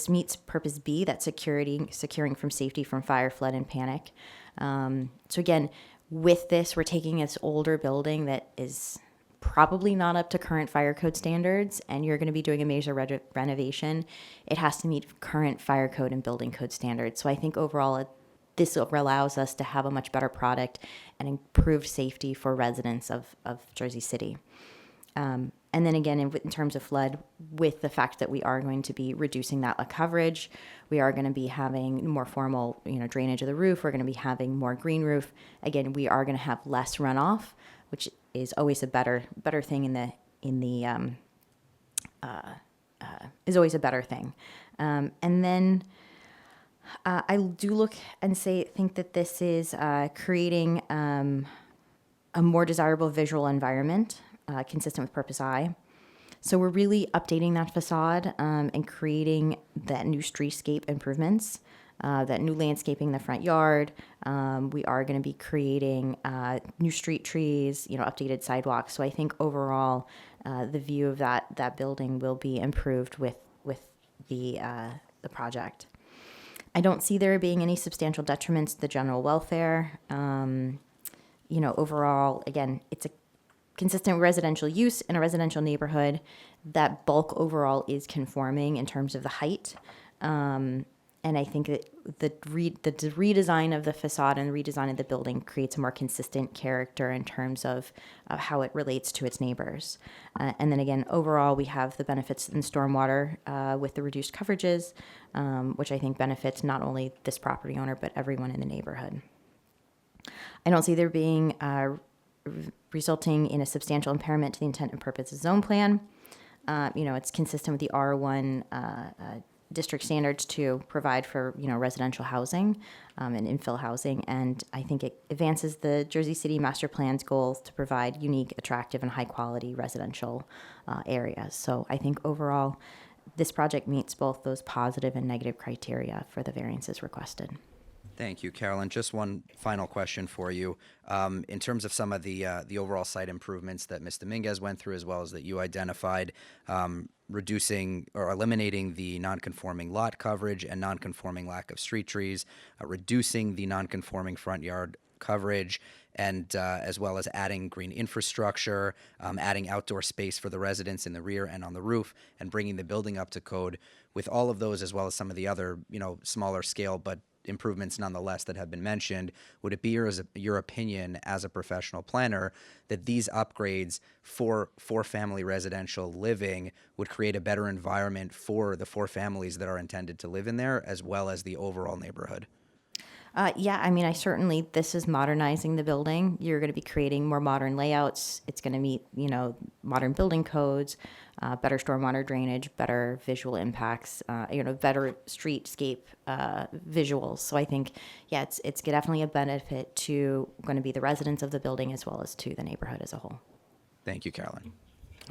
meets Purpose B, that securing from safety from fire, flood, and panic. So again, with this, we're taking this older building that is probably not up to current fire code standards, and you're going to be doing a major renovation. It has to meet current fire code and building code standards. So I think overall, this allows us to have a much better product and improved safety for residents of Jersey City. And then again, in terms of flood, with the fact that we are going to be reducing that coverage, we are going to be having more formal, drainage of the roof. We're going to be having more green roof. Again, we are going to have less runoff, which is always a better thing is always a better thing. And then I do look and think that this is creating a more desirable visual environment consistent with Purpose I. So we're really updating that facade and creating that new streetscape improvements, that new landscaping in the front yard. We are going to be creating new street trees, updated sidewalks. So I think overall, the view of that building will be improved with the project. I don't see there being any substantial detriments to the general welfare. Overall, again, it's a consistent residential use in a residential neighborhood. That bulk overall is conforming in terms of the height. And I think that the redesign of the facade and the redesign of the building creates a more consistent character in terms of how it relates to its neighbors. And then again, overall, we have the benefits in stormwater with the reduced coverages, which I think benefits not only this property owner, but everyone in the neighborhood. I don't see there being resulting in a substantial impairment to the intent and purpose of the zone plan. It's consistent with the R1 district standards to provide for, residential housing and infill housing. And I think it advances the Jersey City Master Plan's goals to provide unique, attractive, and high-quality residential areas. So I think overall, this project meets both those positive and negative criteria for the variances requested. Thank you, Carolyn. Just one final question for you. In terms of some of the overall site improvements that Ms. Dominguez went through, as well as that you identified, reducing or eliminating the non-conforming lot coverage and non-conforming lack of street trees, reducing the non-conforming front yard coverage, and as well as adding green infrastructure, adding outdoor space for the residents in the rear and on the roof, and bringing the building up to code. With all of those, as well as some of the other, smaller scale but improvements nonetheless that have been mentioned, would it be your opinion as a professional planner that these upgrades for family residential living would create a better environment for the four families that are intended to live in there, as well as the overall neighborhood? I certainly, this is modernizing the building. You're going to be creating more modern layouts. It's going to meet, modern building codes, better stormwater drainage, better visual impacts, better streetscape visuals. So I think, it's definitely a benefit to going to be the residents of the building as well as to the neighborhood as a whole. Thank you, Carolyn.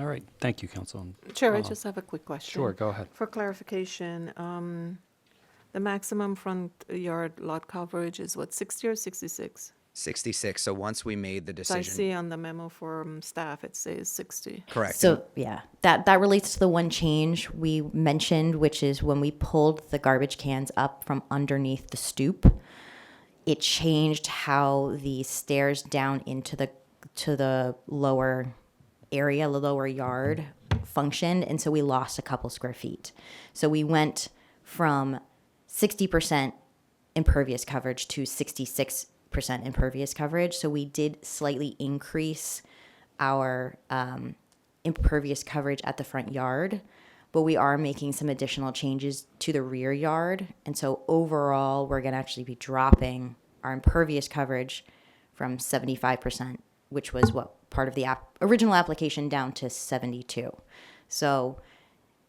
All right. Thank you, Council. Chair, I just have a quick question. Sure, go ahead. For clarification, the maximum front yard lot coverage is what, 60 or 66? 66. So once we made the I decision. see on the memo from staff, it says 60. Correct. So yeah, that relates to the one change we mentioned, which is when we pulled the garbage cans up from underneath the stoop, it changed how the stairs down into the lower area, the lower yard functioned, and so we lost a couple square feet. So we went from 60% impervious coverage to 66% impervious coverage. So we did slightly increase our impervious coverage at the front yard, but we are making some additional changes to the rear yard. And so overall, we're going to actually be dropping our impervious coverage from 75%, which was what part of the original application, down to 72. So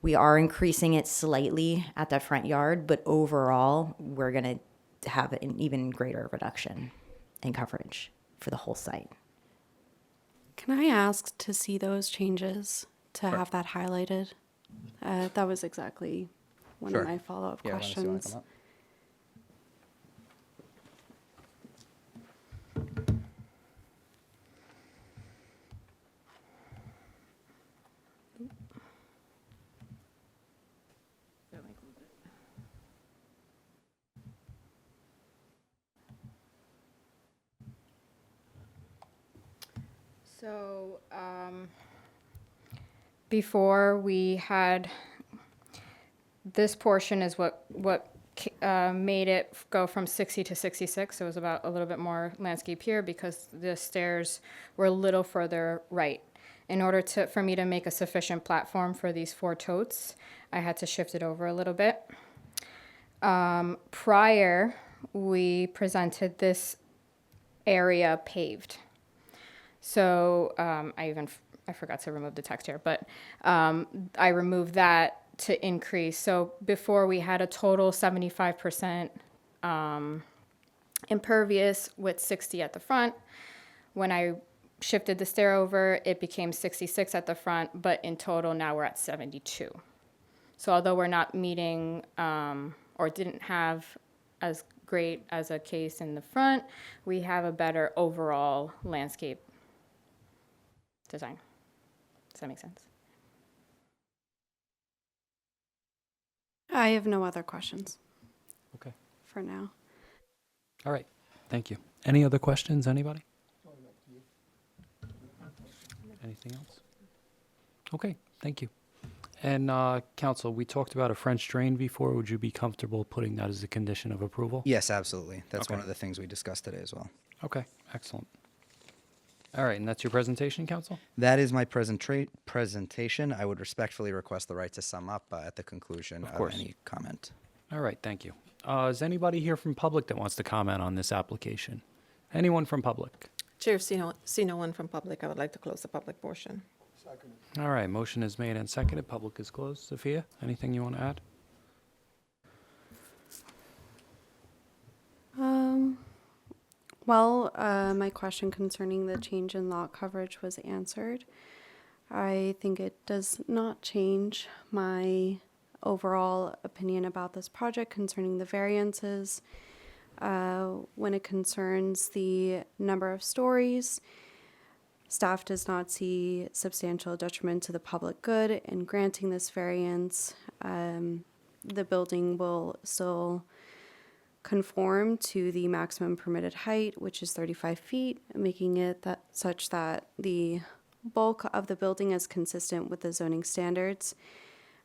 we are increasing it slightly at the front yard, but overall, we're going to have an even greater reduction in coverage for the whole site. Can I ask to see those changes, to have that highlighted? That was exactly one of my follow-up questions. So, before we had, this portion is what made it go from 60 to 66. So it was about a little bit more landscape here because the stairs were a little further right. In order for me to make a sufficient platform for these 4 totes, I had to shift it over a little bit. Prior, we presented this area paved. So I forgot to remove the text here, but I removed that to increase. So before we had a total 75% impervious with 60 at the front. When I shifted the stair over, it became 66 at the front, but in total now we're at 72. So although we're not meeting or didn't have as great as a case in the front, we have a better overall landscape design. Does that make sense? I have no other questions. Okay. For now. All right. Thank you. Any other questions, anybody? Anything else? Okay. Thank you. And Council, we talked about a French drain before. Would you be comfortable putting that as a condition of approval? Yes, absolutely. That's Okay. one of the things we discussed today as well. Okay. Excellent. All right. And that's your presentation, Council? That is my presentation. I would respectfully request the right to sum up at the conclusion of course. any comment. All right. Thank you. Is anybody here from public that wants to comment on this application? Anyone from public? Chair, see no one from public. I would like to close the public portion. All right. Motion is made and seconded. Public is closed. Sophia, anything you want to add? Well, my question concerning the change in lot coverage was answered. I think it does not change my overall opinion about this project concerning the variances. When it concerns the number of stories, staff does not see substantial detriment to the public good in granting this variance. The building will still conform to the maximum permitted height, which is 35 feet, making it such that the bulk of the building is consistent with the zoning standards,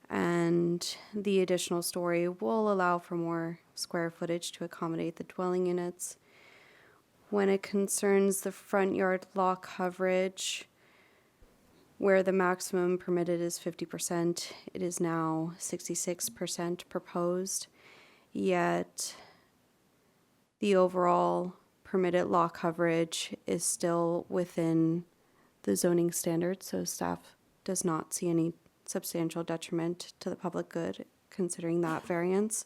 and the additional story will allow for more square footage to accommodate the dwelling units. When it concerns the front yard lot coverage, where the maximum permitted is 50%, it is now 66% proposed, yet the overall permitted lot coverage is still within the zoning standards, so staff does not see any substantial detriment to the public good considering that variance.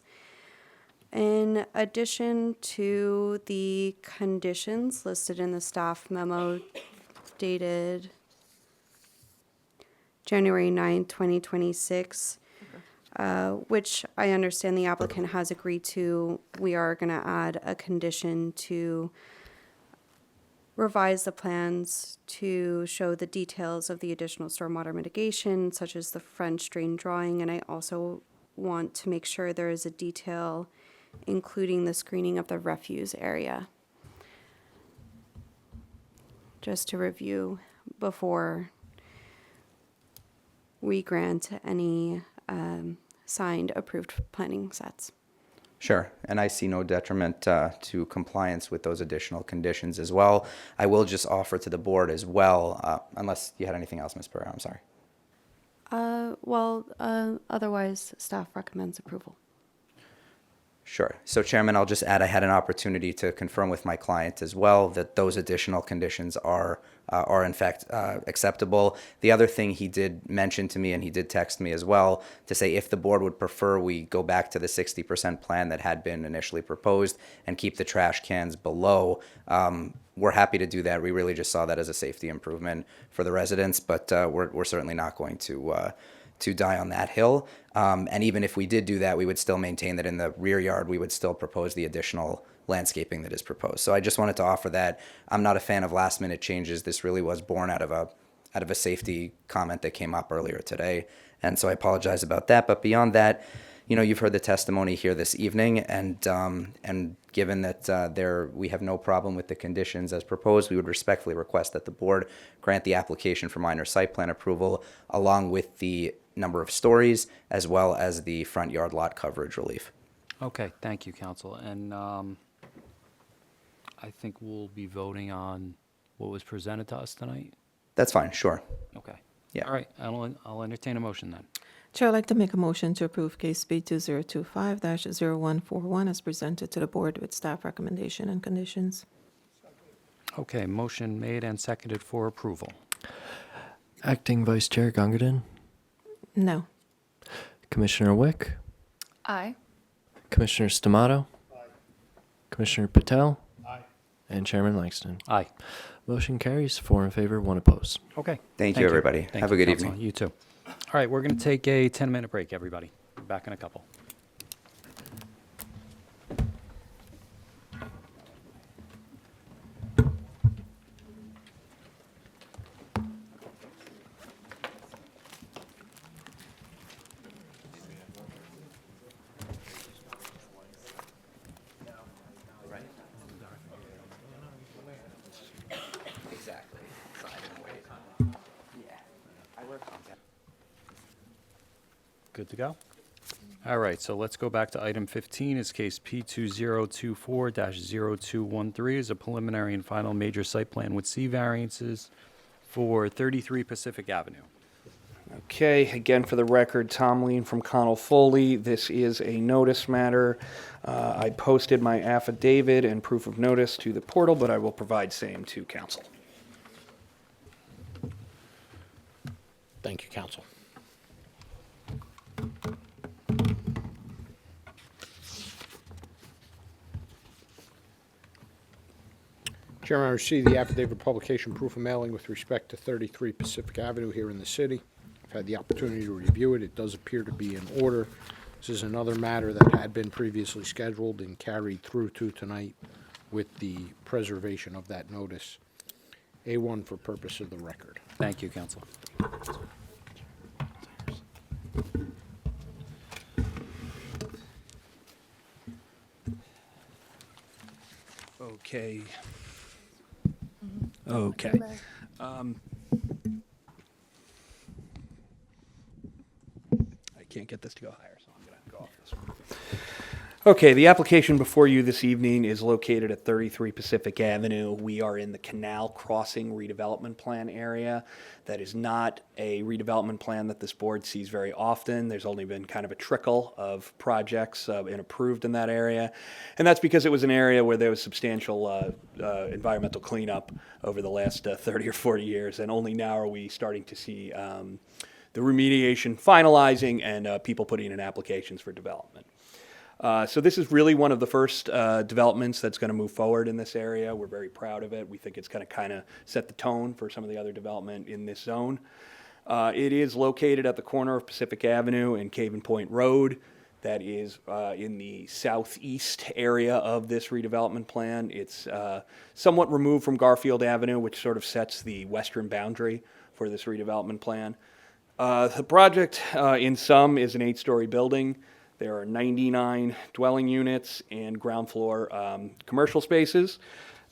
In addition to the conditions listed in the staff memo dated January 9, 2026, which I understand the applicant has agreed to, we are going to add a condition to revise the plans to show the details of the additional stormwater mitigation, such as the French drain drawing, and I also want to make sure there is a detail including the screening of the refuse area. Just to review before we grant any signed approved planning sets. Sure, and I see no detriment to compliance with those additional conditions as well. I will just offer to the board as well, unless you had anything else, Ms. Pereira, I'm sorry. Otherwise, staff recommends approval. Sure. So, Chairman, I'll just add I had an opportunity to confirm with my client as well that those additional conditions are in fact acceptable. The other thing he did mention to me, and he did text me as well, to say if the board would prefer we go back to the 60% plan that had been initially proposed and keep the trash cans below, we're happy to do that. We really just saw that as a safety improvement for the residents, but we're certainly not going to die on that hill. And even if we did do that, we would still maintain that in the rear yard, we would still propose the additional landscaping that is proposed. So I just wanted to offer that. I'm not a fan of last minute changes. This really was born out of a safety comment that came up earlier today. And so I apologize about that. But beyond that, you know, you've heard the testimony here this evening, and given that we have no problem with the conditions as proposed, we would respectfully request that the board grant the application for minor site plan approval along with the number of stories as well as the front yard lot coverage relief. Okay, thank you, counsel. And I think we'll be voting on what was presented to us tonight. That's fine, sure. Okay. Yeah. All right, I'll entertain a motion then. Chair, I'd like to make a motion to approve case B 2025-0141 as presented to the board with staff recommendation and conditions. Okay, motion made and seconded for approval. Acting Vice Chair Gongadin, No. Commissioner Wick, Aye. Commissioner Stamato, Commissioner Patel, and Chairman Langston. Aye. Motion carries 4 in favor, 1 opposed. Okay. Thank you, everybody. Thank Have you, a good counsel. evening. You too. All right, we're going to take a 10-minute break, everybody. Back in a couple. Exactly. Yeah, I work on that. Good to go? All right, so let's go back to item 15. Is case P2024-0213 is a preliminary and final major site plan with C variances for 33 Pacific Avenue. Okay, again, for the record, Tom Lean from Connell Foley. This is a notice matter. I posted my affidavit and proof of notice to the portal, but I will provide same to council. Thank you, counsel. Chairman, I received the affidavit of publication proof of mailing with respect to 33 Pacific Avenue here in the city. I've had the opportunity to review it. It does appear to be in order. This is another matter that had been previously scheduled and carried through to tonight with the preservation of that notice. A1 for purpose of the record. Thank you, counsel. Okay. Okay. I can't get this to go higher, so I'm going to go off this one. Okay, the application before you this evening is located at 33 Pacific Avenue. We are in the Canal Crossing redevelopment plan area. That is not a redevelopment plan that this board sees very often. There's only been kind of a trickle of projects and approved in that area. And that's because it was an area where there was substantial environmental cleanup over the last 30 or 40 years. And only now are we starting to see the remediation finalizing and people putting in applications for development. So this is really one of the first developments that's going to move forward in this area. We're very proud of it. We think it's going to kind of set the tone for some of the other development in this zone. It is located at the corner of Pacific Avenue and Caven Point Road. that is in the southeast area of this redevelopment plan. It's somewhat removed from Garfield Avenue, which sort of sets the western boundary for this redevelopment plan. The project, in sum, is an 8-story building. There are 99 dwelling units and ground floor commercial spaces.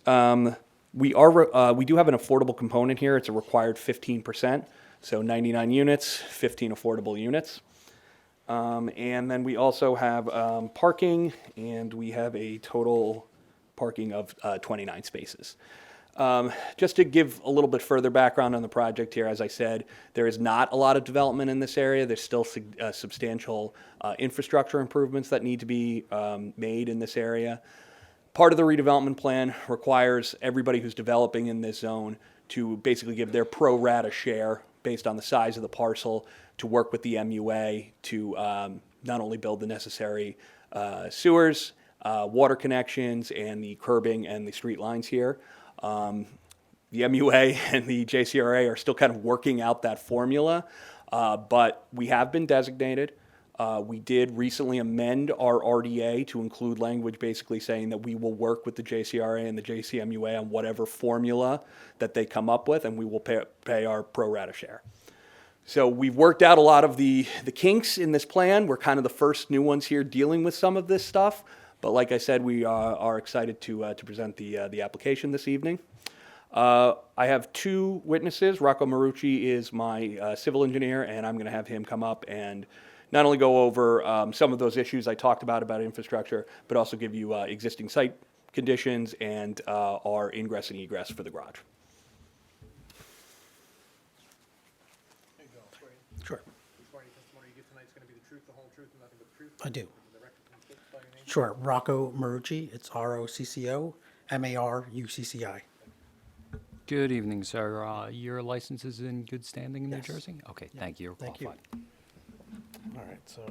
We do have an affordable component here. It's a required 15%, so 99 units, 15 affordable units. And then we also have parking, and we have a total parking of 29 spaces. Just to give a little bit further background on the project here, as I said, there is not a lot of development in this area. There's still substantial infrastructure improvements that need to be made in this area. Part of the redevelopment plan requires everybody who's developing in this zone to basically give their pro rata share based on the size of the parcel to work with the MUA to not only build the necessary sewers, water connections, and the curbing and the street lines here. The MUA and the JCRA are still kind of working out that formula, but we have been designated. We did recently amend our RDA to include language basically saying that we will work with the JCRA and the JCMUA on whatever formula that they come up with, and we will pay our pro rata share. So we've worked out a lot of the kinks in this plan. We're kind of the first new ones here dealing with some of this stuff. But like I said, we are excited to present the application this evening. I have 2 witnesses. Rocco Marucci is my civil engineer, and I'm going to have him come up and not only go over some of those issues I talked about infrastructure, but also give you existing site conditions and our ingress and egress for the garage. There you go. Sure. Swear any testimony you give tonight is going to be the truth, the whole truth, and nothing but the truth? I do. For the record, can you spell your name? Sure. Rocco Marucci. It's ROCCO MARUCCI. Good evening, sir. Your license is in good standing in Yes. New Jersey? Okay, Yeah, thank you. You're thank you. qualified. All right, so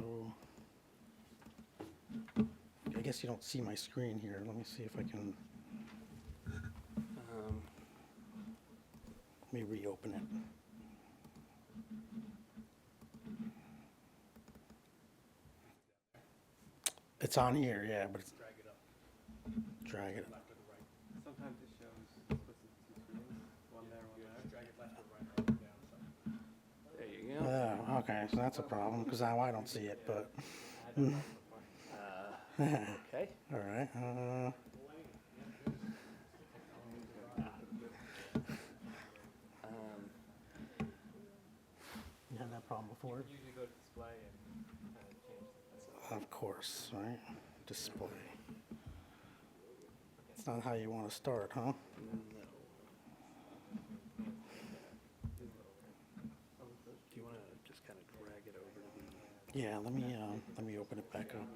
I guess you don't see my screen here. Let me see if I can. Let me reopen it. It's on here, yeah, but it's. Drag it up. Drag it up. Left or the right. Sometimes it shows split into 2 screens. One there, one there. Drag it left or right, or up and down. So. There you go. Oh, okay, so that's a problem, because now I don't see it, but. Okay. All right. You had that problem before? Usually go to display and kind of change the Of course, right? Display. It's not how you want to start, huh? Do you want to just kind of drag it over to the... Yeah, let me open it back up.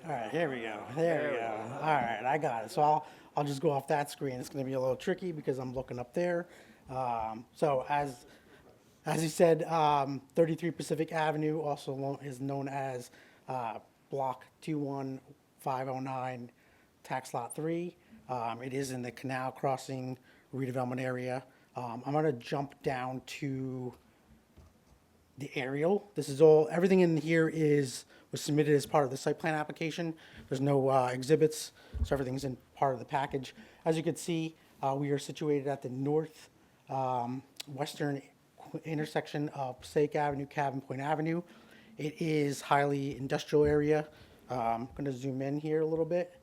All right, here we go. There we go. All right, I got it. So I'll just go off that screen. It's going to be a little tricky because I'm looking up there. So as you said, 33 Pacific Avenue also is known as Block 21509, Tax Lot 3. It is in the Canal Crossing redevelopment area. I'm going to jump down to the aerial. This is all, everything in here was submitted as part of the site plan application. There's no exhibits, so everything's in part of the package. As you can see, we are situated at the north western intersection of Passaic Avenue, Cabin Point Avenue. It is highly industrial area. I'm going to zoom in here a little bit.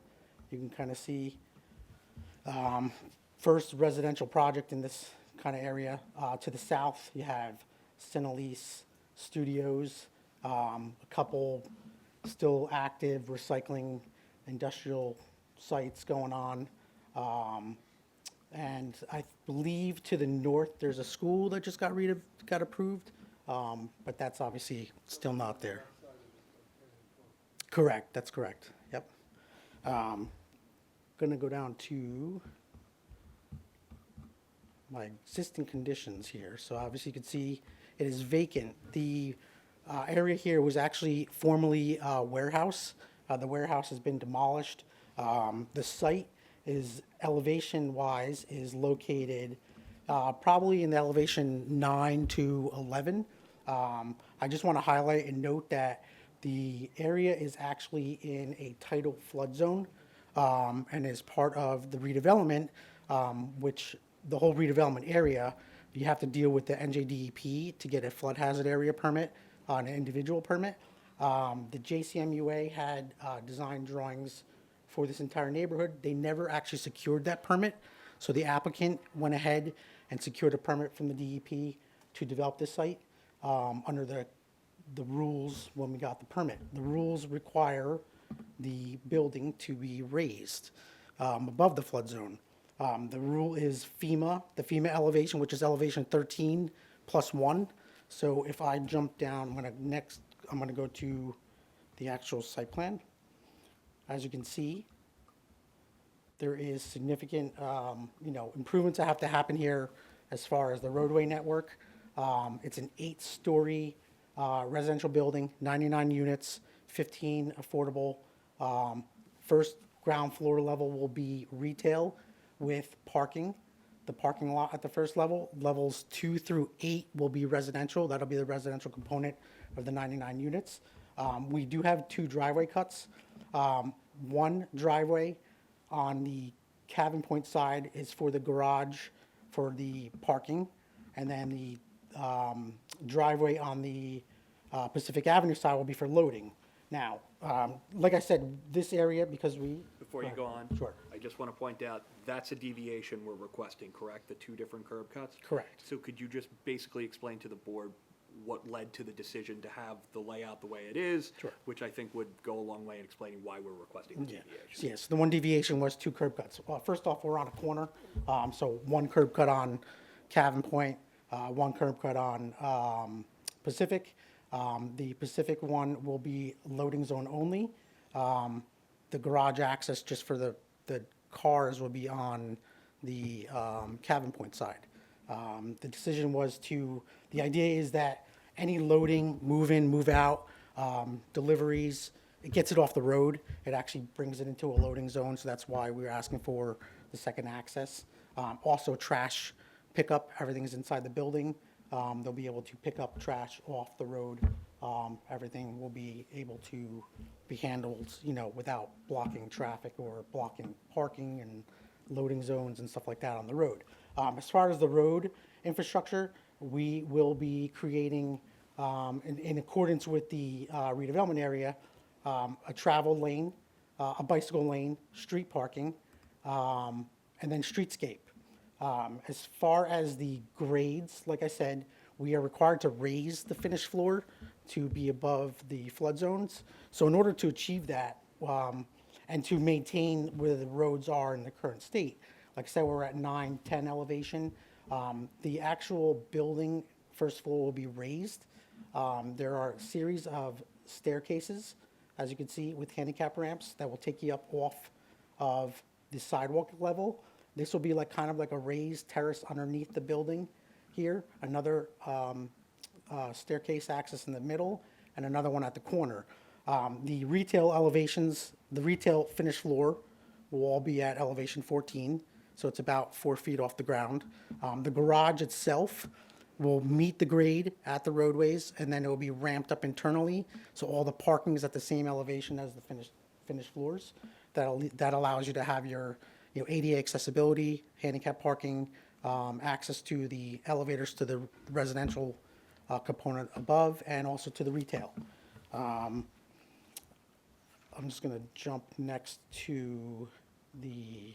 You can kind of see first residential project in this kind of area. To the south, you have Cinelise Studios, a couple still active recycling industrial sites going on. And I believe to the north, there's a school that just got approved, but that's obviously still not there. Correct, that's correct, yep. Gonna go down to my existing conditions here. So obviously you can see it is vacant. The area here was actually formerly a warehouse The warehouse has been demolished. The site is, elevation-wise, is located probably in the elevation 9 to 11. I just want to highlight and note that the area is actually in a tidal flood zone and is part of the redevelopment, which the whole redevelopment area, you have to deal with the NJDEP to get a flood hazard area permit on an individual permit. The JCMUA had design drawings for this entire neighborhood. They never actually secured that permit, so the applicant went ahead and secured a permit from the DEP to develop this site under the rules when we got the permit. The rules require the building to be raised above the flood zone. The rule is FEMA, the FEMA elevation, which is elevation 13 plus 1. So if I jump down, I'm gonna go to the actual site plan. As you can see, there is significant, improvements that have to happen here as far as the roadway network. It's an 8-story residential building, 99 units, 15 affordable. First ground floor level will be retail with parking. The parking lot at the first level. Levels 2 through 8 will be residential. That'll be the residential component of the 99 units. We do have 2 driveway cuts. One driveway on the Cabin Point side is for the garage for the parking, and then the driveway on the Pacific Avenue side will be for loading. Now, like I said, this area, because we... Before you go on, Sure. I just want to point out, that's a deviation we're requesting, correct? The 2 different curb cuts? Correct. So could you just basically explain to the board what led to the decision to have the layout the way it is? Sure. Which I think would go a long way in explaining why we're requesting the deviation. Yes, the one deviation was 2 curb cuts. First off, we're on a corner, so 1 curb cut on Cabin Point, 1 curb cut on Pacific. The Pacific one will be loading zone only. The garage access just for the cars will be on the Cabin Point side. The decision was the idea is that any loading, move in, move out, deliveries, it gets it off the road. It actually brings it into a loading zone, so that's why we're asking for the second access. Also trash pickup, everything's inside the building. They'll be able to pick up trash off the road. Everything will be able to be handled, without blocking traffic or blocking parking and loading zones and stuff like that on the road. As far as the road infrastructure, we will be creating, in accordance with the redevelopment area, a travel lane, a bicycle lane, street parking, and then streetscape. As far as the grades, like I said, we are required to raise the finished floor to be above the flood zones. So in order to achieve that, and to maintain where the roads are in the current state, like I said, we're at 9, 10 elevation. The actual building first floor will be raised. There are a series of staircases, as you can see, with handicap ramps that will take you up off of the sidewalk level. This will be kind of like a raised terrace underneath the building here. Another staircase access in the middle, and another one at the corner. The retail elevations, the retail finished floor will all be at elevation 14, so it's about 4 feet off the ground. The garage itself will meet the grade at the roadways, and then it will be ramped up internally, so all the parking is at the same elevation as the finished floors. That allows you to have your ADA accessibility, handicap parking, access to the elevators to the residential component above, and also to the retail. I'm just going to jump next to the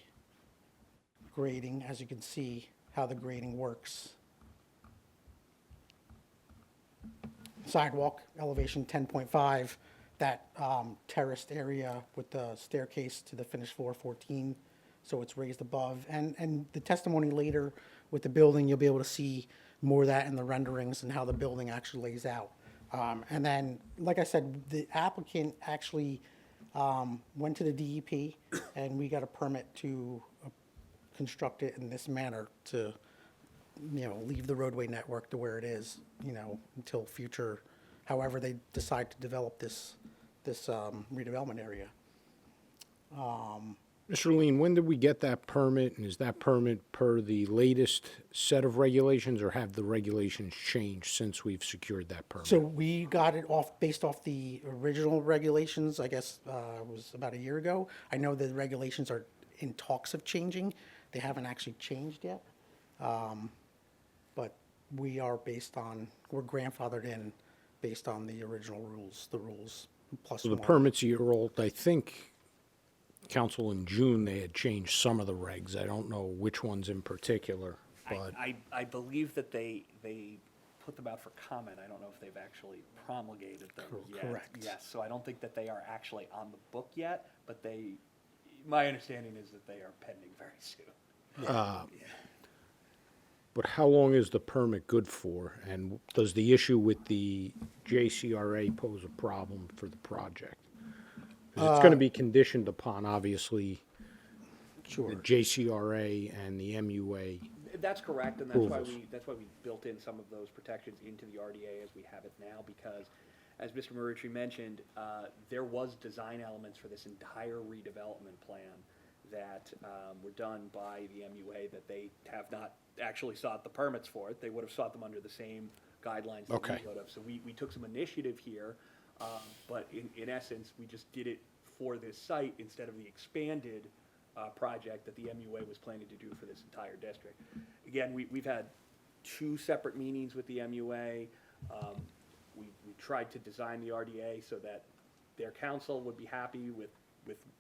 grading, as you can see how the grading works. Sidewalk, elevation 10.5, that terraced area with the staircase to the finished floor 14, so it's raised above. And the testimony later with the building, you'll be able to see more of that in the renderings and how the building actually lays out. And then, like I said, the applicant actually went to the DEP, and we got a permit to construct it in this manner to, leave the roadway network to where it is, until future, however they decide to develop this this redevelopment area. Mr. Lean, when did we get that permit, and is that permit per the latest set of regulations, or have the regulations changed since we've secured that permit? So we got it based off the original regulations, I guess, it was about a year ago. I know the regulations are in talks of changing. They haven't actually changed yet. But we're grandfathered in based on the original rules, the rules plus So the more. permit's a year old. I think, Council, in June, they had changed some of the regs. I don't know which ones in particular, but I believe that they put them out for comment. I don't know if they've actually promulgated them yet. Correct. Yes, so I don't think that they are actually on the book yet, but my understanding is that they are pending very soon. but how long is the permit good for? And does the issue with the JCRA pose a problem for the project? 'Cause it's going to be conditioned upon, obviously, the JCRA and the MUA. That's correct, and Approvals. that's why we built in some of those protections into the RDA as we have it now, because as Mr. Marucci mentioned, there was design elements for this entire redevelopment plan that were done by the MUA that they have not actually sought the permits for it. They would have sought them under the same guidelines that Okay. we would have. So we took some initiative here, but in essence, we just did it for this site instead of the expanded project that the MUA was planning to do for this entire district. Again, we've had 2 separate meetings with the MUA. We tried to design the RDA so that their council would be happy with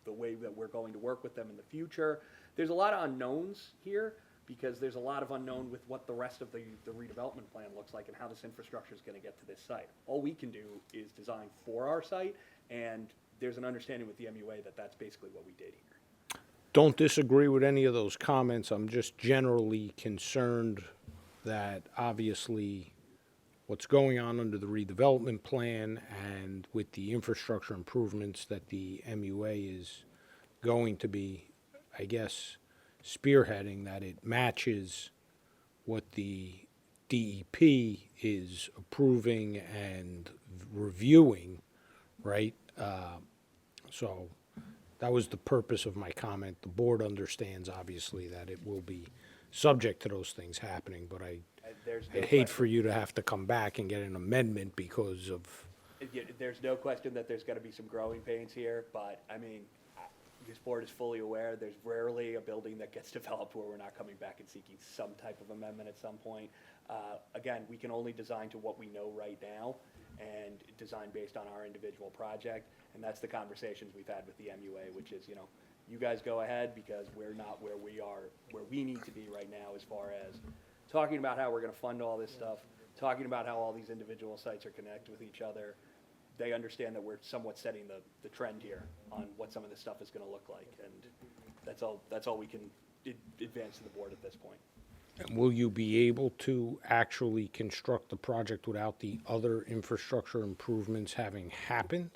the way that we're going to work with them in the future. There's a lot of unknowns here because there's a lot of unknown with what the rest of the redevelopment plan looks like and how this infrastructure is going to get to this site. All we can do is design for our site, and there's an understanding with the MUA that that's basically what we did here. Don't disagree with any of those comments. I'm just generally concerned that obviously what's going on under the redevelopment plan and with the infrastructure improvements that the MUA is going to be, I guess, spearheading, that it matches what the DEP is approving and reviewing, right? So that was the purpose of my comment. The board understands, obviously, that it will be subject to those things happening, but I'd hate for you to have to come back and get an amendment because of, There's no question that there's going to be some growing pains here, but I mean, this board is fully aware there's rarely a building that gets developed where we're not coming back and seeking some type of amendment at some point. Again, we can only design to what we know right now and design based on our individual project, and that's the conversations we've had with the MUA, which is, you guys go ahead because we're not where we need to be right now as far as talking about how we're going to fund all this stuff, talking about how all these individual sites are connected with each other. They understand that we're somewhat setting the trend here on what some of this stuff is going to look like, and that's all we can advance to the board at this point. will you be able to actually construct the project without the other infrastructure improvements having happened?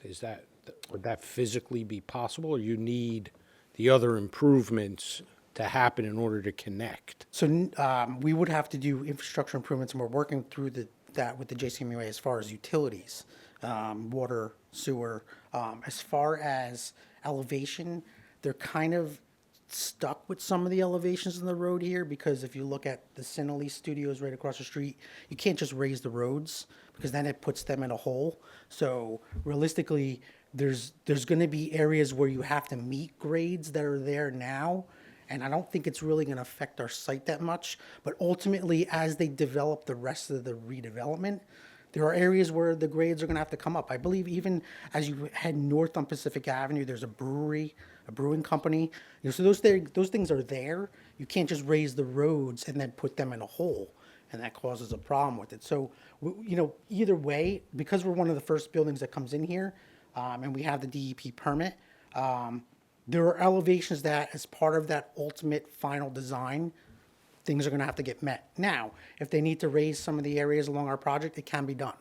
Would that physically be possible, or you need the other improvements to happen in order to connect? So we would have to do infrastructure improvements, and we're working through that with the JCMUA as far as utilities, water, sewer. As far as elevation, they're kind of stuck with some of the elevations in the road here, because if you look at the Cinelli Studios right across the street, you can't just raise the roads because then it puts them in a hole. So realistically, there's going to be areas where you have to meet grades that are there now, and I don't think it's really going to affect our site that much. But ultimately, as they develop the rest of the redevelopment, there are areas where the grades are going to have to come up. I believe even as you head north on Pacific Avenue, there's a brewery, a brewing company. So those things are there. You can't just raise the roads and then put them in a hole, and that causes a problem with it. So, either way, because we're one of the first buildings that comes in here, and we have the DEP permit, there are elevations that, as part of that ultimate final design, things are going to have to get met. Now, if they need to raise some of the areas along our project, it can be done,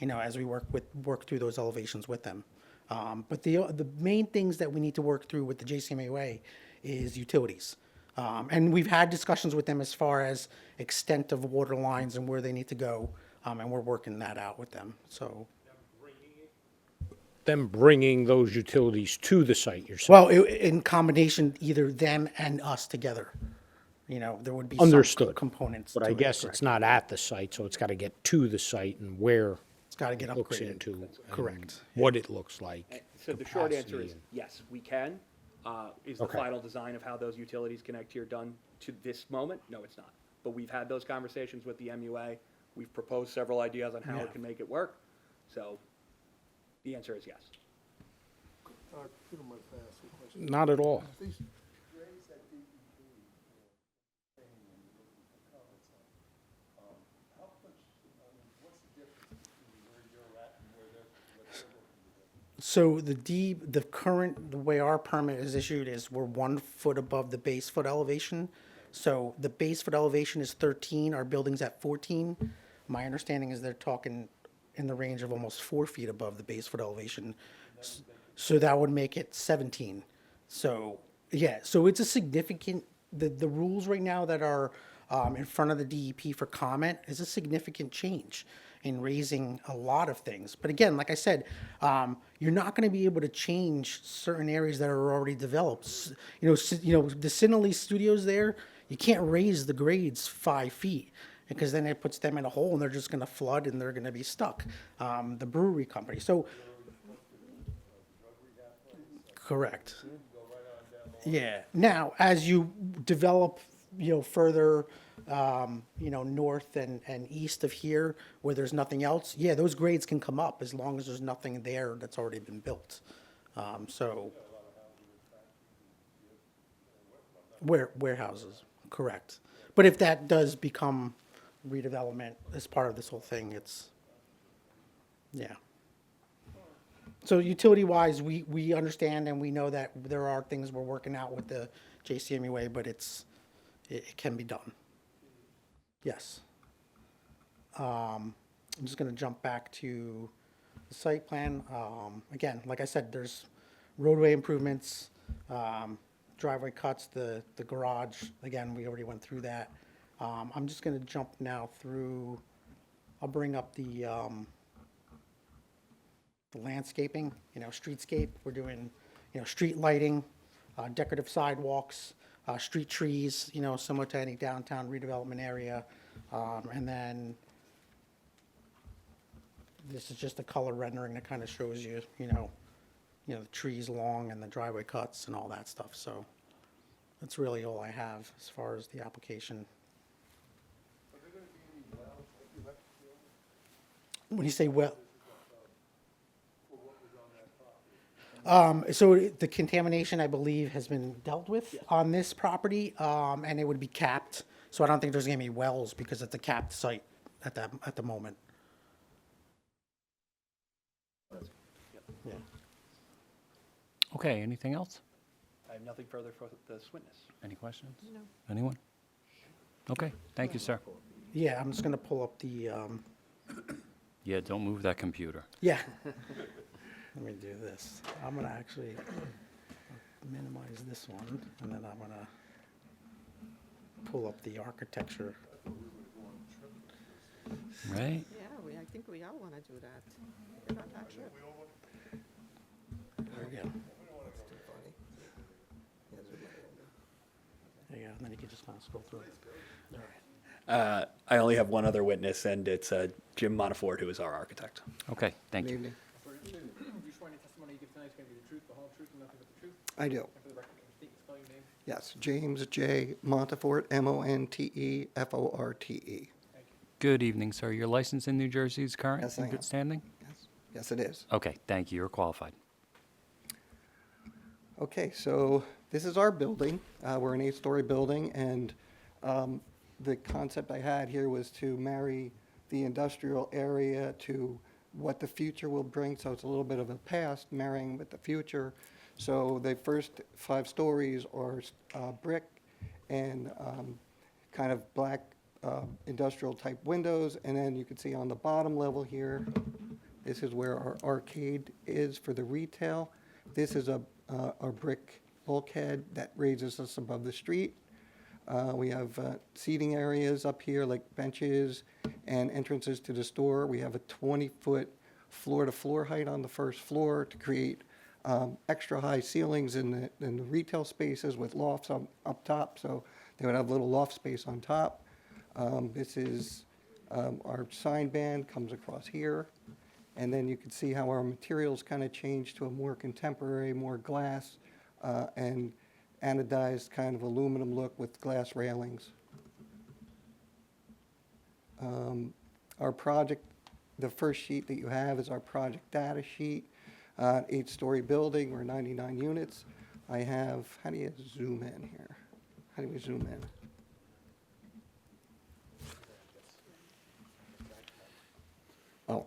as we work through those elevations with them. But the main things that we need to work through with the JCMUA is utilities. And we've had discussions with them as far as extent of water lines and where they need to go, and we're working that out with them. So them bringing those utilities to the site, you're saying? Well, in combination, either them and us together. You know, there would be some Understood. components. But to I it, guess correct. it's not at the site, so it's got to get to the site and where It's got to get it looks upgraded. into. and Correct. What it looks like. So the short answer capacity is and- yes, we can. Is the Okay. final design of how those utilities connect here done to this moment? No, it's not. But we've had those conversations with the MUA. We've proposed several ideas on how Yeah. it can make it work. So the answer is yes. Not at all. So the current, the way our permit is issued is we're 1 foot above the base foot elevation. So the base foot elevation is 13, our building's at 14. My understanding is they're talking in the range of almost 4 feet above the base foot elevation. So that would make it 17. So, yeah, so it's a significant, the rules right now that are in front of the DEP for comment is a significant change in raising a lot of things. But again, like I said, you're not going to be able to change certain areas that are already developed. The Cinelli Studios there, you can't raise the grades 5 feet because then it puts them in a hole and they're just going to flood and they're going to be stuck. The brewery company. So, correct. Yeah. Now, as you develop, further, north and east of here, where there's nothing else, yeah, those grades can come up as long as there's nothing there that's already been built. Warehouses, correct. But if that does become redevelopment as part of this whole thing, yeah. So utility-wise, we understand and we know that there are things we're working out with the JCMUA, but it can be done. Yes. I'm just going to jump back to the site plan. Again, like I said, there's roadway improvements, driveway cuts, the garage. Again, we already went through that. I'm just going to jump now through, I'll bring up the landscaping, streetscape. We're doing, street lighting, decorative sidewalks, street trees, similar to any downtown redevelopment area. And then this is just a color rendering that kind of shows you, the trees along and the driveway cuts and all that stuff. So that's really all I have as far as the application. When you say well, so the contamination, I believe, has been dealt with on this property, and it would be capped. So I don't think there's going to be wells because it's a capped site at the moment. Yeah. Okay, anything else? I have nothing further for this witness. Any questions? No. Anyone? Okay, thank you, sir. Yeah, I'm just going to pull up the. Yeah, don't move that computer. Yeah. Let me do this. I'm going to actually minimize this one, and then I'm going to pull up the architecture. Right? Yeah, I think we all want to do that. We're not that sure. There we go. There you go. And then you can just kind of scroll through it. All right. I only have one other witness, and it's Jim Montefiore, who is our architect. Okay, thank you. Do you swear any testimony you give tonight is going to be the truth, the whole truth, and nothing but the truth? I do. And for the record, can you state and spell your name? Yes, James J. Montefort, Monteforte. Good evening, sir. Your license in New Jersey is current? Yes, I In good am. standing? Yes, it is. Okay, thank you. You're qualified. Okay, so this is our building. We're an 8-story building, and the concept I had here was to marry the industrial area to what the future will bring. So it's a little bit of a past marrying with the future. So the first 5 stories are brick and kind of black industrial type windows. And then you can see on the bottom level here, this is where our arcade is for the retail. This is a brick bulkhead that raises us above the street. We have seating areas up here like benches and entrances to the store. We have a 20-foot floor-to-floor height on the first floor to create extra high ceilings in the retail spaces with lofts up top, so they would have little loft space on top. This is our sign band comes across here, and then you can see how our materials kind of change to a more contemporary, more glass and anodized kind of aluminum look with glass railings. Our project, the first sheet that you have is our project data sheet. 8-story building, we're 99 units. I have, how do you zoom in here? How do we zoom in? Oh,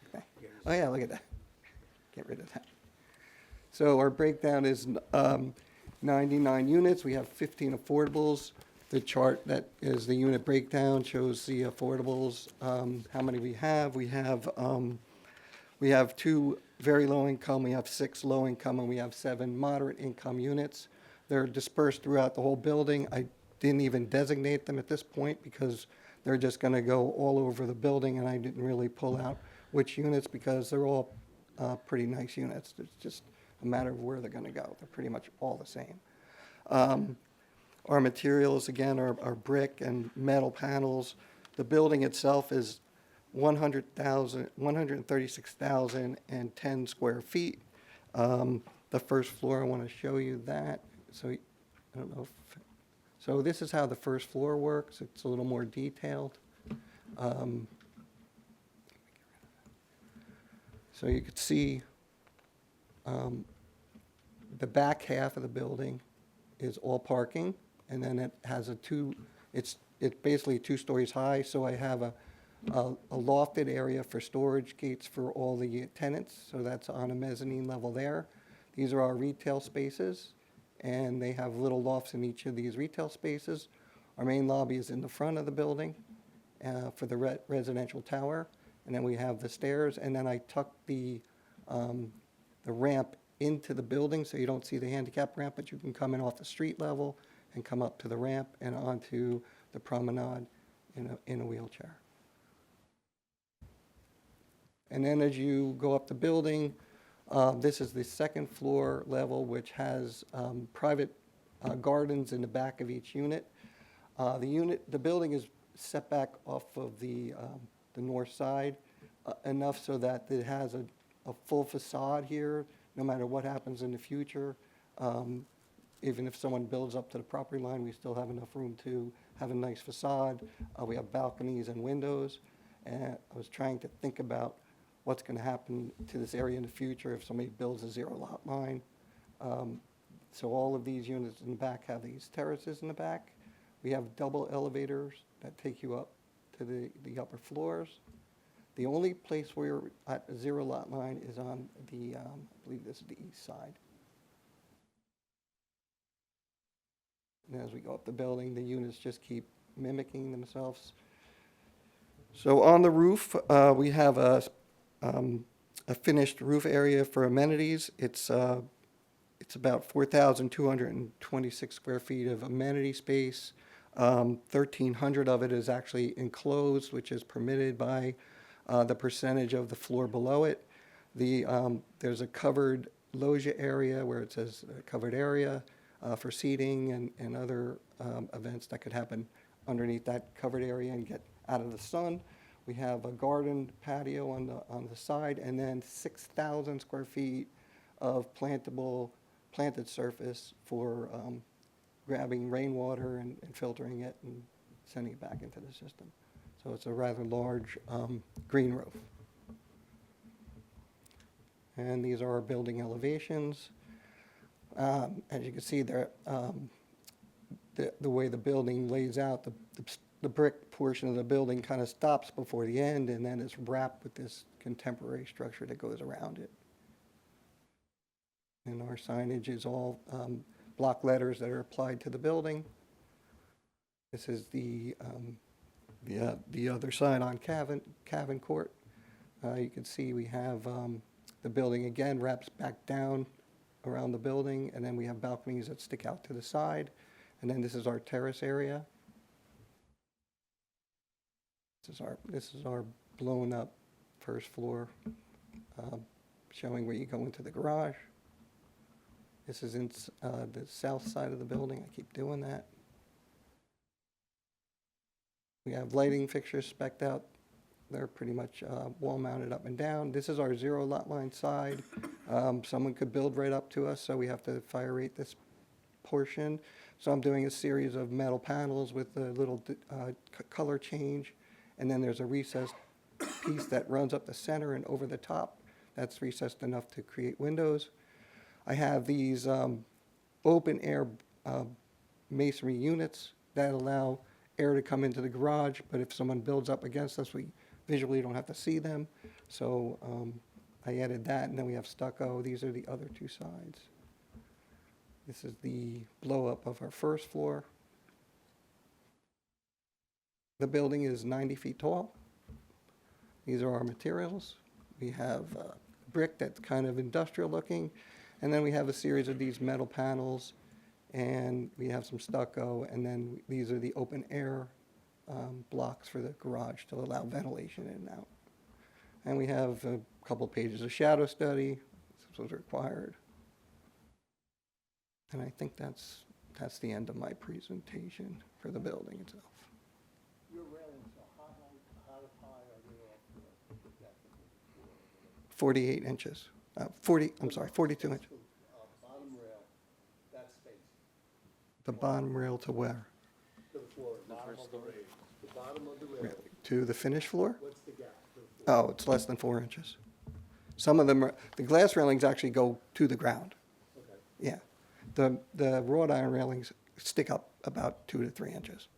okay. Oh yeah, look at that. Get rid of that. So our breakdown is 99 units. We have 15 affordables. The chart that is the unit breakdown shows the affordables, how many we have. We have 2 very low income, we have 6 low income, and we have 7 moderate income units. They're dispersed throughout the whole building. I didn't even designate them at this point because they're just going to go all over the building, and I didn't really pull out which units because they're all pretty nice units. It's just a matter of where they're going to go. They're pretty much all the same. Our materials, again, are brick and metal panels. The building itself is 136,010 square feet. The first floor, I want to show you that. So I don't know if, so this is how the first floor works. It's a little more detailed. So you could see the back half of the building is all parking, and then it has it's basically 2 stories high, so I have a lofted area for storage gates for all the tenants, so that's on a mezzanine level there. These are our retail spaces, and they have little lofts in each of these retail spaces. Our main lobby is in the front of the building for the residential tower, and then we have the stairs, and then I tuck the ramp into the building, so you don't see the handicap ramp, but you can come in off the street level and come up to the ramp and onto the promenade in a wheelchair. And then as you go up the building, this is the second floor level, which has private gardens in the back of each unit. The building is set back off of the north side enough so that it has a full facade here, no matter what happens in the future. Even if someone builds up to the property line, we still have enough room to have a nice facade. We have balconies and windows. And I was trying to think about what's going to happen to this area in the future if somebody builds a 0 lot line. So all of these units in the back have these terraces in the back. We have double elevators that take you up to the upper floors. The only place where you're at a 0 lot line is on the, I believe this is the east side. And as we go up the building, the units just keep mimicking themselves. So on the roof, we have a finished roof area for amenities. It's about 4,226 square feet of amenity space. 1,300 of it is actually enclosed, which is permitted by the percentage of the floor below it. There's a covered loggia area where it says covered area for seating and other events that could happen underneath that covered area and get out of the sun. We have a garden patio on the side, and then 6,000 square feet of planted surface for grabbing rainwater and filtering it and sending it back into the system. So it's a rather large green roof. And these are our building elevations. As you can see there, the way the building lays out, the brick portion of the building kind of stops before the end, and then it's wrapped with this contemporary structure that goes around it. And our signage is all block letters that are applied to the building. This is the other side on Cavan Court. You can see we have the building again wraps back down around the building, and then we have balconies that stick out to the side. And then this is our terrace area. This is our blown up first floor showing where you go into the garage. This is in the south side of the building. I keep doing that. We have lighting fixtures spec'd out. They're pretty much wall mounted up and down. This is our zero lot line side. Someone could build right up to us, so we have to fire rate this portion. So I'm doing a series of metal panels with a little color change. And then there's a recessed piece that runs up the center and over the top. That's recessed enough to create windows. I have these open air masonry units that allow air to come into the garage, but if someone builds up against us, we visually don't have to see them. So I added that, and then we have stucco. These are the other two sides. This is the blow up of our first floor. The building is 90 feet tall. These are our materials. We have brick that's kind of industrial looking, and then we have a series of these metal panels, and we have some stucco, and then these are the open air blocks for the garage to allow ventilation in and out. And we have a couple pages of shadow study. This was required. And I think that's the end of my presentation for the building itself. Your railings are how high are they off the deck? 48 inches. 42 inches. Bottom rail, that space, The bottom rail to where? to the floor, bottom of the rail. The bottom of the rail, To the finished floor? what's the gap? to the floor? Oh, it's less than 4 inches. Some of them, the glass railings actually go to the ground. Okay. Yeah. The wrought iron railings stick up about 2 to 3 inches.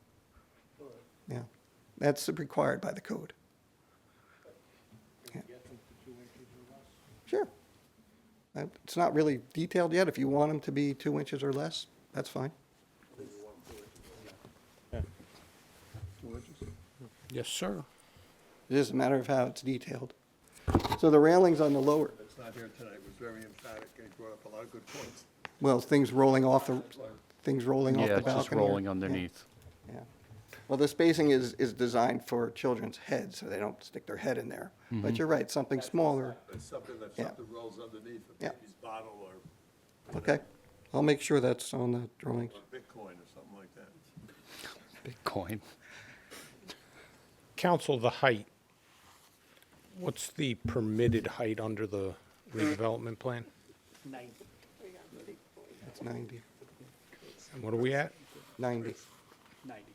All right. Yeah. That's required by the code. Can you get them to 2 inches or less? Sure. It's not really detailed yet. If you want them to be 2 inches or less, that's fine. Maybe 1 4 inches. 2 inches? Yes, sir. It is a matter of how it's detailed. So the railings on the lower, That's not here tonight, it was very emphatic, and he brought up a lot of good points. well, things rolling off the balcony. Yeah, it's just rolling underneath. Yeah. Well, the spacing is designed for children's heads, so they don't stick their head in there. But you're right, something smaller. It's something that Yeah. something rolls underneath, a Yeah. baby's bottle or Okay. I'll make sure that's on the drawings. Bitcoin or something like that. Bitcoin. Council, the height. What's the permitted height under the redevelopment plan? 90. It's 90. And what are we at? 90. 90.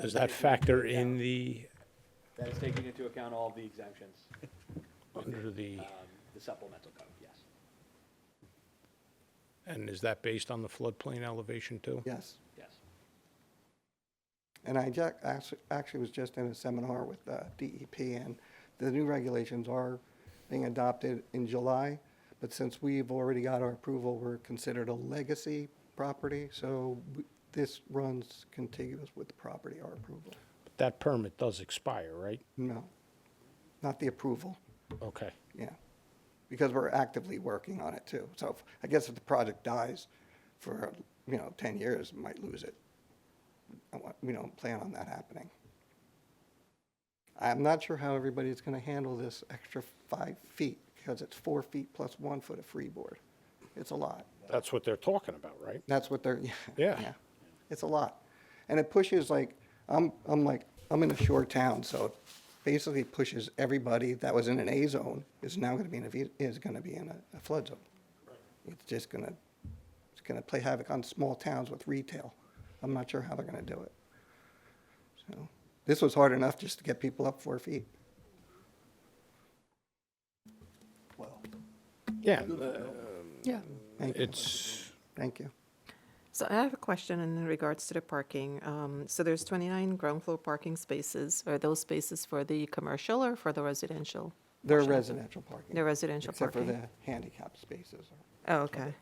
Does that factor in the, That is taking into account all of the exemptions, under the, the supplemental code, yes. and is that based on the floodplain elevation too? Yes. Yes. And I actually was just in a seminar with DEP, and the new regulations are being adopted in July. But since we've already got our approval, we're considered a legacy property. So this runs contiguous with the property, our approval. That permit does expire, right? No, not the approval. Okay. Yeah, because we're actively working on it too. So I guess if the project dies for, 10 years, we might lose it. We don't plan on that happening. I'm not sure how everybody's going to handle this extra 5 feet, because it's 4 feet plus 1 foot of freeboard. It's a lot. That's what they're talking about, right? That's what they're, Yeah. It's a lot. And it pushes I'm in a shore town, so it basically pushes everybody that was in an A zone is now going to be in a flood zone. It's just going to play havoc on small towns with retail. I'm not sure how they're going to do it. So this was hard enough just to get people up 4 feet. Well, Yeah. Yeah. Thank you. Thank you. So I have a question in regards to the parking. So there's 29 ground floor parking spaces. Are those spaces for the commercial or for the residential? They're portion of it? residential parking. They're residential Except parking? for the handicap spaces. Oh, okay.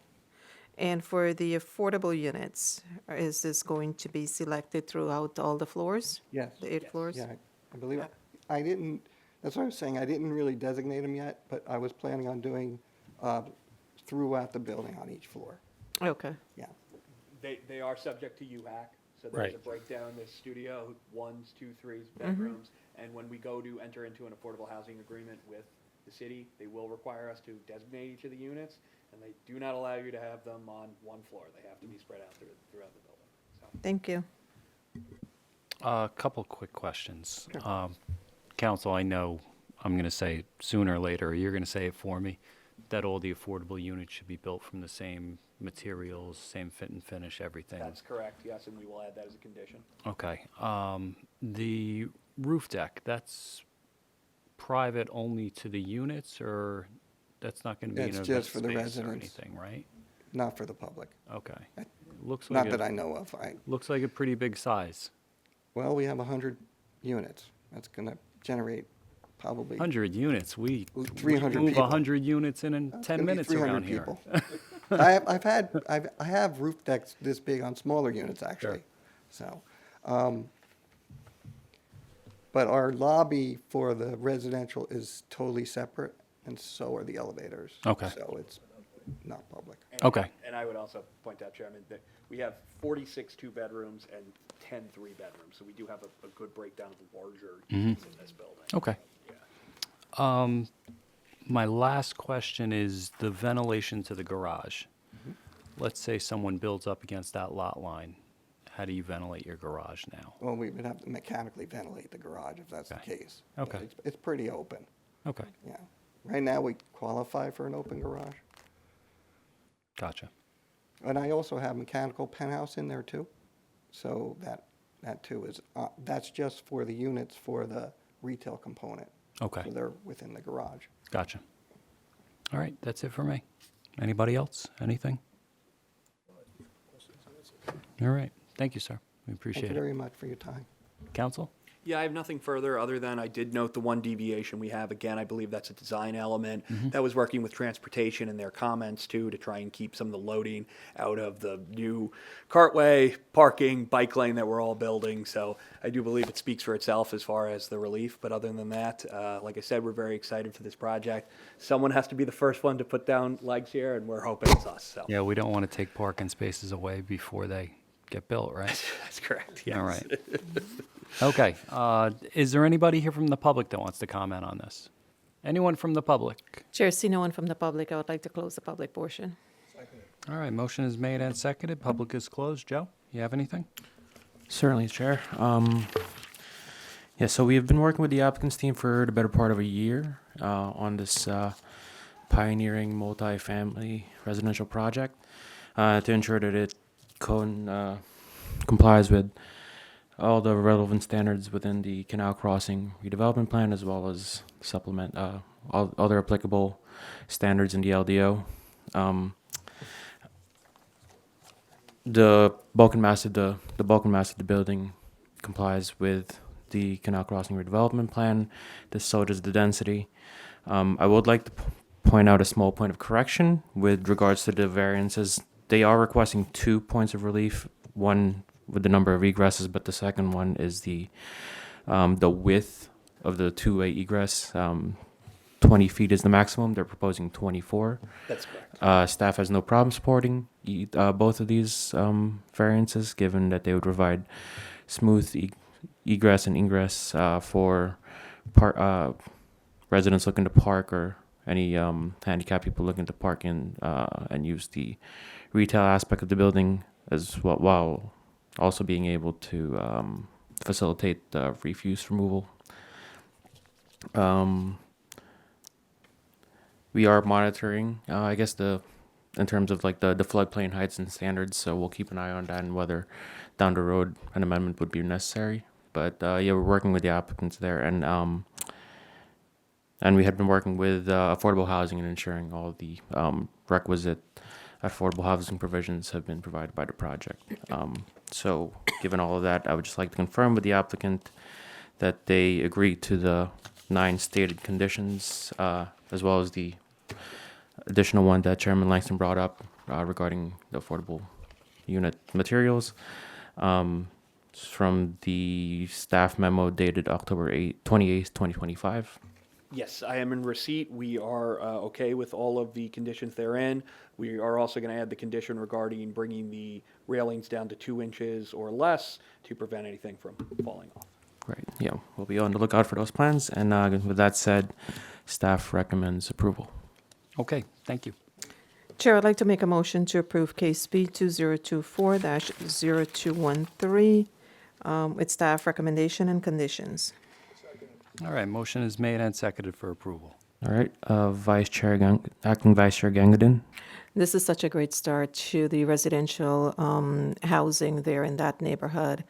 And for the affordable units, is this going to be selected throughout all the floors? Yes. The 8 floors? Yeah, I believe, I didn't, that's what I was saying, I didn't really designate them yet, but I was planning on doing throughout the building on each floor. Okay. Yeah. They are subject to UHAC, so Right. there's a breakdown, there's studio, 1s, 2, 3s, bedrooms, And when we go to enter into an affordable housing agreement with the city, they will require us to designate each of the units, and they do not allow you to have them on one floor. They have to be spread out throughout the building. So. Thank you. A couple quick questions. Council, I know I'm going to say sooner or later, or you're going to say it for me, that all the affordable units should be built from the same materials, same fit and finish, everything. That's correct, yes, and we will add that as a condition. Okay. The roof deck, that's private only to the units, or that's not going to be It's an event just for the space or residents. anything, right? Not for the public. Okay. Looks like Not that I know of. Looks like a pretty big size. Well, we have 100 units. That's going to generate probably 100 units. We 300 move people. 100 units in That's 10 gonna be minutes 300 around people. here. I have roof decks this big on smaller units, actually. So, but our lobby for the residential is totally separate, and so are the elevators. Okay. So it's not public. Okay. And I would also point out, Chairman, that we have 46 two-bedrooms and 10 three-bedrooms, so we do have a good breakdown of the larger units in this building. Okay. My last question is the ventilation to the garage. Let's say someone builds up against that lot line. How do you ventilate your garage now? Well, we would have to mechanically ventilate the garage if that's the case. Okay. It's pretty open. Okay. Yeah. Right now, we qualify for an open garage. Gotcha. And I also have mechanical penthouse in there too. So that too is, that's just for the units for the retail component. Okay. So they're within the garage. Gotcha. All right, that's it for me. Anybody else? Anything? All right. Thank you, sir. We appreciate Thank it. you very much for your time. Council? Yeah, I have nothing further other than I did note the one deviation we have. Again, I believe that's a design element. That was working with transportation and their comments too, to try and keep some of the loading out of the new cartway, parking, bike lane that we're all building. So I do believe it speaks for itself as far as the relief. But other than that, like I said, we're very excited for this project. Someone has to be the first one to put down legs here, and we're hoping it's us. So. Yeah, we don't want to take parking spaces away before they get built, right? That's correct, yes. All right. Okay. Is there anybody here from the public that wants to comment on this? Anyone from the public? Chair, see no one from the public. I would like to close the public portion. All right, motion is made and seconded. Public is closed. Joe, you have anything? Certainly, Chair. Yeah, so we have been working with the applicants team for the better part of a year on this pioneering multifamily residential project to ensure that it complies with all the relevant standards within the Canal Crossing redevelopment plan, as well as supplement all other applicable standards in the LDO. The bulk and mass of the building complies with the Canal Crossing redevelopment plan. So does the density. I would like to point out a small point of correction with regards to the variances. They are requesting 2 points of relief, one with the number of egresses, but the second one is the width of the two-way egress. 20 feet is the maximum. They're proposing 24. That's correct. Staff has no problem supporting both of these variances, given that they would provide smooth egress and ingress for residents looking to park or any handicapped people looking to park in and use the retail aspect of the building as well, while also being able to facilitate refuse removal. We are monitoring, I guess, in terms of like the floodplain heights and standards, so we'll keep an eye on that and whether down the road an amendment would be necessary. But yeah, we're working with the applicants there, and we had been working with affordable housing and ensuring all the requisite affordable housing provisions have been provided by the project. So given all of that, I would just like to confirm with the applicant that they agree to the 9 stated conditions, as well as the additional one that Chairman Langston brought up regarding the affordable unit materials. From the staff memo dated October 28th, 2025. Yes, I am in receipt. We are okay with all of the conditions therein. We are also going to add the condition regarding bringing the railings down to 2 inches or less to prevent anything from falling off. Right, yeah, we'll be on the lookout for those plans, and with that said, staff recommends approval. Okay, thank you. Chair, I'd like to make a motion to approve case B 2024-0213 with staff recommendation and conditions. All right, motion is made and seconded for approval. All right, Acting Vice Chair Gangadin. This is such a great start to the residential housing there in that neighborhood.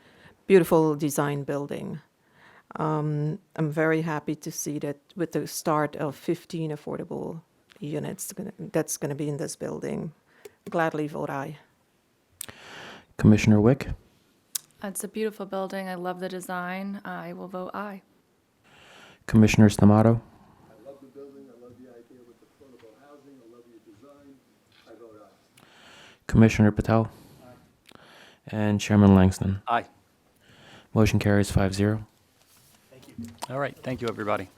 Beautiful design building. I'm very happy to see that with the start of 15 affordable units that's going to be in this building. Gladly vote aye. Commissioner Wick. It's a beautiful building. I love the design. I will vote aye. Commissioner Stamato. I love the building, I love the idea with the affordable housing, I love your design, I vote aye. Commissioner Patel. And Chairman Langston. Aye. Motion carries 5-0. All right, thank you, everybody.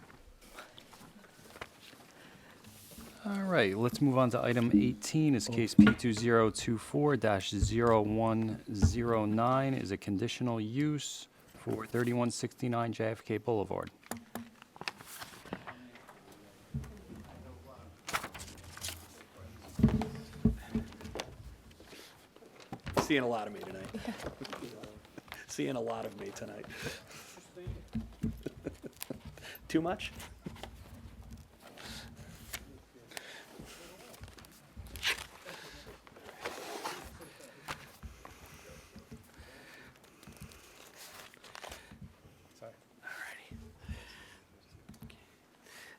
All right, let's move on to item 18. Is case P2024-0109 is a conditional use for 3169 JFK Boulevard. Seeing a lot of me tonight. Seeing a lot of me tonight. Too much?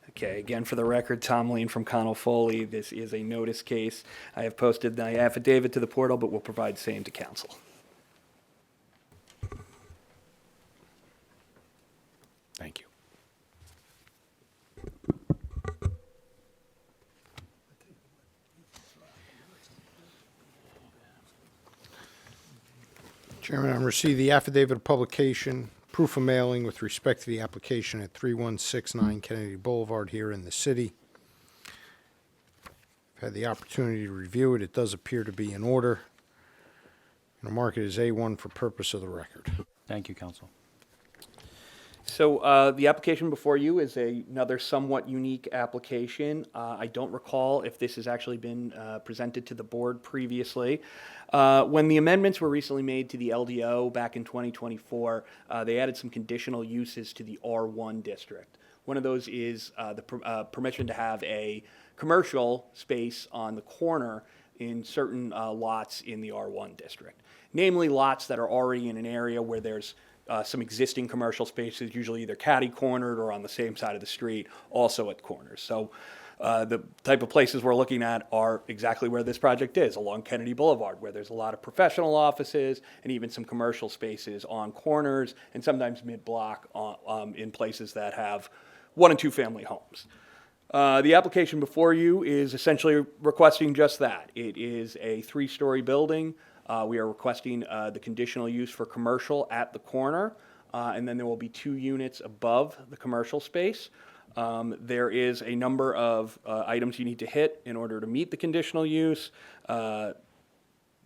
Okay, again, for the record, Tom Lean from Connell Foley. This is a notice case. I have posted the affidavit to the portal, but will provide same to council. Thank you. Chairman, I received the affidavit of publication, proof of mailing with respect to the application at 3169 Kennedy Boulevard here in the city. I've had the opportunity to review it. It does appear to be in order. And I'll mark it as A1 for purpose of the record. Thank you, counsel. So the application before you is another somewhat unique application. I don't recall if this has actually been presented to the board previously. When the amendments were recently made to the LDO back in 2024, they added some conditional uses to the R1 district. One of those is the permission to have a commercial space on the corner in certain lots in the R1 district, namely lots that are already in an area where there's some existing commercial spaces, usually either catty-cornered or on the same side of the street, also at corners. So the type of places we're looking at are exactly where this project is, along Kennedy Boulevard, where there's a lot of professional offices and even some commercial spaces on corners and sometimes mid-block in places that have 1 and 2 family homes. The application before you is essentially requesting just that. It is a 3-story building. We are requesting the conditional use for commercial at the corner, and then there will be 2 units above the commercial space. There is a number of items you need to hit in order to meet the conditional use.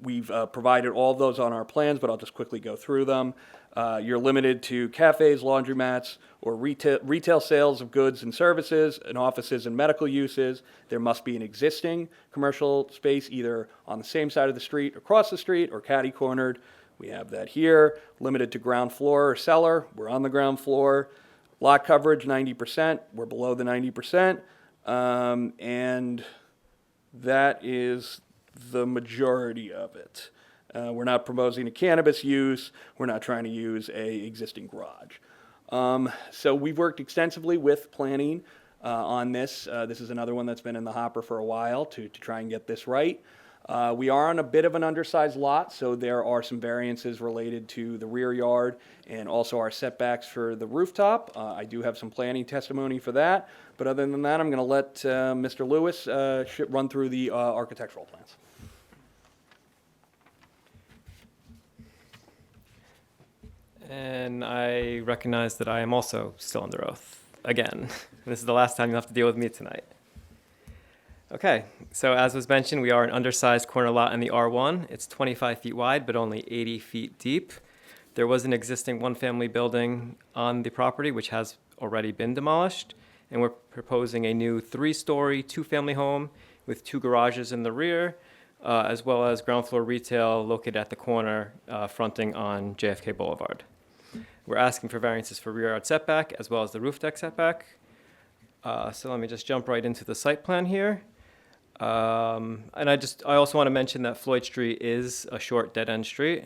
We've provided all of those on our plans, but I'll just quickly go through them. You're limited to cafes, laundromats, or retail sales of goods and services, and offices and medical uses. There must be an existing commercial space either on the same side of the street, across the street, or catty-cornered. We have that here. Limited to ground floor or cellar. We're on the ground floor. Lot coverage, 90%. We're below the 90%. And that is the majority of it. We're not proposing a cannabis use. We're not trying to use a existing garage. So we've worked extensively with planning on this. This is another one that's been in the hopper for a while to try and get this right. We are on a bit of an undersized lot, so there are some variances related to the rear yard and also our setbacks for the rooftop. I do have some planning testimony for that, but other than that, I'm going to let Mr. Lewis run through the architectural plans. And I recognize that I am also still under oath. Again, this is the last time you'll have to deal with me tonight. Okay, so as was mentioned, we are an undersized corner lot in the R1. It's 25 feet wide, but only 80 feet deep. There was an existing one-family building on the property which has already been demolished, and we're proposing a new 3-story, 2-family home with 2 garages in the rear, as well as ground floor retail located at the corner fronting on JFK Boulevard. We're asking for variances for rear yard setback as well as the roof deck setback. So let me just jump right into the site plan here. And I also want to mention that Floyd Street is a short dead-end street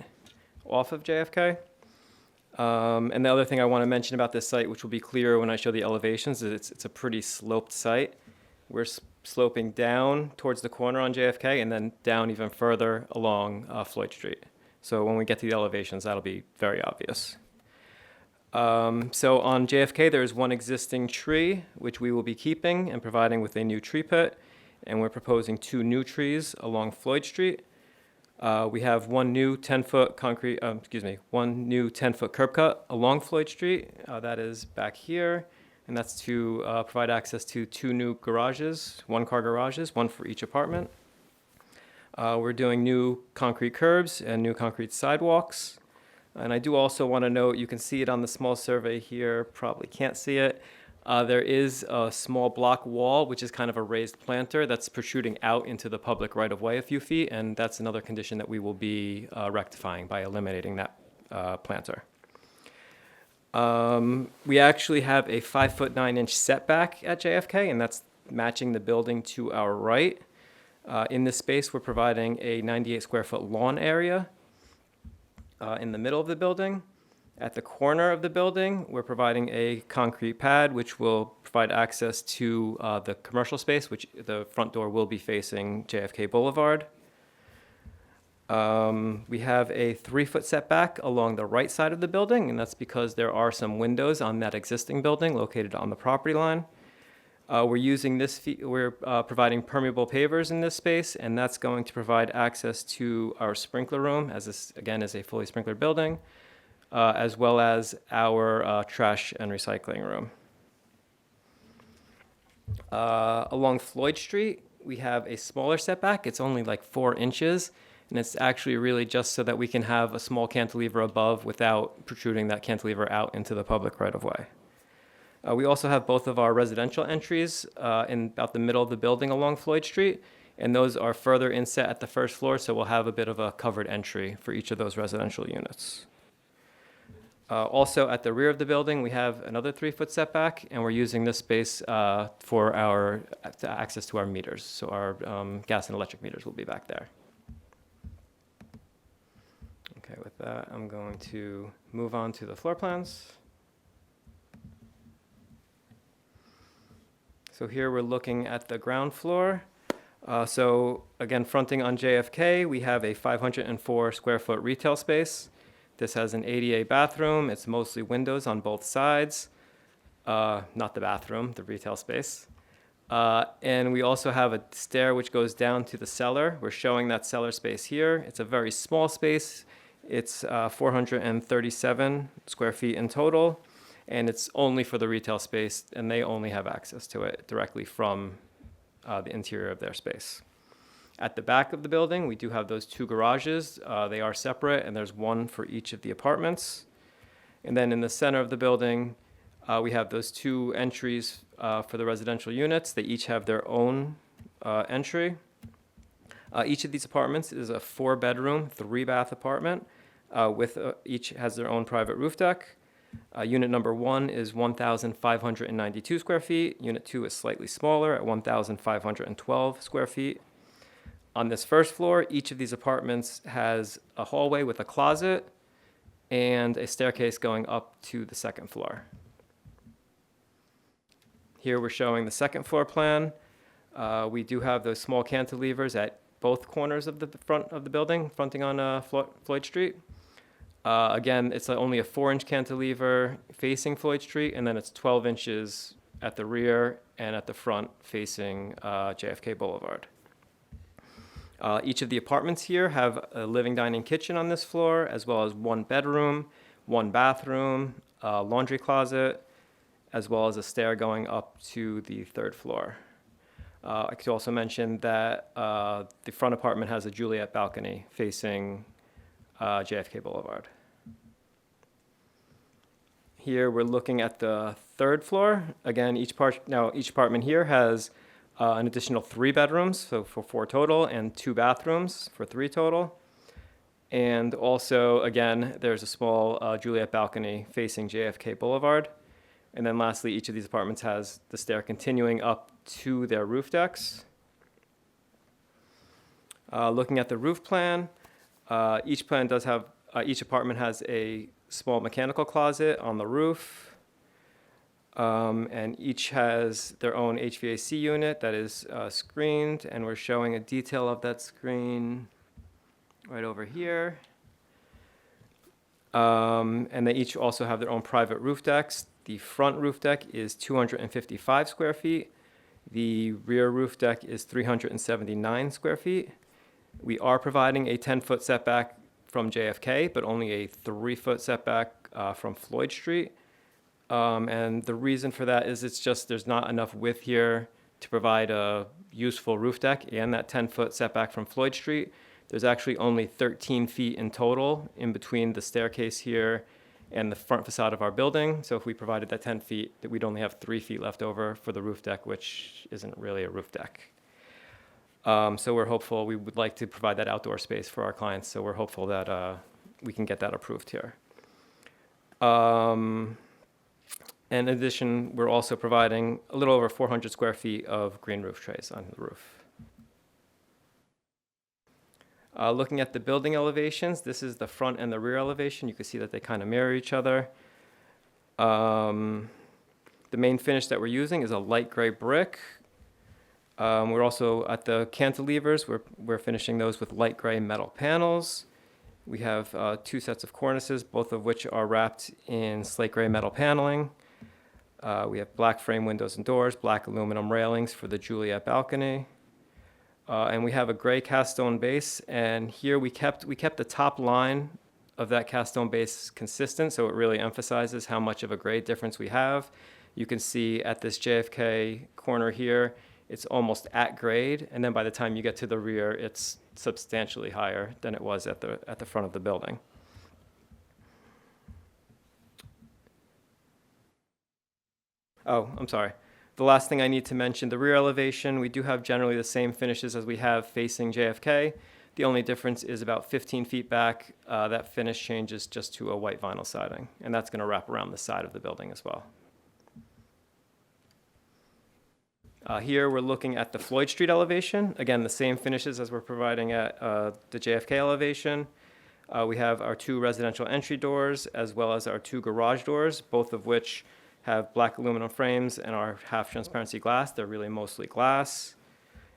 off of JFK. And the other thing I want to mention about this site, which will be clearer when I show the elevations, is it's a pretty sloped site. We're sloping down towards the corner on JFK and then down even further along Floyd Street. So when we get to the elevations, that'll be very obvious. So on JFK, there is one existing tree, which we will be keeping and providing with a new tree pit. And we're proposing 2 new trees along Floyd Street. We have one new 10-foot one new 10-foot curb cut along Floyd Street. That is back here. And that's to provide access to 2 new garages, 1-car garages, 1 for each apartment. We're doing new concrete curbs and new concrete sidewalks. And I do also want to note, you can see it on the small survey here, probably can't see it. There is a small block wall, which is kind of a raised planter that's protruding out into the public right-of-way a few feet, and that's another condition that we will be rectifying by eliminating that planter. We actually have a 5-foot 9-inch setback at JFK, and that's matching the building to our right. In this space, we're providing a 98-square-foot lawn area in the middle of the building. At the corner of the building, we're providing a concrete pad, which will provide access to the commercial space, which the front door will be facing JFK Boulevard. We have a 3-foot setback along the right side of the building, and that's because there are some windows on that existing building located on the property line. We're providing permeable pavers in this space, and that's going to provide access to our sprinkler room, as this, again, is a fully sprinklered building, as well as our trash and recycling room. Along Floyd Street, we have a smaller setback. It's only like 4 inches, and it's actually really just so that we can have a small cantilever above without protruding that cantilever out into the public right-of-way. We also have both of our residential entries in about the middle of the building along Floyd Street, and those are further inset at the first floor, so we'll have a bit of a covered entry for each of those residential units. Also, at the rear of the building, we have another 3-foot setback, and we're using this space for our access to our meters. So our gas and electric meters will be back there. Okay, with that, I'm going to move on to the floor plans. So here we're looking at the ground floor. So again, fronting on JFK, we have a 504-square-foot retail space. This has an ADA bathroom. It's mostly windows on both sides. Not the bathroom, the retail space. And we also have a stair which goes down to the cellar. We're showing that cellar space here. It's a very small space. It's 437 square feet in total, and it's only for the retail space, and they only have access to it directly from the interior of their space. At the back of the building, we do have those 2 garages. They are separate, and there's 1 for each of the apartments. And then in the center of the building, we have those 2 entries for the residential units. They each have their own entry. Each of these apartments is a 4-bedroom, 3-bath apartment. Each has their own private roof deck. Unit number 1 is 1,592 square feet. Unit 2 is slightly smaller at 1,512 square feet. On this first floor, each of these apartments has a hallway with a closet and a staircase going up to the second floor. Here we're showing the second floor plan. We do have those small cantilevers at both corners of the front of the building, fronting on Floyd Street. Again, it's only a 4-inch cantilever facing Floyd Street, and then it's 12 inches at the rear and at the front facing JFK Boulevard. Each of the apartments here have a living, dining, kitchen on this floor, as well as 1 bedroom, 1 bathroom, a laundry closet, as well as a stair going up to the 3rd floor. I could also mention that the front apartment has a Juliet balcony facing JFK Boulevard. Here we're looking at the third floor. Again, each apartment here has an additional 3 bedrooms, so for 4 total, and 2 bathrooms for 3 total. And also, again, there's a small Juliet balcony facing JFK Boulevard. And then lastly, each of these apartments has the stair continuing up to their roof decks. Looking at the roof plan, each apartment has a small mechanical closet on the roof. And each has their own HVAC unit that is screened, and we're showing a detail of that screen right over here. And they each also have their own private roof decks. The front roof deck is 255 square feet. The rear roof deck is 379 square feet. We are providing a 10-foot setback from JFK, but only a 3-foot setback from Floyd Street. And the reason for that is it's just there's not enough width here to provide a useful roof deck and that 10-foot setback from Floyd Street. There's actually only 13 feet in total in between the staircase here and the front facade of our building. So if we provided that 10 feet, that we'd only have 3 feet left over for the roof deck, which isn't really a roof deck. So we're hopeful, we would like to provide that outdoor space for our clients. So we're hopeful that we can get that approved here. In addition, we're also providing a little over 400 square feet of green roof trays on the roof. Looking at the building elevations, this is the front and the rear elevation. You can see that they kind of mirror each other. The main finish that we're using is a light gray brick. We're also at the cantilevers, we're finishing those with light gray metal panels. We have 2 sets of cornices, both of which are wrapped in slate gray metal paneling. We have black frame windows and doors, black aluminum railings for the Juliet balcony. And we have a gray cast stone base, and here we kept the top line of that cast stone base consistent, so it really emphasizes how much of a grade difference we have. You can see at this JFK corner here, it's almost at grade, and then by the time you get to the rear, it's substantially higher than it was at the front of the building. Oh, I'm sorry. The last thing I need to mention, the rear elevation, we do have generally the same finishes as we have facing JFK. The only difference is about 15 feet back, that finish changes just to a white vinyl siding, and that's going to wrap around the side of the building as well. Here we're looking at the Floyd Street elevation. Again, the same finishes as we're providing at the JFK elevation. We have our 2 residential entry doors as well as our 2 garage doors, both of which have black aluminum frames and are half transparency glass. They're really mostly glass.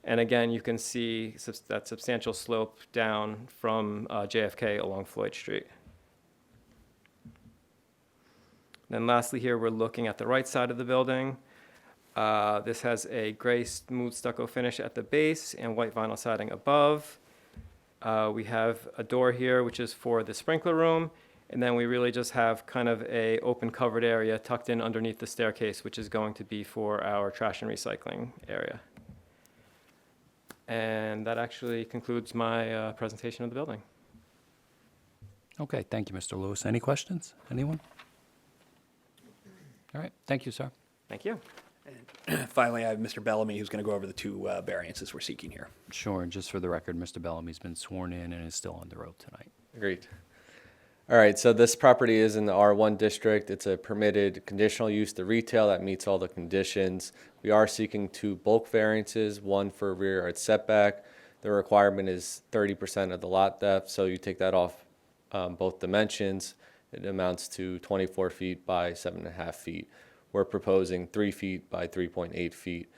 And again, you can see that substantial slope down from JFK along Floyd Street. Then lastly here, we're looking at the right side of the building. This has a gray smooth stucco finish at the base and white vinyl siding above. We have a door here, which is for the sprinkler room. And then we really just have kind of a open covered area tucked in underneath the staircase, which is going to be for our trash and recycling area. And that actually concludes my presentation of the building. Okay, thank you, Mr. Lewis. Any questions? Anyone? All right, thank you, sir. Thank you. And finally, I have Mr. Bellamy, who's going to go over the 2 variances we're seeking here. Sure, and just for the record, Mr. Bellamy's been sworn in and is still on the road tonight. Agreed. All right, so this property is in the R1 district. It's a permitted conditional use to retail that meets all the conditions. We are seeking 2 bulk variances, one for rear yard setback. The requirement is 30% of the lot depth, so you take that off both dimensions. It amounts to 24 feet by 7.5 feet. We're proposing 3 feet by 3.8 feet.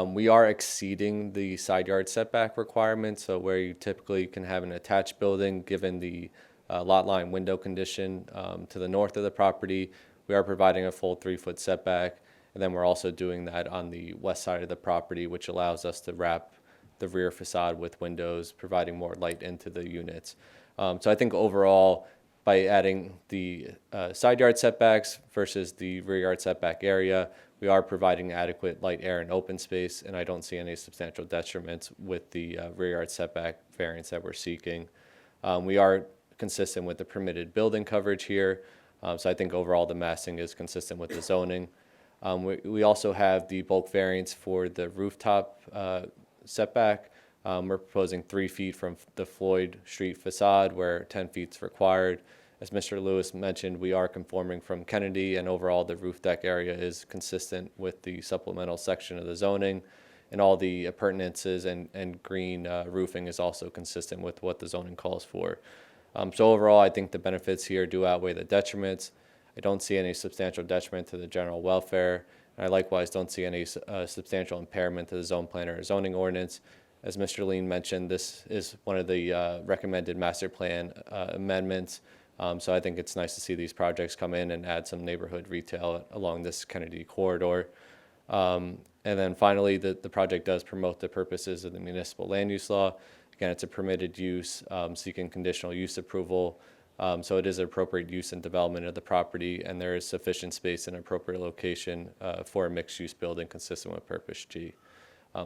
We are exceeding the side yard setback requirement, so where you typically can have an attached building, given the lot line window condition to the north of the property, we are providing a full 3-foot setback, and then we're also doing that on the west side of the property, which allows us to wrap the rear facade with windows, providing more light into the units. So I think overall, by adding the side yard setbacks versus the rear yard setback area, we are providing adequate light, air, and open space, and I don't see any substantial detriments with the rear yard setback variance that we're seeking. We are consistent with the permitted building coverage here. So I think overall the massing is consistent with the zoning. We also have the bulk variance for the rooftop setback. We're proposing 3 feet from the Floyd Street facade where 10 feet is required. As Mr. Lewis mentioned, we are conforming from Kennedy, and overall the roof deck area is consistent with the supplemental section of the zoning, and all the appurtenances and green roofing is also consistent with what the zoning calls for. So overall, I think the benefits here do outweigh the detriments. I don't see any substantial detriment to the general welfare, and I likewise don't see any substantial impairment to the zone plan or zoning ordinance. As Mr. Lean mentioned, this is one of the recommended master plan amendments. So I think it's nice to see these projects come in and add some neighborhood retail along this Kennedy corridor. And then finally, the project does promote the purposes of the municipal land use law. Again, it's a permitted use seeking conditional use approval. So it is an appropriate use and development of the property, and there is sufficient space in an appropriate location for a mixed-use building consistent with Purpose G.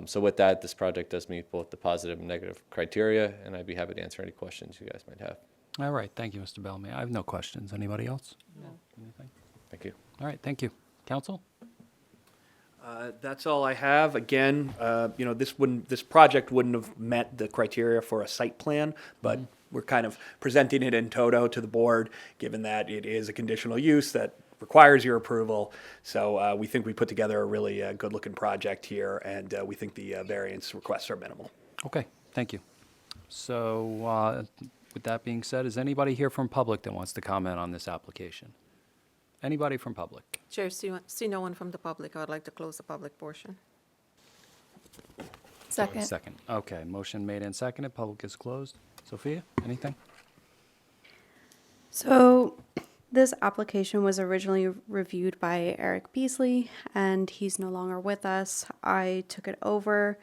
So with that, this project does meet both the positive and negative criteria, and I'd be happy to answer any questions you guys might have. All right, thank you, Mr. Bellamy. I have no questions. Anybody else? No. Anything? Thank you. All right, thank you. Council? That's all I have. Again, this project wouldn't have met the criteria for a site plan, but we're kind of presenting it in toto to the board, given that it is a conditional use that requires your approval. So we think we put together a really good-looking project here, and we think the variance requests are minimal. Okay, thank you. So with that being said, is anybody here from public that wants to comment on this application? Anybody from public? Chair, see no one from the public. I would like to close the public portion. Second. Second. Okay, motion made and seconded. Public is closed. Sophia, anything? So this application was originally reviewed by Eric Beasley, and he's no longer with us. I took it over.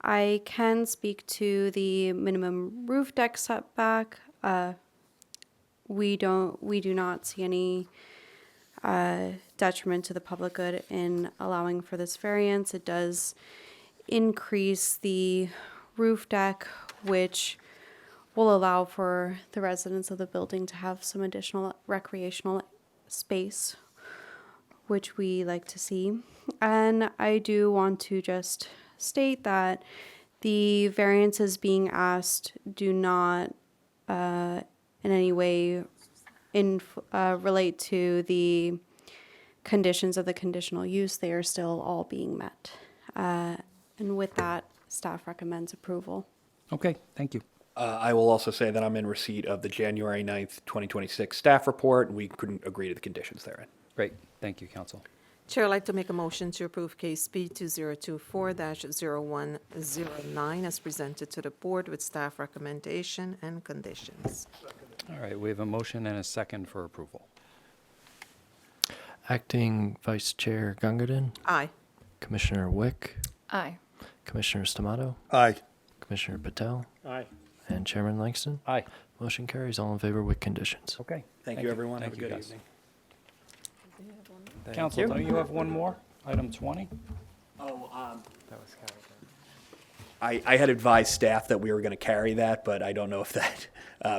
I can speak to the minimum roof deck setback. We do not see any detriment to the public good in allowing for this variance. It does increase the roof deck, which will allow for the residents of the building to have some additional recreational space, which we like to see. And I do want to just state that the variances being asked do not in any way relate to the conditions of the conditional use. They are still all being met. And with that, staff recommends approval. Okay, thank you. I will also say that I'm in receipt of the January 9th, 2026 staff report, and we couldn't agree to the conditions therein. Great, thank you, Council. Chair, I'd like to make a motion to approve case B 2024-0109 as presented to the board with staff recommendation and conditions. All right, we have a motion and a second for approval. Acting Vice Chair Gungadin, Aye. Commissioner Wick, Aye. Commissioner Stamato, Aye. Commissioner Patel, Aye. and Chairman Langston. Aye. Motion carries all in favor with conditions. Okay. Thank you, everyone. Thank Have a you, good guys. evening. Council, don't you have one more? Item 20? I had advised staff that we were going to carry that, but I don't know if that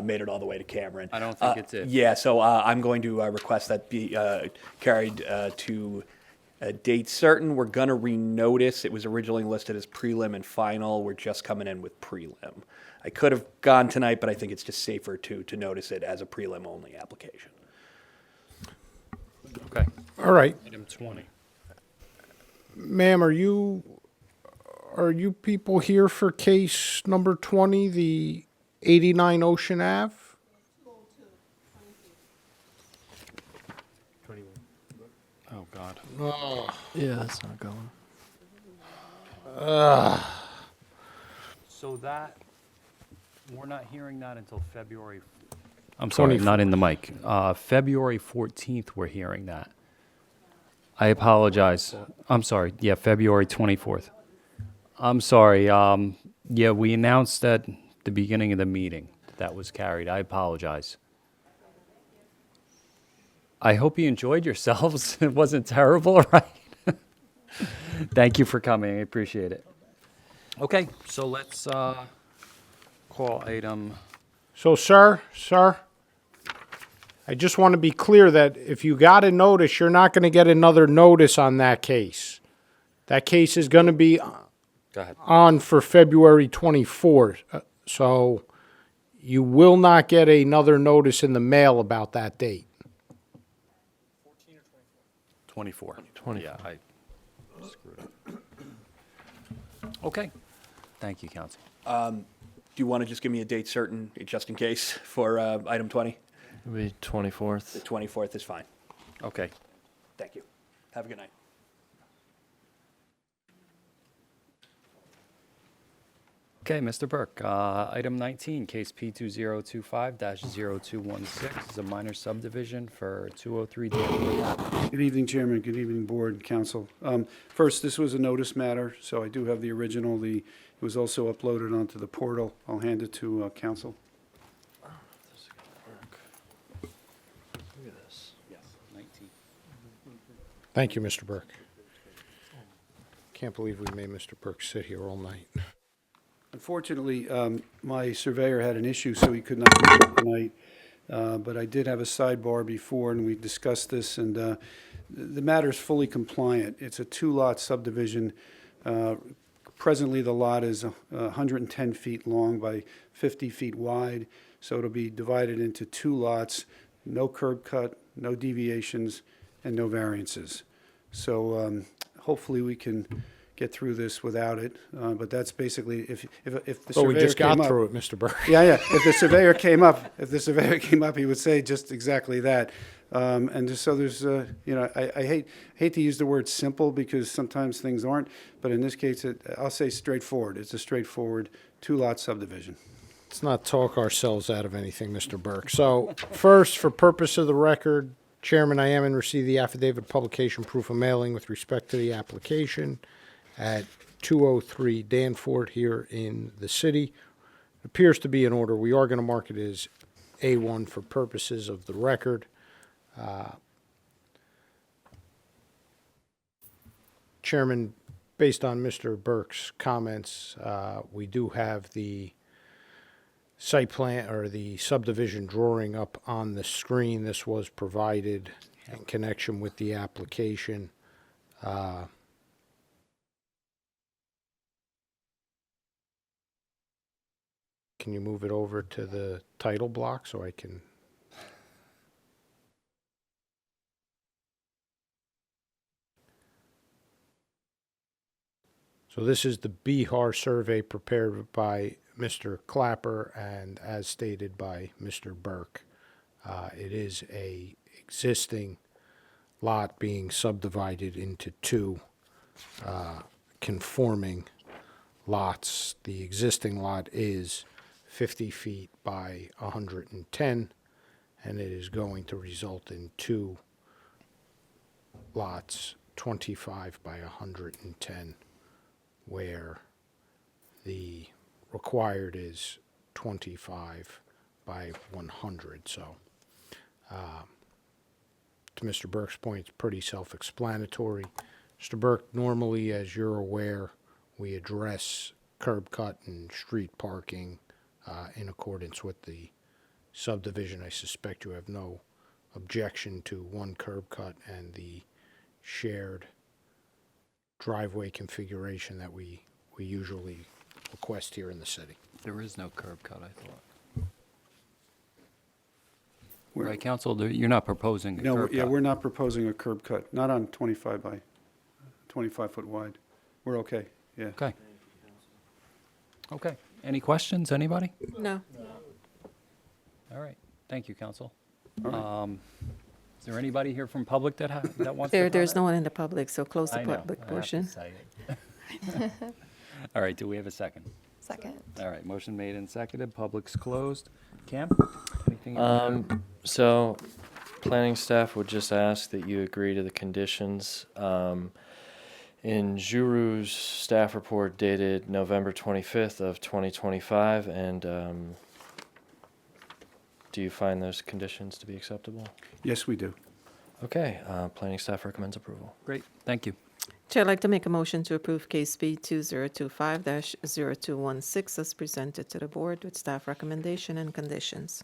made it all the way to Cameron. I don't think it did. Yeah, so I'm going to request that be carried to a date certain. We're going to renotice. It was originally listed as prelim and final. We're just coming in with prelim. I could have gone tonight, but I think it's just safer to notice it as a prelim-only application. Okay. All right. Item 20. Ma'am, are you people here for case number 20, the 89 Ocean Ave? Oh, God. Oh. Yeah, it's not going. So that, we're not hearing that until February. I'm sorry, not in the mic. February 14th, we're hearing that. I apologize. I'm sorry. Yeah, February 24th. I'm sorry. Yeah, we announced at the beginning of the meeting that was carried. I apologize. I hope you enjoyed yourselves. It wasn't terrible, right? Thank you for coming. I appreciate it. Okay, so let's call item. So, sir, I just want to be clear that if you got a notice, you're not going to get another notice on that case. That case is going to be Go ahead. on for February 24th. So you will not get another notice in the mail about that date. 24. 24. Yeah, I screwed up. Okay. Thank you, counsel. Do you want to just give me a date certain, just in case, for item 20? It'll be 24th. The 24th is fine. Okay. Thank you. Have a good night. Okay, Mr. Burke, item 19, case P2025-0216 is a minor subdivision for 203 Danforth Ave. Good evening, Chairman. Good evening, Board and Council. First, this was a notice matter, so I do have the original. It was also uploaded onto the portal. I'll hand it to Council. Look at this. Yes, 19. Thank you, Mr. Burke. Can't believe we made Mr. Burke sit here all night. Unfortunately, my surveyor had an issue, so he could not be here tonight. But I did have a sidebar before, and we discussed this, and the matter is fully compliant. It's a two-lot subdivision. Presently, the lot is 110 feet long by 50 feet wide, so it'll be divided into two lots, no curb cut, no deviations, and no variances. So hopefully we can get through this without it, but that's basically, if the But surveyor we just came got up- through it, Mr. Burke. Yeah, yeah, if the surveyor came up, he would say just exactly that. And just so there's, I hate to use the word simple because sometimes things aren't, but in this case, I'll say straightforward. It's a straightforward two-lot subdivision. Let's not talk ourselves out of anything, Mr. Burke. So, first, for purpose of the record, Chairman, I am in receipt of the affidavit of publication proof of mailing with respect to the application at 203 Danforth here in the city. It appears to be in order. We are going to mark it as A1 for purposes of the record. Chairman, based on Mr. Burke's comments, we do have the site plan or the subdivision drawing up on the screen. This was provided in connection with the application. Can you move it over to the title block so I can? So this is the Bihar survey prepared by Mr. Clapper and as stated by Mr. Burke. It is a existing lot being subdivided into two conforming lots. The existing lot is 50 feet by 110, and it is going to result in two lots, 25 by 110, where the required is 25 by 100. So, to Mr. Burke's point, it's pretty self-explanatory. Mr. Burke, normally, as you're aware, we address curb cut and street parking in accordance with the subdivision. I suspect you have no objection to one curb cut and the shared driveway configuration that we usually request here in the city. There is no curb cut, I thought. Right, counsel, you're not proposing a No, curb yeah, cut? we're not proposing a curb cut, not on 25 by 25 foot wide. We're okay, yeah. Okay. Okay. Any questions, anybody? No. All right. Thank you, counsel. All right. Is there anybody here from public that wants to There's comment? no one in the public, so close the I know, public I have to portion. say it. All right, do we have a second? Second. All right, motion made and seconded, public's closed. Cam, anything? you wanna add? So, planning staff would just ask that you agree to the conditions. In Juru's staff report dated November 25th of 2025, and do you find those conditions to be acceptable? Yes, we do. Okay, planning staff recommends approval. Great, thank you. Chair, I'd like to make a motion to approve case B 2025-0216 as presented to the board with staff recommendation and conditions.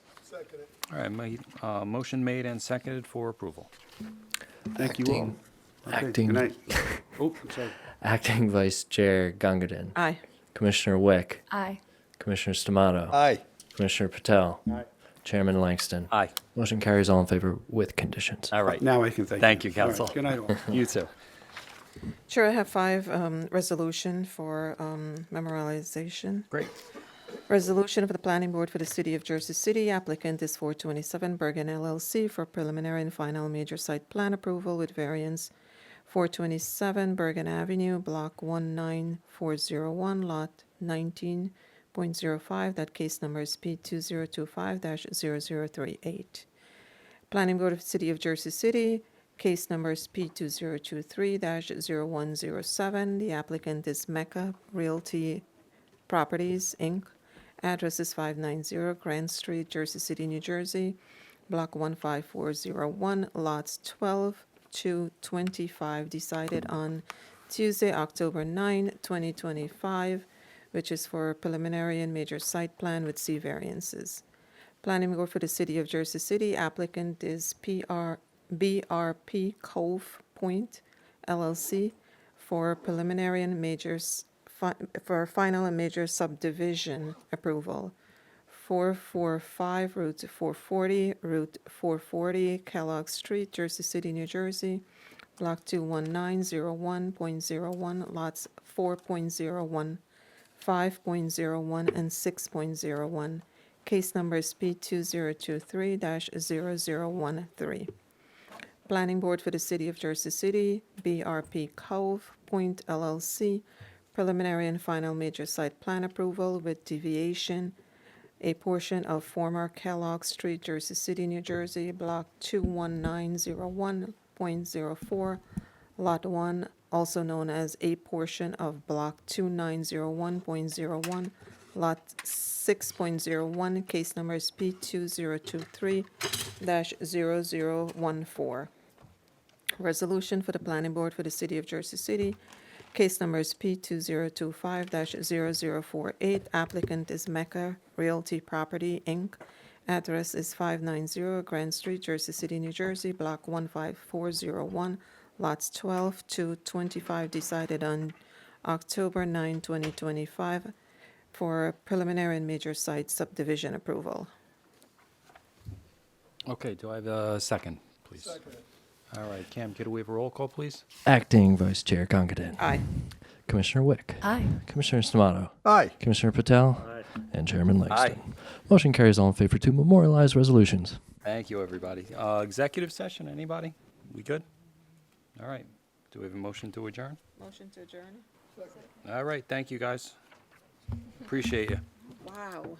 All right, motion made and seconded for approval. Thank you all. Okay, Acting- Good night. Oh, I'm sorry. Acting Vice Chair Gungadin. Aye. Commissioner Wick. Aye. Commissioner Stamato. Aye. Commissioner Patel. Aye. Chairman Langston. Aye. Motion carries all in favor with conditions. All right. Now I can thank you. Thank you, All right, council. Good night all. You too. Chair, I have 5 resolution for memorialization. Great. Resolution of the Planning Board for the City of Jersey City. Applicant is 427 Bergen LLC for preliminary and final major site plan approval with variance 427 Bergen Avenue, Block 19401, Lot 19.05. That case number is P2025-0038. Planning Board of the City of Jersey City. Case number is P2023-0107. The applicant is Mecca Realty Properties, Inc. Address is 590 Grand Street, Jersey City, New Jersey, Block 15401, lots 12 to 25, decided on Tuesday, October 9, 2025, which is for preliminary and major site plan with C variances. Planning Board for the City of Jersey City. Applicant is BRP Cove Point LLC for preliminary and for final and major subdivision approval. 445 Route 440, Kellogg Street, Jersey City, New Jersey, Block 21901.01, lots 4.01, 5.01, and 6.01. Case number is P2023-0013. Planning Board for the City of Jersey City, BRP Cove Point LLC, preliminary and final major site plan approval with deviation, a portion of former Kellogg Street, Jersey City, New Jersey, Block 21901.04, Lot 1, also known as a portion of Block 2901.01, Lot 6.01, case number is P2023-0014. Resolution for the Planning Board for the City of Jersey City. Case number is P2025-0048. Applicant is Mecca Realty Property, Inc. Address is 590 Grand Street, Jersey City, New Jersey, Block 15401, lots 12 to 25, decided on October 9, 2025, for preliminary and major site subdivision approval. Okay, do I have a second, please? Second. All right, Cam, could we have a roll call, please? Acting Vice Chair Gungadin. Aye. Commissioner Wick. Aye. Commissioner Stamato. Aye. Commissioner Patel. And Chairman Langston. Motion carries all in favor to memorialize resolutions. Thank you, everybody. Executive session, anybody? We good? All right. Do we have a motion to adjourn? Motion to adjourn. All right, thank you, guys. Appreciate you. Wow.